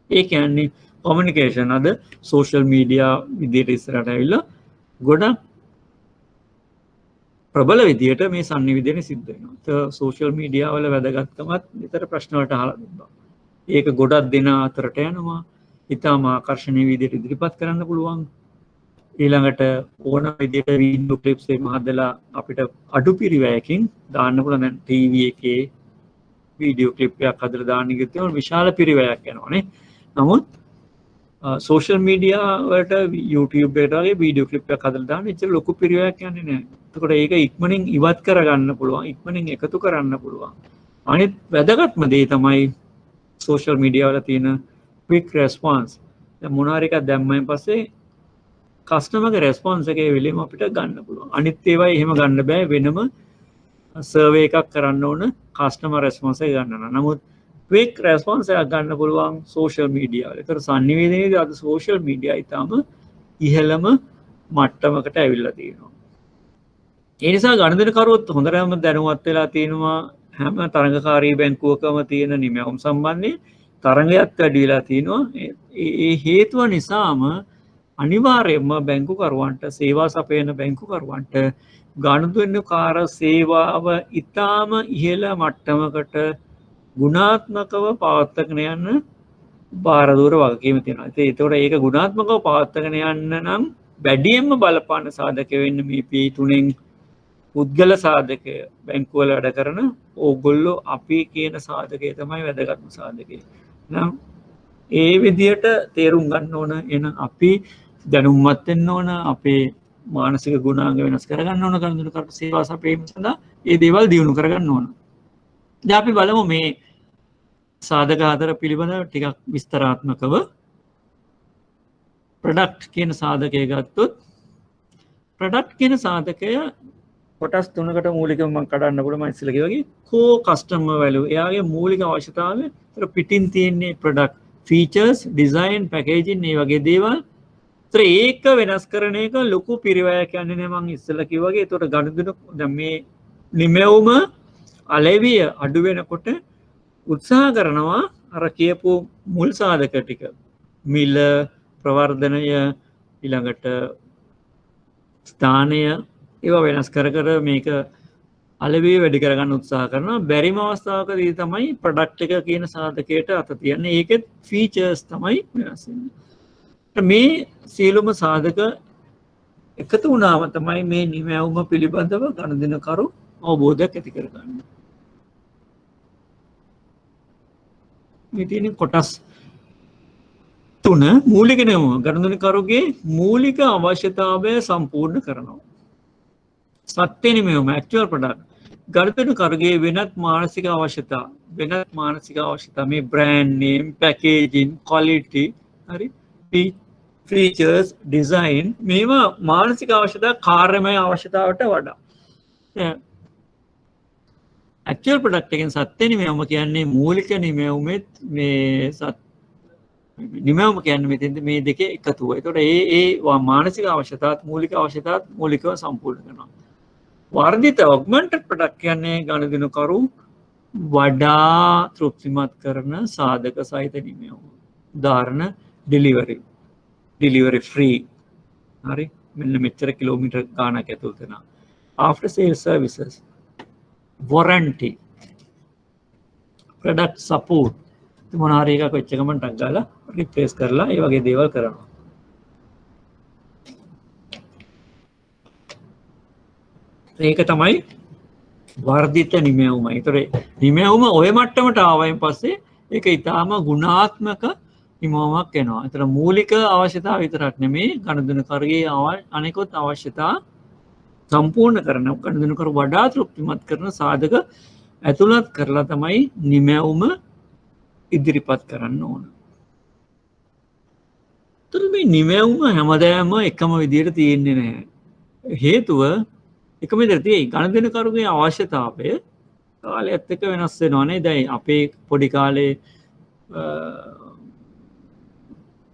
ඒ කියන්නේ කොමියුනිකේෂන් අද සෝෂල් මීඩියා විදියට ඉස්සරහට ඇවිල්ලා ගොඩක් ප්‍රබල විදියට මේ සංනිවේදනය සිද්ධ වෙනවා. සෝෂල් මීඩියා වල වැදගත්කමත් විතර ප්‍රශ්න වලට අහලා තිබ්බා. ඒක ගොඩක් දෙන අතරට යනවා. ඊටම ආකර්ෂණීය විදියට ඉදිරිපත් කරන්න පුළුවන්. ඊළඟට ඕන විදියට වීඩියෝ ක්ලිප්ස් එකම හදලා අපිට අඩු පිරිවැයකින් දාන්න පුළුවන්. දැන් ටීවී එකේ වීඩියෝ ක්ලිප් එකක් හදලා දාන්න ගියොත් විශාල පිරිවැයක් යනවානේ. නමුත් සෝෂල් මීඩියා වලට YouTube එකට වගේ වීඩියෝ ක්ලිප් එකක් හදලා දාන්න ඉතින් ලොකු පිරිවැයක් යන්නේ නැහැ. එතකොට ඒක ඉක්මනින් ඉවත් කරගන්න පුළුවන්, ඉක්මනින් එකතු කරන්න පුළුවන්. අනිත් වැදගත්ම දේ තමයි සෝෂල් මීඩියා වල තියෙන quick response. දැන් මොනාර එකක් දැම්මයින් පස්සේ කස්ටමර්ගේ රෙස්පොන්ස් එකේ වෙලෙම අපිට ගන්න පුළුවන්. අනිත් ඒවා එහෙම ගන්න බෑ, වෙනම සර්වේ එකක් කරන්න ඕන කස්ටමර් රෙස්පොන්ස් එක ගන්න. නමුත් quick response එකක් ගන්න පුළුවන් සෝෂල් මීඩියා වල. ඒතර සංනිවේදනයේදී අද සෝෂල් මීඩියා ඊටම ඉහළම මට්ටමකට ඇවිල්ලා තියෙනවා. ඒ නිසා ගනුදෙනුකරුවොත් හොඳටම දැනුවත් වෙලා තියෙනවා හැම තරඟකාරී බැංකුවකම තියෙන නිමැවුම් සම්බන්ධයෙන් තරඟයත් වැඩි වෙලා තියෙනවා. ඒ හේතුව නිසාම අනිවාර්යයෙන්ම බැංකුකරුවන්ට, සේවා සපයන බැංකුකරුවන්ට ගනුදෙනුකාර සේවාව ඊටම ඉහළ මට්ටමකට ගුණාත්මකව පවත්වාගෙන යන්න බාරදූර වගකීම තියෙනවා. ඒතකොට ඒක ගුණාත්මකව පවත්වාගෙන යන්න නම් වැඩියෙන්ම බලපාන සාධක වෙන්නේ මේ P3න් පුද්ගල සාධකය. බැංකුවල වැඩ කරන ඕගොල්ලෝ අපි කියන සාධකය තමයි වැදගත්ම සාධකය. නම් ඒ විදියට තේරුම් ගන්න ඕන. එන අපි දැනුම්මත් වෙන්න ඕන. අපේ මානසික ගුණාංග වෙනස් කරගන්න ඕන. ගනුදෙනුකරු සේවා සපයීම සඳහා ඒ දේවල් දියුණු කරගන්න ඕන. දැන් අපි බලමු මේ සාධක හතර පිළිබඳව ටිකක් විස්තරාත්මකව. ප්‍රොඩක්ට් කියන සාධකය ගත්තොත් ප්‍රොඩක්ට් කියන සාධකය කොටස් තුනකට මූලිකව මම කඩන්න පුළුවන්. මම ඉස්සෙල්ලා කිව්වා වගේ කෝ කස්ටමර් වැලියු. එයාගේ මූලික අවශ්‍යතාවය ඒතර පිටින් තියෙන්නේ ප්‍රොඩක්ට් ෆීචර්ස්, ඩිසයින්, පැකේජින් මේ වගේ දේවල්. ඒතර ඒක වෙනස් කරන එක ලොකු පිරිවැයක් යන්නේ නේ මම ඉස්සෙල්ලා කිව්වා වගේ. ඒතර ගනුදෙනු දැන් මේ නිමැවුම අලෙවිය අඩු වෙනකොට උත්සාහ කරනවා අර කියපු මුල් සාධක ටික මිල, ප්‍රවර්ධනය, ඊළඟට ස්ථානය ඒවා වෙනස් කර කර මේක අලෙවිය වැඩි කරගන්න උත්සාහ කරනවා. බැරිම අවස්ථාවකදී තමයි ප්‍රොඩක්ට් එක කියන සාධකයට අත තියන්නේ. ඒකෙත් ෆීචර්ස් තමයි වෙනස් වෙන්නේ. මේ සියලුම සාධක එකතු වුණාම තමයි මේ නිමැවුම පිළිබඳව ගනුදෙනුකරු අවබෝධයක් ඇති කරගන්නේ. මේ තියෙන කොටස් තුන මූලික නියම ගනුදෙනුකරුගේ මූලික අවශ්‍යතාවය සම්පූර්ණ කරනවා. සත්‍ය නිමැවුම ඇක්චුවල් ප්‍රොඩක්ට් ගනුදෙනුකරුගේ වෙනත් මානසික අවශ්‍යතා මේ බ්‍රෑන්ඩ් නේම්, පැකේජින්, ක්වොලිටි, හරි, ෆීචර්ස්, ඩිසයින් මේවා මානසික අවශ්‍යතා කාර්යමය අවශ්‍යතාවට වඩා. ඇක්චුවල් ප්‍රොඩක්ට් එකෙන් සත්‍ය නිමැවුම කියන්නේ මූලික නිමැවුමෙත් මේ නිමැවුම කියන්නේ මෙතෙන්ද මේ දෙකේ එකතුව. ඒතකොට ඒ මානසික අවශ්‍යතාවත් මූලික අවශ්‍යතාවත් මූලිකව සම්පූර්ණ කරනවා. වර්ධිත ඔග්මන්ටඩ් ප්‍රොඩක්ට් කියන්නේ ගනුදෙනුකරු වඩා තෘප්තිමත් කරන සාධක සහිත නිමැවුම. උදාහරණ delivery free හරි මෙන්න මෙච්චර කිලෝමීටර් ගාණක් ඇතුළත වෙනවා after sales services warranty product support මොන හරි එකක් වෙච්ච ගමන් ටක් ගාලා රිප්ලේස් කරලා ඒ වගේ දේවල් කරනවා ඒක තමයි වර්ධිත නිමැවුම. ඒතර නිමැවුම ඔය මට්ටමට ආවයින් පස්සේ ඒක ඊටාම ගුණාත්මක නිමැවුමක් වෙනවා. ඒතර මූලික අවශ්‍යතාව විතරක් නෙමෙයි ගනුදෙනුකරුගේ අනෙකුත් අවශ්‍යතා සම්පූර්ණ කරන ගනුදෙනුකරු වඩා තෘප්තිමත් කරන සාධක ඇතුළත් කරලා තමයි නිමැවුම ඉදිරිපත් කරන්න ඕන. ඒතර මේ නිමැවුම හැමදාම එකම විදිහට තියෙන්නේ නැහැ. හේතුව එකම විදිහට තියෙයි ගනුදෙනුකරුගේ අවශ්‍යතාවය කාලයත් එක්ක වෙනස් වෙනවා නේද? දැන් අපේ පොඩි කාලේ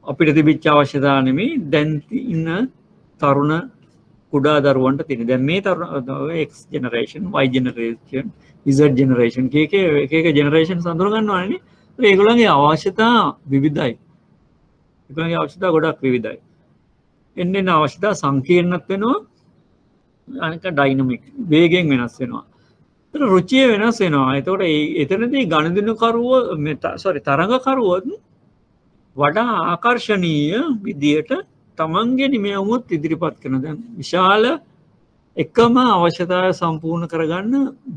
අපිට තිබිච්ච අවශ්‍යතාව නෙමෙයි දැන් ඉන්න තරුණ කුඩා දරුවන්ට තියෙන. දැන් මේ තරුණ X generation, Y generation, Z generation එක generation සඳහන් ගන්නවානේ නේ. ඒගොල්ලන්ගේ අවශ්‍යතා විවිධයි. ඒගොල්ලන්ගේ අවශ්‍යතා ගොඩක් විවිධයි. එන්නේ අවශ්‍යතා සංකීර්ණත් වෙනවා. අනික ඩයිනමික් වේගෙන් වෙනස් වෙනවා. ඒතර රුචිය වෙනස් වෙනවා. ඒතකොට එතනදී ගනුදෙනුකරුව තරඟකරුවෝ වඩා ආකර්ශනීය විදියට තමන්ගේ නිමැවුමුත් ඉදිරිපත් කරන දැන් විශාල එකම අවශ්‍යතාවය සම්පූර්ණ කරගන්න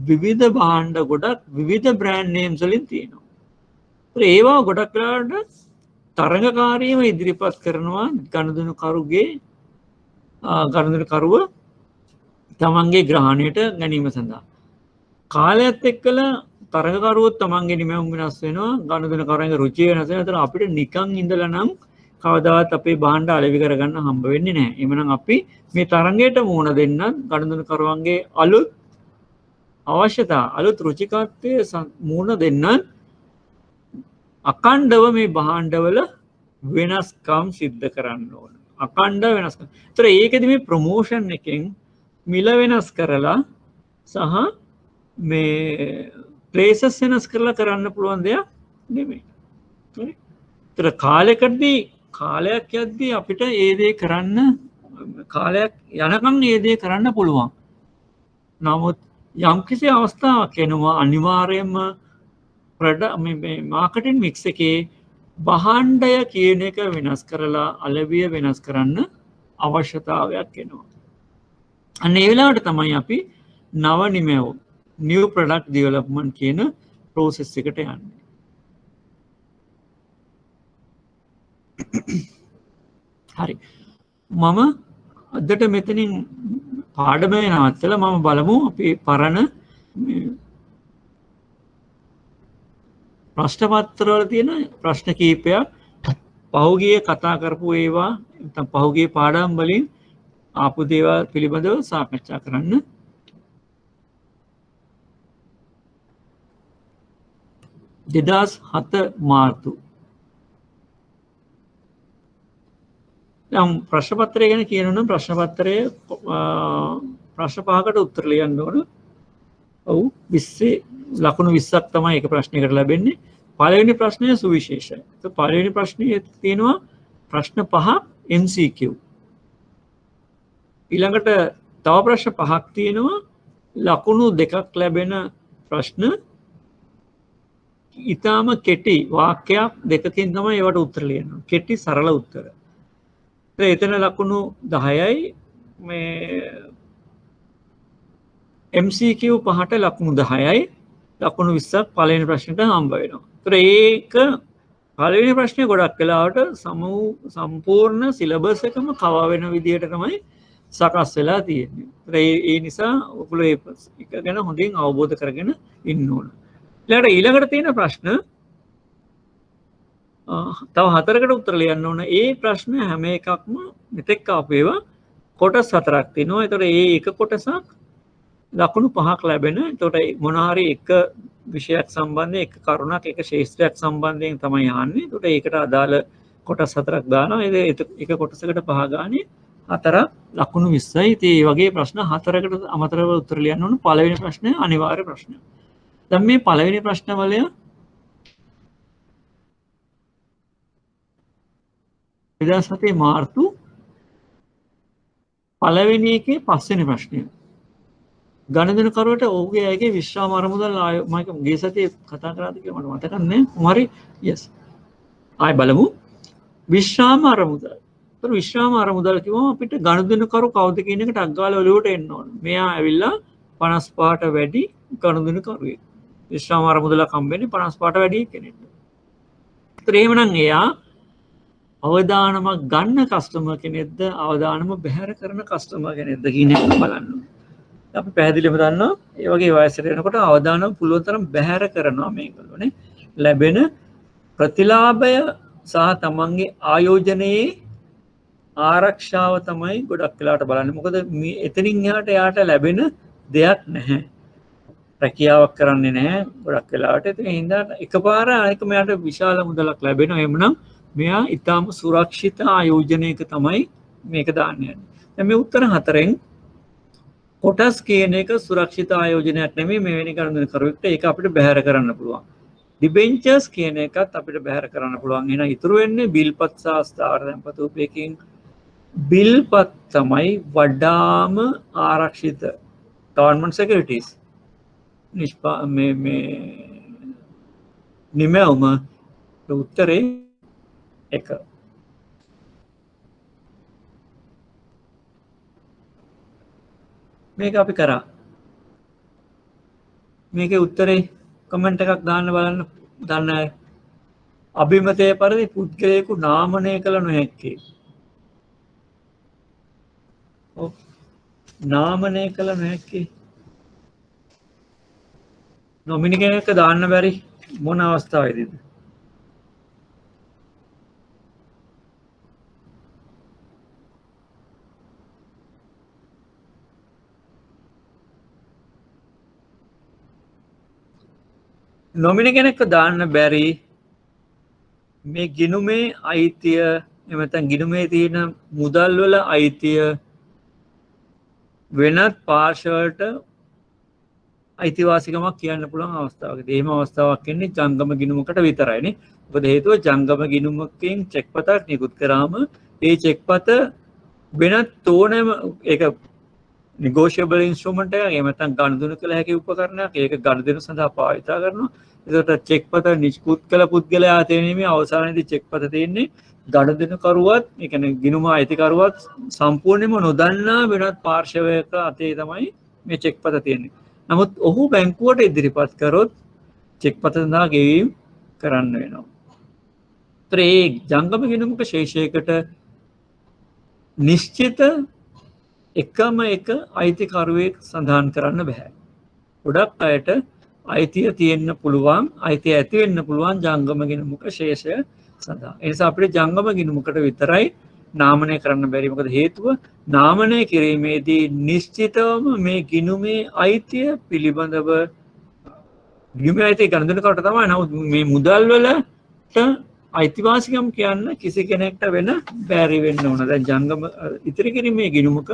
විවිධ භාණ්ඩ ගොඩක් විවිධ බ්‍රෑන්ඩ් නේම්ස් වලින් තියෙනවා. ඒවා ගොඩක් වෙලාවට තරඟකාරීව ඉදිරිපත් කරනවා ගනුදෙනුකරුව තමන්ගේ ග්‍රහණයට ගැනීම සඳහා. කාලයත් එක්කලා තරඟකරුවොත් තමන්ගේ නිමැවුම් වෙනස් වෙනවා ගනුදෙනුකරුවන්ගේ රුචිය වෙනස් වෙනවා. ඒතර අපිට නිකන් ඉඳලා නම් කවදාවත් අපේ භාණ්ඩ අලෙවි කරගන්න හම්බ වෙන්නේ නැහැ. එhmenan අපි මේ තරඟයට මුහුණ දෙන්න ගනුදෙනුකරුවන්ගේ අලුත් අවශ්‍යතා අලුත් රුචිකත්වයේ මුහුණ දෙන්න අකණ්ඩව මේ භාණ්ඩවල වෙනස්කම් සිද්ධ කරන්න ඕන. අකණ්ඩ වෙනස්කම්. ඒතර ඒකෙදි මේ ප්‍රොමෝෂන් එකෙන් මිල වෙනස් කරලා සහ මේ ප්ලේසස් වෙනස් කරලා කරන්න පුළුවන් දෙයක් නෙමෙයි. හරි. ඒතර කාලයක් යද්දී අපිට ඒ දේ කරන්න කාලයක් යනකම් ඒ දේ කරන්න පුළුවන්. නමුත් යම්කිසි අවස්ථාවක් එනවා අනිවාර්යයෙන්ම මේ මාකටිං මික්ස් එකේ භාණ්ඩය කියන එක වෙනස් කරලා අලෙවිය වෙනස් කරන්න අවශ්‍යතාවයක් එනවා. අන්න ඒ වෙලාවට තමයි අපි නව නිමැවුම් new product development කියන process එකට යන්නේ. හරි. මම අදට මෙතනින් පාඩම නවත්තලා මම බලමු අපි පරණ ප්‍රශ්න පත්‍රවල තියෙන ප්‍රශ්න කීපයක් පහුගිය කතා කරපු ඒවා නැත්නම් පහුගිය පාඩම් වලින් ආපු දේවල් පිළිබඳව සාකච්ඡා කරන්න. දෙදස් 7 මාර්තු ප්‍රශ්න පත්‍රය ගැන කියනනම් ප්‍රශ්න පත්‍රයේ ප්‍රශ්න 5කට උත්තර ලියන්න ඕන. ඔව් 20 ලකුණු 20ක් තමයි එක ප්‍රශ්නයකට ලැබෙන්නේ. පළවෙනි ප්‍රශ්නය සුවිශේෂයි. ඒත් පළවෙනි ප්‍රශ්නේ තියෙනවා ප්‍රශ්න 5 MCQ. ඊළඟට තව ප්‍රශ්න 5ක් තියෙනවා ලකුණු 2ක් ලැබෙන ප්‍රශ්න. ඊටාම කෙටි වාක්‍යයක් දෙකකින් තමයි ඒවට උත්තර ලියන්න. කෙටි සරල උත්තර. එතන ලකුණු 10යි මේ MCQ 5ට ලකුණු 10යි ලකුණු 20ක් පළවෙනි ප්‍රශ්නෙට හම්බ වෙනවා. ඒතර ඒක පළවෙනි ප්‍රශ්නේ ගොඩක් වෙලාවට සම්පූර්ණ සිලබස් එකම කවර් වෙන විදිහට තමයි සකස් වෙලා තියෙන්නේ. ඒ නිසා ඔයගොල්ලෝ ඒක ගැන හොඳින් අවබෝධ කරගෙන ඉන්න ඕන. ඊළඟට තියෙන ප්‍රශ්න තව 4කට උත්තර ලියන්න ඕන. ඒ ප්‍රශ්න හැම එකක්ම මෙතෙක් ආපු ඒවා කොටස් 4ක් තියෙනවා. ඒතකොට ඒ එක කොටසක් ලකුණු 5ක් ලැබෙන. ඒතකොට මොන හරි එක විෂයක් සම්බන්ධයෙන් එක කරුණක් එක ශාස්ත්‍රයක් සම්බන්ධයෙන් තමයි යන්නේ. ඒතකොට ඒකට අදාළ කොටස් 4ක් දානවා. ඒක කොටසකට 5 ගානේ 4ක් ලකුණු 20යි. ඉතින් මේ වගේ ප්‍රශ්න 4කට අමතරව උත්තර ලියන්න ඕන. පළවෙනි ප්‍රශ්නය අනිවාර්ය ප්‍රශ්නයක්. දැන් මේ පළවෙනි ප්‍රශ්නවලය 2007 මාර්තු පළවෙනි එකේ පස්වෙනි ප්‍රශ්නය. ගණදනකරුවට ඔහුගේ අයගේ විශ්‍රාම අරමුදල් මම ගිය සතියේ කතා කරාද කියලා මට මතක නැහැ. හරි. yes. ආයි බලමු. විශ්‍රාම අරමුදල්. ඒතර විශ්‍රාම අරමුදල් කිව්වම අපිට ගණදනකරු කවුද කියන එකට අග්ගාල ඔලුවට එන්න ඕන. මෙයා ඇවිල්ලා 55ට වැඩි ගණදනකරුවෙක්. විශ්‍රාම අරමුදලක් හම්බෙන්නේ 55ට වැඩි කෙනෙක්. ඒතර එහෙමනම් එයා අවදානමක් ගන්න කස්ටමර් කෙනෙක්ද අවදානම බැහැර කරන කස්ටමර් කෙනෙක්ද කියන එක බලන්න. අපි පැහැදිලිවම දන්නවා ඒ වගේ වයසට එනකොට අවදානම පුළුවන් තරම් බැහැර කරනවා මේගොල්ලෝනේ. ලැබෙන ප්‍රතිලාභය සහ තමන්ගේ ආයෝජනයේ ආරක්ෂාව තමයි ගොඩක් වෙලාවට බලන්නේ. මොකද මේ එතනින් එහාට යාට ලැබෙන දෙයක් නැහැ. රැකියාවක් කරන්නේ නැහැ ගොඩක් වෙලාවට. ඒ හින්දා එකපාර අනික මෙයාට විශාල මුදලක් ලැබෙනවා. එhmenan මෙයා ඊටාම සුරක්ෂිත ආයෝජනයක තමයි මේක දාන්නේ. දැන් මේ උත්තර හතරෙන් කොටස් කියන එක සුරක්ෂිත ආයෝජනයක් නෙමෙයි මෙවැනි ගණදනකරුවෙක්ට ඒක අපිට බැහැර කරන්න පුළුවන්. ඩිබෙන්චර්ස් කියන එකත් අපිට බැහැර කරන්න පුළුවන්. එහෙනම් ඉතුරු වෙන්නේ බිල්පත් සහ ස්ථාවර සම්පත් උපයකින් බිල්පත් තමයි වඩාම ආරක්ෂිත government securities. මේ නිමැවුම උත්තරේ 1. මේක අපි කරා. මේකේ උත්තරේ කමෙන්ට් එකක් දාන්න බලන්න දන්න අය. අභිමතයේ පරිදි පුද්ගලයෙකු නාමනය කළ නොහැක්කේ. ඔව්. නාමනය කළ නොහැක්කේ. නොමිනි කෙනෙක්ව දාන්න බැරි මොන අවස්ථාවේදීද? නොමිනි කෙනෙක්ව දාන්න බැරි මේ ගිණුමේ අයිතිය එහෙම නැත්නම් ගිණුමේ තියෙන මුදල් වල අයිතිය වෙනත් පාර්ශවයට අයිතිවාසිකමක් කියන්න පුළුවන් අවස්ථාවකදී. එහෙම අවස්ථාවක් එන්නේ ජංගම ගිණුමකට විතරයිනේ. මොකද හේතුව ජංගම ගිණුමකින් චෙක් පතක් නිකුත් කරාම ඒ චෙක් පත වෙනත් ඕනෑම ඒක negotiable instrument එකක් එහෙම නැත්නම් ගනුදෙනු කළ හැකි උපකරණයක්. ඒක ගනුදෙනු සඳහා පාවිච්චි කරනවා. ඒකට චෙක් පත නිකුත් කළ පුද්ගලයා අතේ නෙමෙයි අවසානයේදී චෙක් පත තියෙන්නේ ගනුදෙනු කරුවත්, ඒ කියන්නේ ගිණුම අයිතිකරුවත් සම්පූර්ණයෙන්ම නොදන්නා වෙනත් පාර්ශවයක අතේ තමයි මේ චෙක් පත තියෙන්නේ. නමුත් ඔහු බැංකුවට ඉදිරිපත් කරොත් චෙක් පත සඳහා ගෙවීම් කරන්න වෙනවා. ඒතර ඒ ජංගම ගිණුමක ශේෂයකට නිශ්චිත එකම එක අයිතිකරුවෙක් සඳහන් කරන්න බෑ. ගොඩක් අයට අයිතිය තියෙන්න පුළුවන්, අයිතිය ඇති වෙන්න පුළුවන් ජංගම ගිණුමක ශේෂය සඳහා. ඒ නිසා අපිට ජංගම ගිණුමකට විතරයි නාමනය කරන්න බැරි. මොකද හේතුව නාමනය කිරීමේදී නිශ්චිතවම මේ ගිණුමේ අයිතිය පිළිබඳව ගිණුමේ අයිතිය ගණනකට තමයි. නමුත් මේ මුදල් වලට අයිතිවාසිකම් කියන්න කිසි කෙනෙක්ට වෙන බැරි වෙන්න ඕන. දැන් ජංගම ඉතිරි කිරීමේ ගිණුමක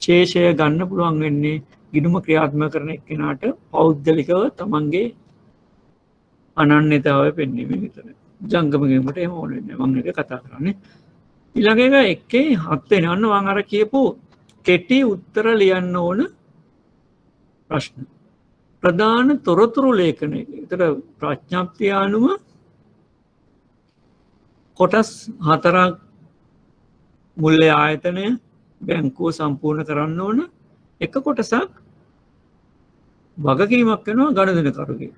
ශේෂය ගන්න පුළුවන් වෙන්නේ ගිණුම ක්‍රියාත්මක කරන එක්කෙනාට පෞද්ගලිකව තමන්ගේ අනන්‍යතාවය පෙන්වීම විතරයි. ජංගම ගිණුමට එහෙම ඕන වෙන්නේ නැහැ. මම ඒක කතා කරන්නේ. ඊළඟ එක එකේ 7 වෙනි අන්න මම අර කියපු කෙටි උත්තර ලියන්න ඕන ප්‍රශ්න. ප්‍රධාන තොරතුරු ලේඛනය. ඒතර ප්‍රඥප්තිය අනුව කොටස් 4ක් මුල්‍ය ආයතනය බැංකුව සම්පූර්ණ කරන්න ඕන. එක කොටසක් වගකීමක් වෙනවා ගණදෙනකරුගේ.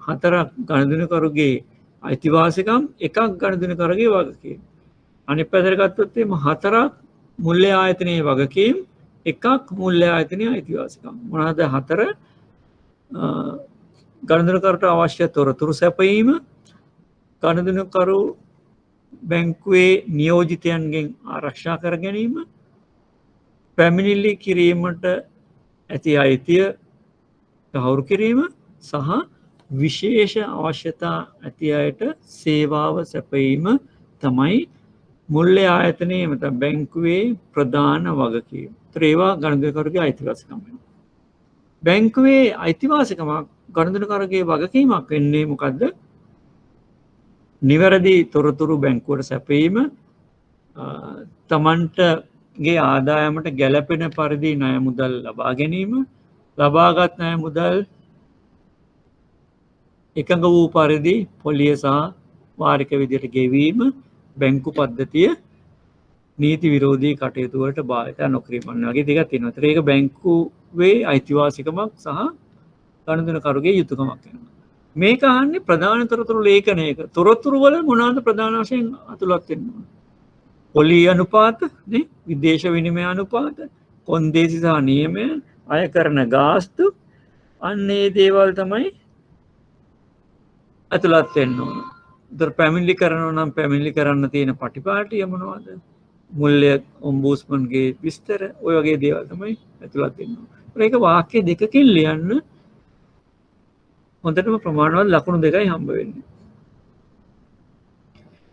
4ක් ගණදෙනකරුගේ අයිතිවාසිකම්, එකක් ගණදෙනකරුගේ වගකීම්. අනිත් පැත්තට ගත්තොත් එimhe 4ක් මුල්‍ය ආයතනයේ වගකීම්, එකක් මුල්‍ය ආයතනයේ අයිතිවාසිකම්. මොනවාද 4? ගණදෙනකරුට අවශ්‍ය තොරතුරු සැපයීම, ගණදෙනකරු බැංකුවේ නියෝජිතයන්ගෙන් ආරක්ෂා කර ගැනීම, පැමිණිලි කිරීමට ඇති අයිතිය තහවුරු කිරීම සහ විශේෂ අවශ්‍යතා ඇති අයට සේවාව සැපයීම තමයි මුල්‍ය ආයතනයේ නැත්නම් බැංකුවේ ප්‍රධාන වගකීම්. ඒවා ගණදෙනකරුගේ අයිතිවාසිකම් වෙනවා. බැංකුවේ අයිතිවාසිකමක් ගණදෙනකරුගේ වගකීමක් වෙන්නේ මොකද්ද? නිවැරදි තොරතුරු බැංකුවට සැපීම තමන්ටගේ ආදායමට ගැලපෙන පරිදි ණය මුදල් ලබා ගැනීම ලබාගත් ණය මුදල් එකඟ වූ පරිදි පොලිය සහ වාරික විදියට ගෙවීම බැංකු පද්ධතිය නීති විරෝධී කටයුතු වලට භාවිත නොකිරීම වගේ ටිකක් තියෙනවා. ඒතර ඒක බැංකුවේ අයිතිවාසිකමක් සහ ගනුදෙනුකරුගේ යුතුයකමක් වෙනවා. මේක අහන්නේ ප්‍රධාන තොරතුරු ලේඛනයක. තොරතුරු වල මොනවාද ප්‍රධාන වශයෙන් අතුලත් වෙන්නේ? පොලි අනුපාත, නේ? විදේශ විනිමය අනුපාත, කොන්දේසි සහ නියමය, අය කරන ගාස්තු, අන්නේ දේවල් තමයි ඇතුළත් වෙන්න ඕන. ඒතර පැමිණිලි කරනවා නම් පැමිණිලි කරන්න තියෙන පටිපාටිය මොනවද? මුල්‍ය ඔම්බුස්මන්ගේ විස්තර ඔය වගේ දේවල් තමයි ඇතුළත් වෙන්න ඕන. ඒක වාක්‍ය දෙකකින් ලියන්න හොඳටම ප්‍රමාණවත් ලකුණු දෙකයි හම්බ වෙන්නේ.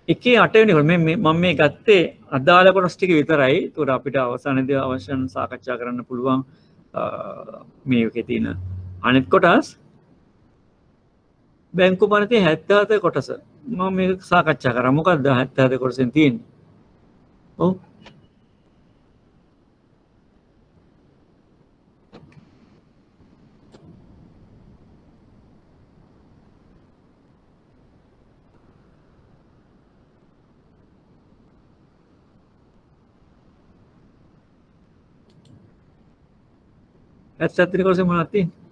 එකේ 8 වෙනි කොට මම මේ ගත්තේ අදාළ කොටස් ටික විතරයි. ඒකට අපිට අවසානයේදී අවශ්‍යන සාකච්ඡා කරන්න පුළුවන් මේකේ තියෙන අනිත් කොටස් බැංකු පනතේ 77 කොටස. මම මේක සාකච්ඡා කරා. මොකක්ද 77 කොටසෙන් තියෙන්නේ? ඔව්. ඇත්තටම කොටසේ මොනවද තියෙන්නේ?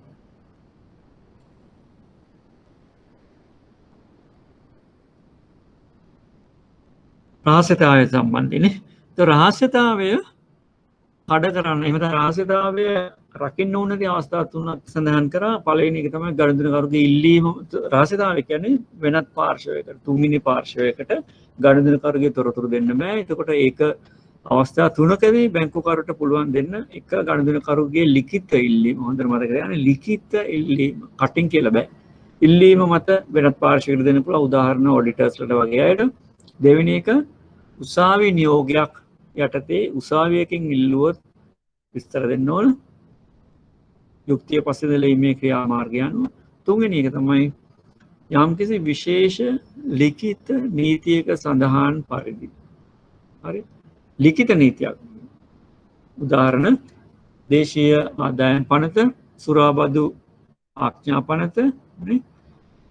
රහස්‍යතාවය සම්බන්ධනේ. તો රහස්‍යතාවය කඩ කරන්න එහෙම තමයි රහස්‍යතාවය රකින්න ඕනදී අවස්ථා තුනක් සඳහන් කරා. පළවෙනි එක තමයි ගනුදෙනුකරුගේ ඉල්ලීම. රහස්‍යතාවය කියන්නේ වෙනත් පාර්ශවයකට තුන්වෙනි පාර්ශවයකට ගනුදෙනුකරුගේ තොරතුරු දෙන්න බෑ. එතකොට ඒක අවස්ථා තුනකදී බැංකුකරුට පුළුවන් දෙන්න එක ගනුදෙනුකරුගේ ලිඛිත ඉල්ලීම. හොඳට මතක තියාගන්න ලිඛිත ඉල්ලීම කටින් කියලා බෑ. ඉල්ලීම මත වෙනත් පාර්ශවයකට දෙන්න පුළුවන්. උදාහරණ ඔඩිටර්ස්ලට වගේ අයට. දෙවෙනි එක උසාවි නියෝගයක් යටතේ උසාවියකින් ඉල්ලුවොත් විස්තර දෙන්න ඕන. යුක්තිය පස්සේ දෙලීමේ ක්‍රියාමාර්ගය අනුව. තුන්වෙනි එක තමයි යම්කිසි විශේෂ ලිඛිත නීතියක සඳහන් පරිදි. හරි? ලිඛිත නීතියක්. උදාහරණ දේශීය ආදායම් පනත, සුරාබදු ආඥා පනත,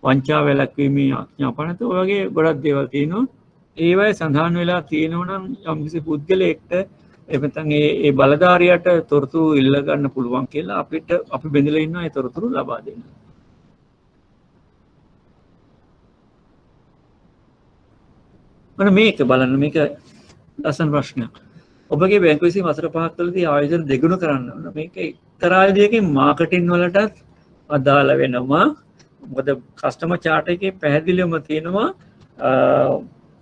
වංචා වැළැක්වීමේ ආඥා පනත ඔය වගේ ගොඩක් දේවල් තියෙනවා. ඒවයි සඳහන් වෙලා තියෙනවා නම් යම්කිසි පුද්ගලයෙක්ට එහෙම නැත්නම් ඒ බලධාරියට තොරතුරු ඉල්ල ගන්න පුළුවන් කියලා අපි බෙදලා ඉන්නවා ඒ තොරතුරු ලබා දෙන්න. මම මේක බලන්න මේක ලස්සන ප්‍රශ්නයක්. ඔබගේ බැංකුව විසින් වසර 5ක් තුළදී ආයෝජන දෙගුණ කරන්න ඕන. මේක එක්තරා විදිහකින් මාකටිං වලටත් අදාළ වෙනවා. මොකද කස්ටමර් චාට් එකේ පැහැදිලිවම තියෙනවා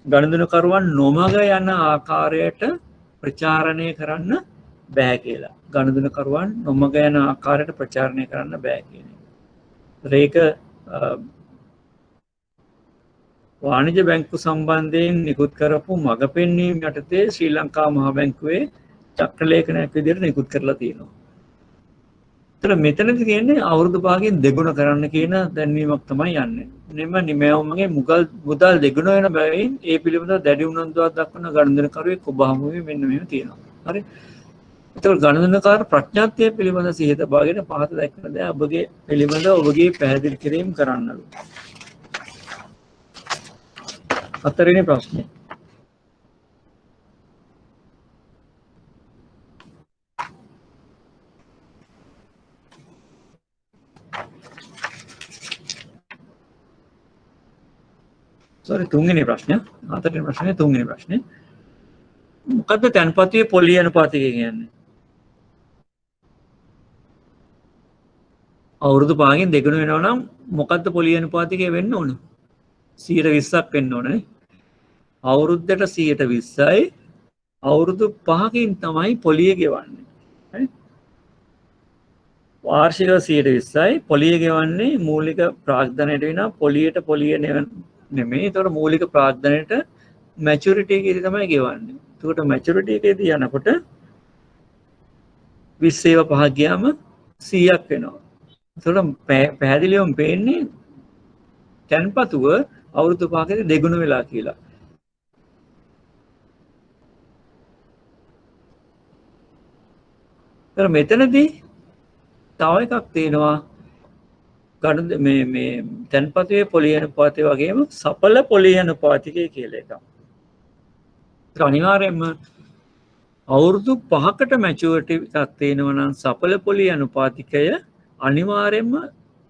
ගනුදෙනුකරුවන් නොමග යන ආකාරයට ප්‍රචාරණය කරන්න බෑ කියලා. ගනුදෙනුකරුවන් නොමග යන ආකාරයට ප්‍රචාරණය කරන්න බෑ කියන එක. ඒක වාණිජ්‍ය බැංකු සම්බන්ධයෙන් නිකුත් කරපු මඟ පෙන්වීම යටතේ ශ්‍රී ලංකා මහ බැංකුවේ චක්‍රලේඛනයක් විදිහට නිකුත් කරලා තියෙනවා. ඒතර මෙතනදී කියන්නේ අවුරුදු 5කින් දෙගුණ කරන්න කියන දැන්වීමක් තමයි යන්නේ. මෙන්න නිමැවුමගේ මුදල් දෙගුණ වෙන බැවින් ඒ පිළිබඳව දැඩි උනන්දුවක් දක්වන ගනුදෙනුකරුවෙක් ඔබ හමුවේ මෙන්න මෙහෙම තියෙනවා. හරි. ඒතකොට ගනුදෙනුකාර ප්‍රඥාත්ය පිළිබඳ සිහිත භාගයට පහත දක්වන දේ ඔබගේ පිළිබඳව ඔබගේ පැහැදිලි කිරීම කරන්නලු. හතරවෙනි ප්‍රශ්නේ. තුන්වෙනි ප්‍රශ්නය. හතරවෙනි ප්‍රශ්නේ තුන්වෙනි ප්‍රශ්නේ. මොකද්ද තැන්පතුවේ පොලි අනුපාතය කියන්නේ? අවුරුදු 5කින් දෙගුණ වෙනවා නම් මොකද්ද පොලි අනුපාතිකය වෙන්න ඕන? 120ක් වෙන්න ඕන නේ. අවුරුද්දට 120යි අවුරුදු 5කින් තමයි පොලිය ගෙවන්නේ. හරි? වාර්ෂික 120යි පොලිය ගෙවන්නේ මූලික ප්‍රාග්ධනයට විනා පොලියට පොලිය නෙමෙයි. ඒතකොට මූලික ප්‍රාග්ධනයට මැචුරිටි එකේදී තමයි ගෙවන්නේ. ඒකට මැචුරිටි එකේදී යනකොට 20 ඒවා පහ ගියාම 100ක් වෙනවා. ඒතකොට පැහැදිලිවම පේන්නේ තැන්පතුව අවුරුදු 5කදී දෙගුණ වෙලා කියලා. ඒතර මෙතනදී තව එකක් තියෙනවා ගණන් මේ තැන්පතුවේ පොලී අනුපාතය වගේම සඵල පොලී අනුපාතිකය කියලා එකක්. ඒක අනිවාර්යයෙන්ම අවුරුදු 5කට මැචුරිටි එකක් තියෙනවා නම් සඵල පොලී අනුපාතිකය අනිවාර්යයෙන්ම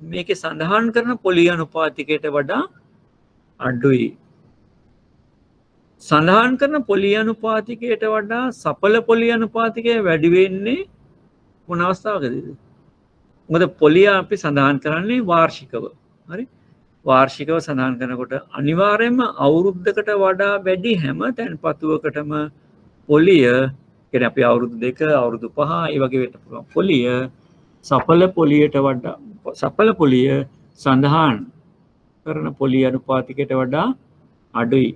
මේකේ සඳහන් කරන පොලී අනුපාතිකයට වඩා අඩුයි. සඳහන් කරන පොලී අනුපාතිකයට වඩා සඵල පොලී අනුපාතිකය වැඩි වෙන්නේ මොන අවස්ථාවකදීද? මොකද පොලිය අපි සඳහන් කරන්නේ වාර්ෂිකව. හරි? වාර්ෂිකව සඳහන් කරනකොට අනිවාර්යයෙන්ම අවුරුද්දකට වඩා වැඩි හැම තැන්පතුවකටම පොලිය කියන්නේ අපි අවුරුදු 2 අවුරුදු 5 ඒ වගේ වෙන්න පුළුවන්. පොලිය සඵල පොලියට වඩා සඵල පොලිය සඳහන් කරන පොලිය අනුපාතිකයට වඩා අඩුයි.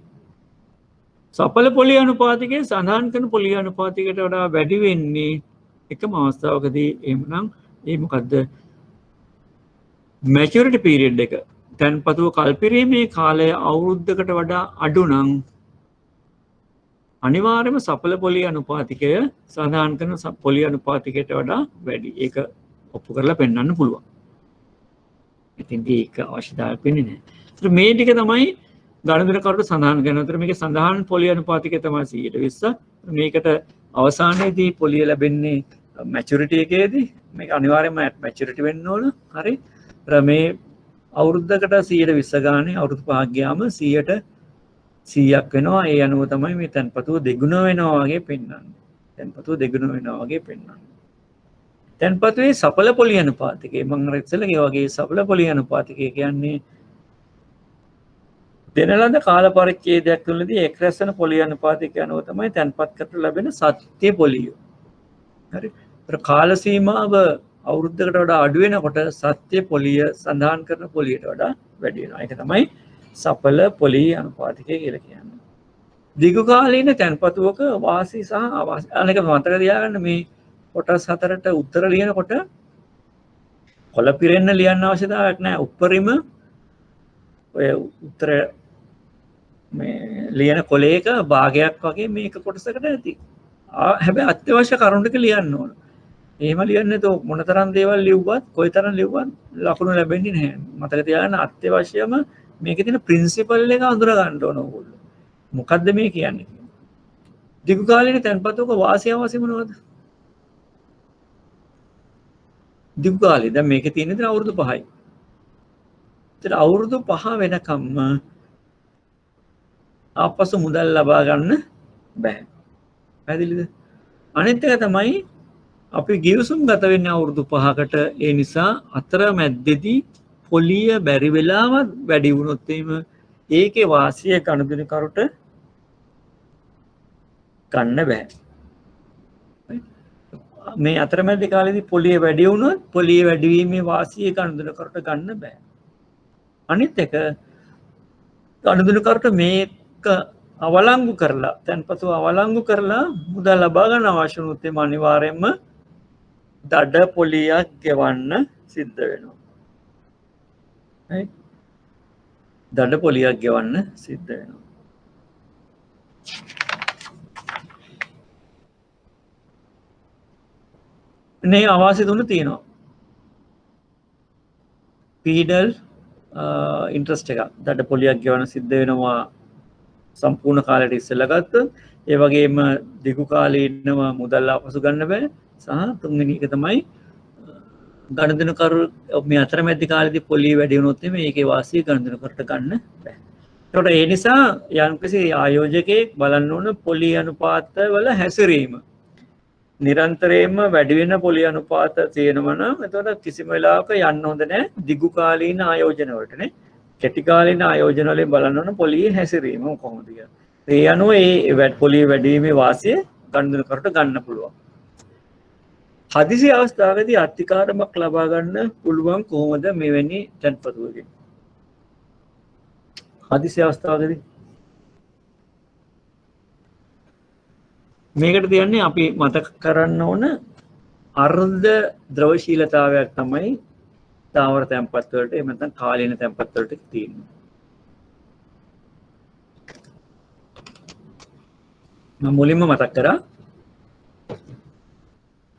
සඵල පොලිය අනුපාතිකය සඳහන් කරන පොලිය අනුපාතිකයට වඩා වැඩි වෙන්නේ එකම අවස්ථාවකදී එහෙමනම් ඒ මොකද්ද? මැචුරිටි පීරියඩ් එක. තැන්පතුව කල්පිරීමේ කාලය අවුරුද්දකට වඩා අඩු නම් අනිවාර්යයෙන්ම සඵල පොලිය අනුපාතිකය සඳහන් කරන පොලිය අනුපාතිකයට වඩා වැඩි. ඒක ඔප්පු කරලා පෙන්වන්න පුළුවන්. ඉතින් ඒක අවශ්‍යතාවයක් වෙන්නේ නැහැ. ඒත් මේ ටික තමයි ගණිතකරුට සඳහන් කරන අතර මේකේ සඳහන් පොලිය අනුපාතිකය තමයි 120. මේකට අවසානයේදී පොලිය ලැබෙන්නේ මැචුරිටි එකේදී. මේක අනිවාර්යයෙන්ම මැචුරිටි වෙන්න ඕන. හරි? මේ අවුරුද්දකට 120 ගානේ අවුරුදු 5ක් ගියාම 100ට 100ක් වෙනවා. ඒ අනුව තමයි මේ තැන්පතුව දෙගුණ වෙනවා වගේ පෙන්වන්නේ. තැන්පතුව දෙගුණ වෙනවා වගේ පෙන්වන්නේ. තැන්පතුවේ සඵල පොලිය අනුපාතිකය මම අර ඉස්සෙල්ලා කිව්වා වගේ සඵල පොලිය අනුපාතිකය කියන්නේ දෙන ලද කාල පරිච්ඡේදයක් තුළදී එක් රැස්වන පොලිය අනුපාතිකය අනුව තමයි තැන්පත් කරට ලැබෙන සත්‍ය පොලිය. හරි? ඒතර කාල සීමාව අවුරුද්දකට වඩා අඩු වෙනකොට සත්‍ය පොලිය සඳහන් කරන පොලියට වඩා වැඩි වෙනවා. ඒක තමයි සඵල පොලිය අනුපාතිකය කියලා කියන්නේ. දීර්ඝ කාලීන තැන්පතුවක වාසී සහ අවාසී අනේක මතක තියාගන්න මේ කොටස් හතරට උත්තර ලියනකොට කොළ පිරෙන්න ලියන්න අවශ්‍යතාවයක් නැහැ. උඩරිම ඔය උත්තර මේ ලියන කොලයක භාගයක් වගේ මේක කොටසකට ඇති. හැබැයි අත්‍යවශ්‍ය කරුණු ටික ලියන්න ඕන. එහෙම ලියන්නේ නැතෝ මොනතරම් දේවල් ලිව්වත් කොයිතරම් ලිව්වත් ලකුණු ලැබෙන්නේ නැහැ. මතක තියාගන්න අත්‍යවශ්‍යම මේකේ තියෙන ප්‍රින්සිපල් එක අඳුර ගන්න ඕන ඕගොල්ලෝ. මොකද්ද මේ කියන්නේ? දීර්ඝ කාලීන තැන්පතුක වාසිය අවශ්‍ය මොනවද? දීර්ඝ කාලේ දැන් මේකේ තියෙන දේ අවුරුදු 5යි. ඒතර අවුරුදු 5 වෙනකම්ම ආපසු මුදල් ලබා ගන්න බෑ. පැහැදිලිද? අනිත් එක තමයි අපි ගිවිසුම් ගත වෙන්නේ අවුරුදු 5කට. ඒ නිසා අතරමැද්දේදී පොලිය බැරි වෙලාවත් වැඩි වුණොත් එහෙම ඒකේ වාසිය ගණදිනකරුට ගන්න බෑ. මේ අතරමැද කාලේදී පොලිය වැඩි වුණොත් පොලිය වැඩි වීමේ වාසිය ගණදිනකරුට ගන්න බෑ. අනිත් එක ගණදිනකරුට මේක අවලංගු කරලා තැන්පතුව අවලංගු කරලා මුදල් ලබා ගන්න අවශ්‍ය වුණොත් එම අනිවාර්යයෙන්ම දඩ පොලියක් ගෙවන්න සිද්ධ වෙනවා. හරි? දඩ පොලියක් ගෙවන්න සිද්ධ වෙනවා. මේ අවාසි තුන තියෙනවා. පීඩල් ඉන්ට්‍රස්ට් එකක් දඩ පොලියක් ගෙවන්න සිද්ධ වෙනවා සම්පූර්ණ කාලයට ඉස්සෙල්ලා ගත්තොත්. ඒ වගේම දිගු කාලේ ඉන්නව මුදල් ආපසු ගන්න බෑ. සහ තුන්වෙනි එක තමයි ගණදිනකරු මේ අතරමැදි කාලේදී පොලිය වැඩි වුණොත් මේකේ වාසිය ගණදිනකරුට ගන්න බෑ. ඒකට ඒ නිසා යම්කිසි ආයෝජකයෙක් බලන්න ඕන පොලිය අනුපාත වල හැසිරීම. නිරන්තරයෙන්ම වැඩි වෙන පොලිය අනුපාත තියෙනවා නම් එතකොට කිසිම වෙලාවක යන්න හොඳ නැහැ දිගු කාලීන ආයෝජන වලටනේ. කෙටි කාලීන ආයෝජන වලින් බලන්න ඕන පොලියේ හැසිරීම කොහොමද කියලා. ඒ අනුව ඒ පොලිය වැඩි වීමේ වාසිය ගණදිනකරුට ගන්න පුළුවන්. හදිසි අවස්ථාවකදී අත්තිකාරමක් ලබා ගන්න පුළුවන් කොහොමද මෙවැනි තැන්පතුවකින්? හදිසි අවස්ථාවකදී මේකට තියන්නේ අපි මතක කරන්න ඕන අර්ධ ද්‍රවශීලතාවයක් තමයි තාවර තැන්පත් වලට එහෙම නැත්නම් කාලීන තැන්පත් වලට තියෙන්නේ. මුලින්ම මතක් කරා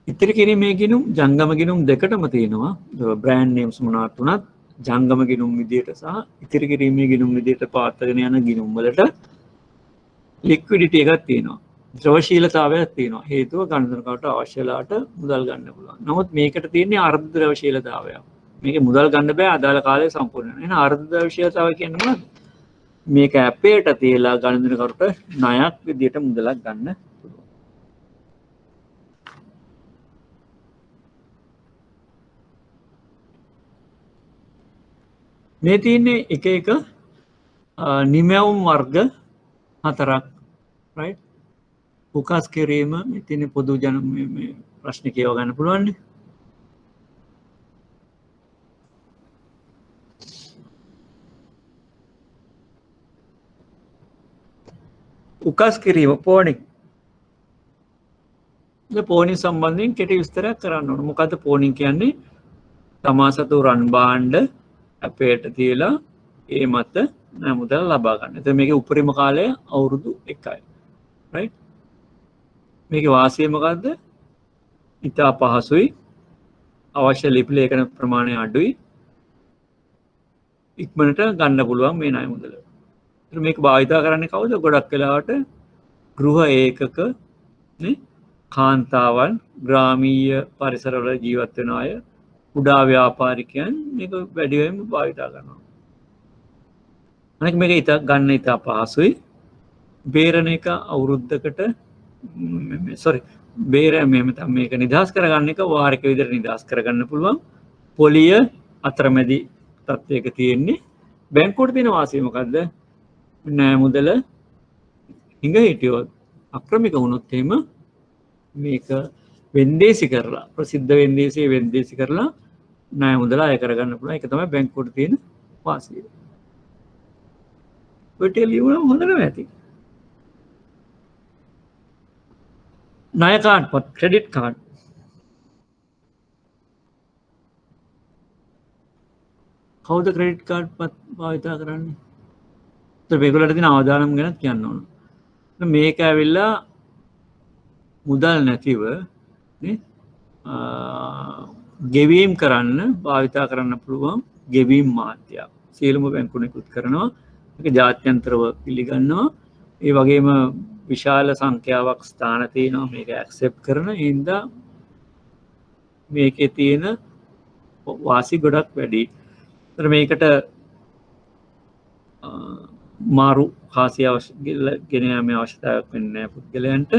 ඉතිරි කිරීමේ ගිණුම් ජංගම ගිණුම් දෙකටම තියෙනවා බ්‍රෑන්ඩ් නේම්ස් මොනවත් උනත් ජංගම ගිණුම් විදියට සහ ඉතිරි කිරීමේ ගිණුම් විදියට පාත්තගෙන යන ගිණුම් වලට ලික්විඩිටි එකක් තියෙනවා ද්‍රවශීලතාවයක් තියෙනවා හේතුව ගණනකට අවශ්‍ය වෙලාවට මුදල් ගන්න පුළුවන්. නමුත් මේකට තියෙන්නේ අර්ධ ද්‍රවශීලතාවයක්. මේක මුදල් ගන්න බෑ අදාළ කාලය සම්පූර්ණ වෙනවා. එහෙනම් අර්ධ ද්‍රවශීලතාවය කියන්නේ මොනවද? මේක ඇපේට තියලා ගණනකට ණයක් විදියට මුදලක් ගන්න පුළුවන්. මේ තියෙන්නේ එක එක නිමැවුම් වර්ග 4ක් right උකස් කිරීම ඉතින් පොදු ජන මේ ප්‍රශ්න කියව ගන්න පුළුවන් නේ උකස් කිරීම පෝනික් පෝනි සම්බන්ධයෙන් කෙටි විස්තරයක් කරන්න ඕන මොකද්ද පෝනි කියන්නේ තමා සතු රන් භාණ්ඩ අපේට තියලා ඒ මත මුදල් ලබා ගන්න. එතකොට මේකේ උපරිම කාලය අවුරුදු 1යි. right මේකේ වාසිය මොකද්ද? ඉතා පහසුයි. අවශ්‍ය ලිපි ලේඛන ප්‍රමාණය අඩුයි. ඉක්මනට ගන්න පුළුවන් මේ ණය මුදල. ඒත් මේක භාවිතා කරන්නේ කවුද? ගොඩක් වෙලාවට ගෘහ ඒකක නේ කාන්තාවන් ග්‍රාමීය පරිසරවල ජීවත් වෙන අය කුඩා ව්‍යාපාරිකයන් මේක වැඩිවෙන්ම භාවිතා කරනවා. අනෙක් මේක ගන්න ඉතා පහසුයි. බේරණ එක අවුරුද්දකට මේක නිදහස් කරගන්න එක වාරික විදිහට නිදහස් කරගන්න පුළුවන්. පොලිය අතරමැදි තත්ත්වයක තියෙන්නේ. බැංකුවට තියෙන වාසිය මොකද්ද? ණය මුදල හිඟ හිටියොත් අක්‍රමික වුණොත් එහෙම මේක වෙන්දේසි කරලා ප්‍රසිද්ධ වෙන්දේසියේ වෙන්දේසි කරලා ණය මුදල අය කරගන්න පුළුවන්. ඒක තමයි බැංකුවට තියෙන වාසිය. ඔය ලියුණා හොඳ නෑ ඇති. ණය කාඩ් පත් ක්‍රෙඩිට් කාඩ් කවුද ක්‍රෙඩිට් කාඩ් පත් භාවිතා කරන්නේ? ඒත් මේගොල්ලන්ට තියෙන අවදානම් ගැන කියන්න ඕන. මේක ඇවිල්ලා මුදල් නැතිව නේ ගෙවීම් කරන්න භාවිතා කරන්න පුළුවන් ගෙවීම් මාධ්‍යයක්. සියලුම බැංකු නිකුත් කරනවා. මේක ජාත්‍යන්තරව පිළිගන්නවා. ඒ වගේම විශාල සංඛ්‍යාවක් ස්ථාන තියෙනවා මේක ඇක්සෙප්ට් කරන හින්දා මේකේ තියෙන වාසි ගොඩක් වැඩි. ඒතර මේකට මාරු කාසිය ගෙන යාමේ අවශ්‍යතාවයක් වෙන්නේ නැහැ පුද්ගලයන්ට.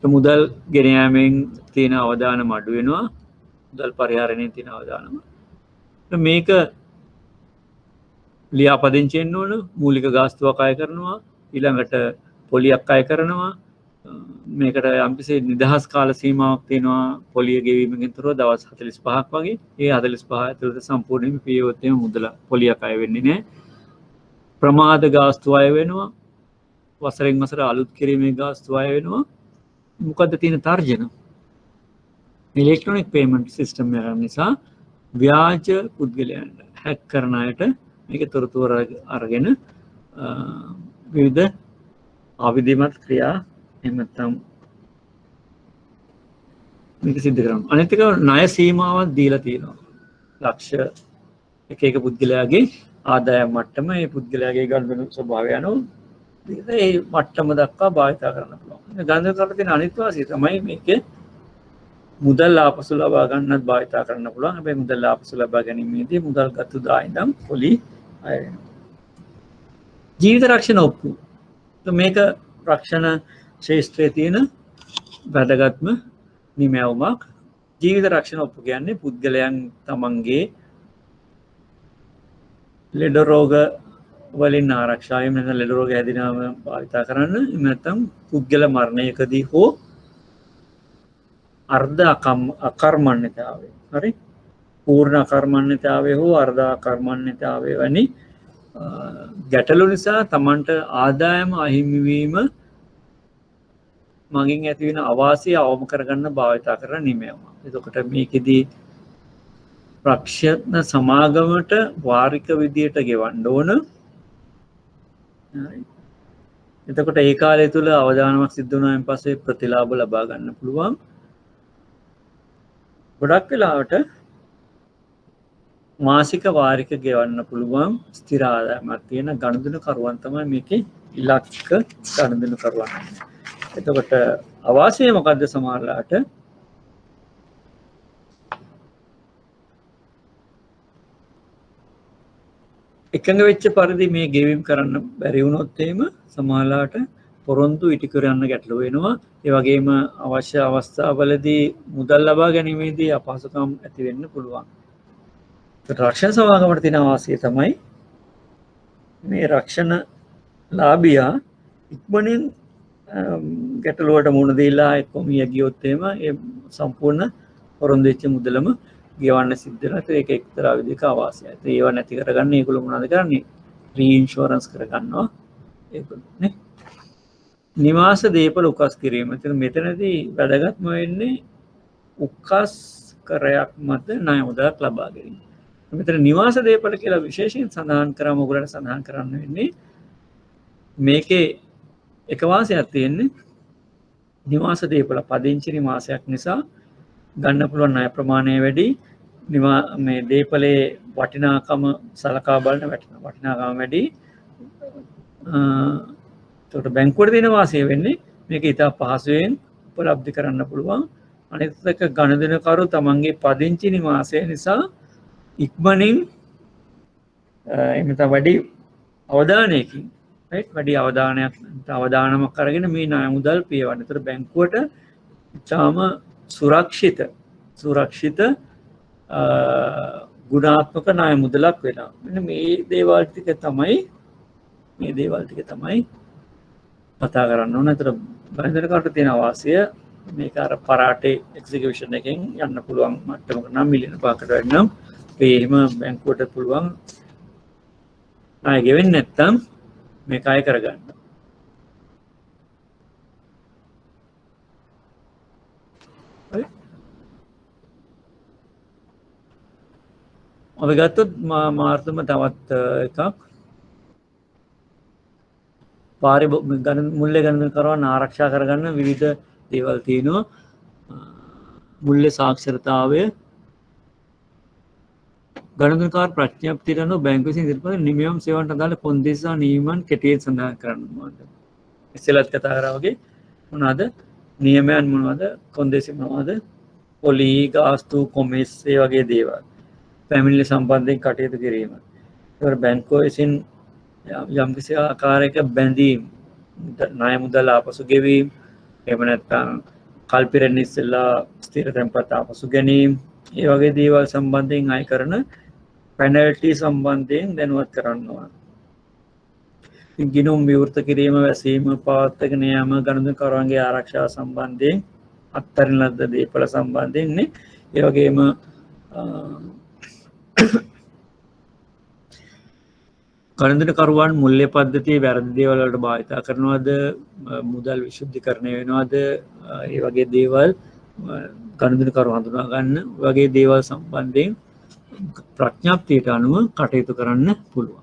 මුදල් ගෙන යාමෙන් තියෙන අවදානම අඩු වෙනවා. මුදල් පරිහරණයෙන් තියෙන අවදානම. මේක ලියාපදිංචි වෙන්න ඕන මූලික ගාස්තුවක් අය කරනවා ඊළඟට පොලියක් අය කරනවා මේකට යම්කිසි නිදහස් කාල සීමාවක් තියෙනවා පොලිය ගෙවීමකින් තොරව දවස් 45ක් වගේ ඒ 45 ඇතුළත සම්පූර්ණයෙන්ම පියවොත් එහෙම මුදල පොලියක් අය වෙන්නේ නැහැ ප්‍රමාද ගාස්තු අය වෙනවා වසරෙන් වසර අලුත් කිරීමේ ගාස්තු අය වෙනවා මොකද්ද තියෙන තර්ජන ඉලෙක්ට්‍රොනික පේමන්ට් සිස්ටම් එක නිසා ව්‍යාජ පුද්ගලයන්ට හැක් කරන අයට මේක තොරතුරු අරගෙන විවිධ අවිධිමත් ක්‍රියා එහෙම නැත්නම් මේක සිද්ධ කරනවා. අනිත් එක ණය සීමාවක් දීලා තියෙනවා. ලක්ෂ එක එක පුද්ගලයාගේ ආදායම් මට්ටම ඒ පුද්ගලයාගේ ගණන ස්වභාවය අනුව ඒ මට්ටම දක්වා භාවිත කරන්න පුළුවන්. ගණන කරලා තියෙන අනිත් වාසිය තමයි මේකේ මුදල් ආපසු ලබා ගන්නත් භාවිත කරන්න පුළුවන්. හැබැයි මුදල් ආපසු ලබා ගැනීමේදී මුදල් ගත්තු දා ඉඳන් පොලි අය වෙනවා. ජීවිත රක්ෂණ ඔප්පු. මේක රක්ෂණ ශේෂ්ත්‍රයේ තියෙන වැදගත්ම නිමැවුමක්. ජීවිත රක්ෂණ ඔප්පු කියන්නේ පුද්ගලයන් තමන්ගේ ලෙඩ රෝග වලින් ආරක්ෂා වීම නැත්නම් ලෙඩ රෝග හැදිනවම භාවිත කරන්න. එහෙම නැත්නම් පුද්ගල මරණයකදී හෝ අර්ධ අකර්මණ්‍යතාවය. හරි? පූර්ණ අකර්මණ්‍යතාවය හෝ අර්ධ අකර්මණ්‍යතාවය වැනි ගැටලු නිසා තමන්ට ආදායම අහිමි වීම මගින් ඇති වෙන අවාසිය අවම කරගන්න භාවිත කරන නිමැවුම. එතකොට මේකෙදී රක්ෂණ සමාගමට වාරික විදියට ගෙවන්න ඕන. එතකොට ඒ කාලය තුල අවදානමක් සිද්ධ වුණායින් පස්සේ ප්‍රතිලාභ ලබා ගන්න පුළුවන්. ගොඩක් වෙලාවට මාසික වාරික ගෙවන්න පුළුවන් ස්ථිර ආදායමක් තියෙන ගනුදෙනු කරුවන් තමයි මේකේ ඉලක්ක ගනුදෙනු කරුවන්. එතකොට අවාසිය මොකද්ද සමහරලාට එකඟ වෙච්ච පරිදි මේ ගෙවීම් කරන්න බැරි වුණොත් එහෙම සමහරලාට පොරොන්දු ඉටු කරන්න ගැටලු වෙනවා. ඒ වගේම අවශ්‍ය අවස්ථාවලදී මුදල් ලබා ගැනීමේදී අපහසුකම් ඇති වෙන්න පුළුවන්. රක්ෂණ සමාගමට තියෙන වාසිය තමයි මේ රක්ෂණ ලාභියා ඉක්මනින් ගැටලුවට මුහුණ දීලා එක්කම මිය ගියොත් එහෙම ඒ සම්පූර්ණ පොරොන්දු වෙච්ච මුදලම ගෙවන්න සිද්ධ වෙනවා. ඒක එක්තරා විදිහක අවාසියයි. ඒව නැති කරගන්න ඒගොල්ලෝ මොනවද කරන්නේ? රීඉන්ෂුරන්ස් කරගන්නවා ඒගොල්ලෝ නේ. නිවාස දේපල උකස් කිරීම. ඉතින් මෙතනදී වැදගත්ම වෙන්නේ උකස් කරයක් මත ණය මුදලක් ලබා ගැනීම. මෙතන නිවාස දේපල කියලා විශේෂයෙන් සඳහන් කරාම ඔයගොල්ලන්ට සඳහන් කරන්න වෙන්නේ මේකේ එක වාසියක් තියෙන්නේ නිවාස දේපල පදිංචි නිවාසයක් නිසා ගන්න පුළුවන් ණය ප්‍රමාණය වැඩි. මේ දේපලේ වටිනාකම සලකා බලන වටිනාකම වැඩි. එතකොට බැංකුවට දෙන වාසිය වෙන්නේ මේක ඉතා පහසුවෙන් උපලබ්ධ කරන්න පුළුවන්. අනිත් එක ගනුදෙනුකරු තමන්ගේ පදිංචි නිවාසය නිසා ඉක්මනින් එමෙත වැඩි අවධානයකින් වැඩි අවධානමක් අරගෙන මේ ණය මුදල් පියවන්න. ඒතර බැංකුවට ඉතාම සුරක්ෂිත ගුණාත්මක ණය මුදලක් වෙනවා. මෙන්න මේ දේවල් ටික තමයි කතා කරන්න ඕන. ඒතර බැංකුවකට තියෙන වාසිය මේක අර පරාටේ එක්සිකියුෂන් එකෙන් යන්න පුළුවන් මට්ටමකට නම් මිලියන 5කට වැඩි නම් එහෙම බැංකුවට පුළුවන් ණය ගෙවෙන්නේ නැත්නම් මේක අය කරගන්න. හරි. අපි ගත්තොත් මාර්තම තවත් එකක් මුල්‍ය ගණන් කරවන්න ආරක්ෂා කරගන්න විවිධ දේවල් තියෙනවා. මුල්‍ය සාක්ෂරතාවය ගණන්කාර ප්‍රඥප්තියට අනුව බැංකුව විසින් ඉදිරිපත් නියම සේවන්ට අදාළ කොන්දේසි සහ නියමයන් කෙටියෙන් සඳහන් කරනවා. ඉස්සෙල්ලත් කතා කරා වගේ මොනවාද නියමයන් මොනවද කොන්දේසි මොනවද පොලි ගාස්තු කොමිස් ඒ වගේ දේවල් ෆැමිලි සම්බන්ධයෙන් කටයුතු කිරීම. ඒවල බැංකුව විසින් යම්කිසි ආකාරයක බැඳීම් ණය මුදල් ආපසු ගෙවීම එහෙම නැත්නම් කල්පිරෙන්න ඉස්සෙල්ලා ස්ථිර තැන්පත් ආපසු ගැනීම ඒ වගේ දේවල් සම්බන්ධයෙන් අය කරන පැනල්ටි සම්බන්ධයෙන් දැනුවත් කරනවා. ගිණුම් විවෘත කිරීම වැසීම පවත්වාගෙන යාම ගනුදෙනුකරුවන්ගේ ආරක්ෂාව සම්බන්ධයෙන් අත්හරින ලද දේපල සම්බන්ධයෙන් නේ. ඒ වගේම ගනුදෙනුකරුවන් මුල්‍ය පද්ධතියේ වැරදි දේවල් වලට භාවිතා කරනවද මුදල් විශුද්ධිකරණය වෙනවද ඒ වගේ දේවල් ගනුදෙනුකරු හඳුනා ගන්න වගේ දේවල් සම්බන්ධයෙන් ප්‍රඥප්තියට අනුව කටයුතු කරන්න පුළුවන්.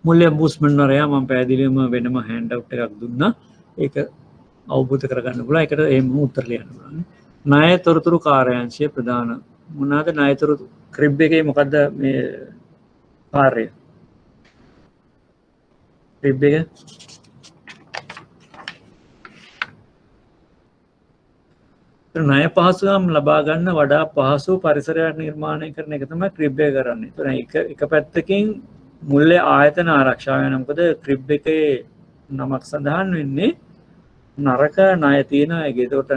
මුල්‍ය ඔම්බුඩ්ස්මන්වරයා මම පැහැදිලිවම වෙනම හෑන්ඩ් අවුට් එකක් දුන්නා. ඒක අවබෝධ කරගන්න පුළුවන්. ඒකට එහෙම උත්තර ලියන්න පුළුවන්. ණය තොරතුරු කාර්යාංශයේ ප්‍රධාන මොනවාද ණය තොරතුරු ක්‍රිබ් එකේ මොකද්ද මේ කාර්යය? ක්‍රිබ් එක ණය පහසුකම් ලබා ගන්න වඩා පහසු පරිසරයක් නිර්මාණය කරන එක තමයි ක්‍රිබ් එක කරන්නේ. ඒතර එක පැත්තකින් මුල්‍ය ආයතන ආරක්ෂාව වෙනවා. මොකද ක්‍රිබ් එකේ නමක් සඳහන් වෙන්නේ නරක ණය තියෙන අයගේ. ඒකට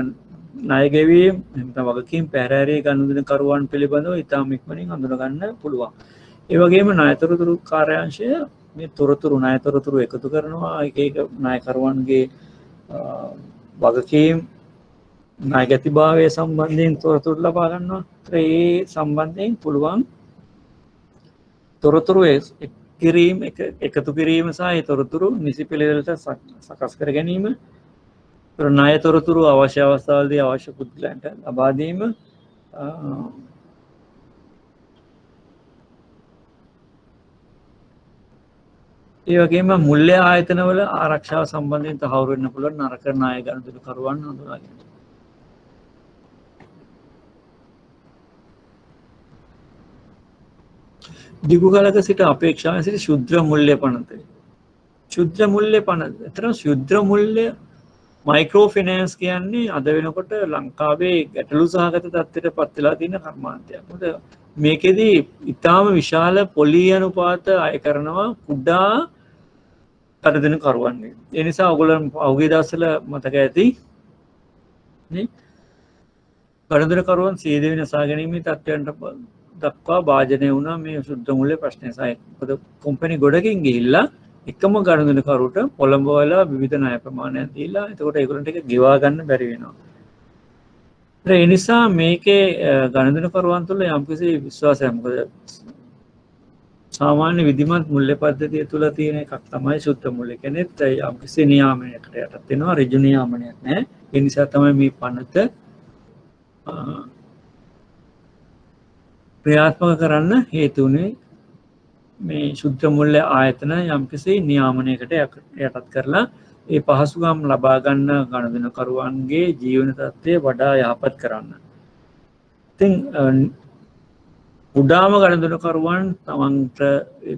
ණය ගෙවීම නැත්නම් වගකීම් පැහැරහැරී ගනුදෙනුකරුවන් පිළිබඳව ඉතාම ඉක්මනින් හඳුනා ගන්න පුළුවන්. ඒ වගේම ණය තොරතුරු කාර්යාංශය මේ තොරතුරු ණය තොරතුරු එකතු කරනවා. එක ණයකරුවන්ගේ වගකීම් ණයගැතිභාවය සම්බන්ධයෙන් තොරතුරු ලබා ගන්නවා. ඒ සම්බන්ධයෙන් පුළුවන් තොරතුරු එකතු කිරීම සහ ඒ තොරතුරු නිසි පිළිවෙලට සකස් කර ගැනීම. ණය තොරතුරු අවශ්‍ය අවස්ථාවලදී අවශ්‍ය පුද්ගලයන්ට ලබා දීම. ඒ වගේම මුල්‍ය ආයතනවල ආරක්ෂාව සම්බන්ධයෙන් තහවුරු වෙන්න පුළුවන් නරක ණය ගනුදෙනුකරුවන් හඳුනා ගැනීම. දිගු කලක සිට අපේක්ෂාවෙන් සිට ශුද්‍ර මුල්‍ය පනත. ශුද්‍ර මුල්‍ය පනත. එතන ශුද්‍ර මුල්‍ය මයික්‍රෝ ෆිනෑන්ස් කියන්නේ අද වෙනකොට ලංකාවේ ගැටලු සහගත තත්ත්වයට පත් වෙලා තියෙන කර්මාන්තයක්. මොකද මේකෙදී ඊටාම විශාල පොලී අනුපාත අය කරනවා කුඩා ගනුදෙනුකරුවන්ගේ. ඒ නිසා ඔයගොල්ලන් පහුගිය දවස්වල මතක ඇති නේ ගනුදෙනුකරුවන් සියදිවි විනාශ ගැනීමේ තත්ත්වයන්ට දක්වා භාජනය වුණා මේ ශුද්ධ මුල්‍ය ප්‍රශ්නය සහ මොකද කම්පැනි ගොඩකින් ගිහිල්ලා එකම ගනුදෙනුකරුට පොළඹවලා විවිධ ණය ප්‍රමාණයක් දීලා එතකොට ඒගොල්ලන්ට ඒක ගෙවා ගන්න බැරි වෙනවා. ඒ නිසා මේකේ ගනුදෙනුකරුවන් තුළ යම්කිසි විශ්වාසයක් මොකද සාමාන්‍ය විධිමත් මුල්‍ය පද්ධතිය තුළ තියෙන එකක් තමයි ශුද්ධ මුල්‍ය කියන්නේ යම්කිසි නියාමනයකට යටත් වෙනවා ඍජු නියාමනයක් නැහැ. ඒ නිසා තමයි මේ පනත ක්‍රියාත්මක කරන්න හේතුුනේ මේ ශුද්ධ මුල්‍ය ආයතන යම්කිසි නියාමනයකට යටත් කරලා ඒ පහසුකම් ලබා ගන්න ගනුදෙනුකරුවන්ගේ ජීවන තත්ත්වය වඩා යහපත් කරන්න. ඉතින් උඩාම ගනුදෙනුකරුවන්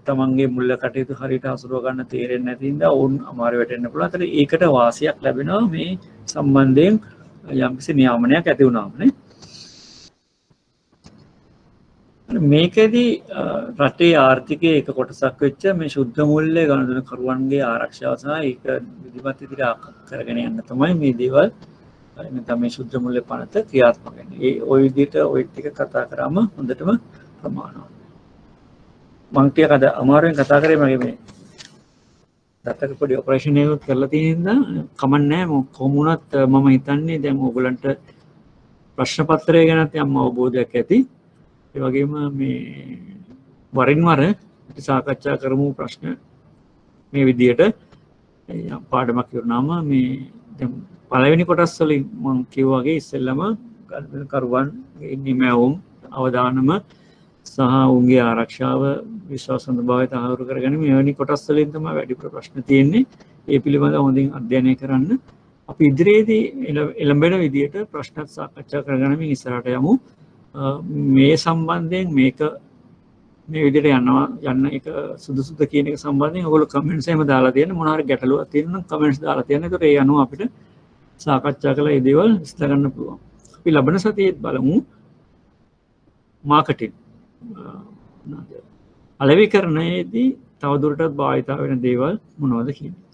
තමන්ගේ මුල්‍ය කටයුතු හරියට හසුරුව ගන්න තේරෙන්නේ නැති හින්දා ඔවුන් අමාරු වෙටෙන්න පුළුවන්. ඒතර ඒකට වාසියක් ලැබෙනවා මේ සම්බන්ධයෙන් යම්කිසි නියාමනයක් ඇති වුණාම නේ. මේකෙදී රටේ ආර්ථිකයේ එක කොටසක් වෙච්ච මේ ශුද්ධ මුල්‍ය ගනුදෙනුකරුවන්ගේ ආරක්ෂාව සහ ඒක විධිමත් විදිහට කරගෙන යන්න තමයි මේ දේවල් නැත්නම් මේ ශුද්ධ මුල්‍ය පනත ක්‍රියාත්මක වෙන්නේ. ඒ ওই විදිහට ওই ටික කතා කරාම හොඳටම ප්‍රමාණවත්. මම ටිකක් අද අමාරුවෙන් කතා කරේ මගේ මේ දත්තක පොඩි ඔපරේෂන් එකක් කරලා තියෙන හින්දා කමන්නේ නැහැ. කොහොම වුණත් මම හිතන්නේ දැන් ඕගලන්ට ප්‍රශ්න පත්‍රය ගැනත් යම් අවබෝධයක් ඇති. ඒ වගේම මේ වරින් වර සාකච්ඡා කරමු ප්‍රශ්න මේ විදියට පාඩමක් කරනාම මේ දැන් පළවෙනි කොටස් වලින් මම කිව්වා වගේ ඉස්සෙල්ලම ගනුදෙනුකරුවන්ගේ නිමැවුම් අවදානම සහ උන්ගේ ආරක්ෂාව විශ්වාසන්ත භාවය තහවුරු කරගැනීම මෙවැනි කොටස් වලින් තමයි වැඩිපුර ප්‍රශ්න තියෙන්නේ. ඒ පිළිබඳව හොඳින් අධ්‍යයනය කරන්න. අපි ඉදිරියේදී එළඹෙන විදියට ප්‍රශ්නත් සාකච්ඡා කරගනිමින් ඉස්සරහට යමු. මේ සම්බන්ධයෙන් මේක මේ විදිහට යන්න එක සුදුසුද කියන එක සම්බන්ධයෙන් ඔයගොල්ලෝ කමෙන්ට්ස් එහෙම දාලා තියෙන මොනවා හරි ගැටලුවක් තියෙනවා නම් කමෙන්ට්ස් දාලා තියෙන. ඒකට ඒ අනුව අපිට සාකච්ඡා කරලා මේ දේවල් විස්තර කරන්න පුළුවන්. අපි ලබන සතියේත් බලමු මාකටිං අලෙවිකරණයේදී තවදුරටත් භාවිත වෙන දේවල් මොනවද කියන්නේ.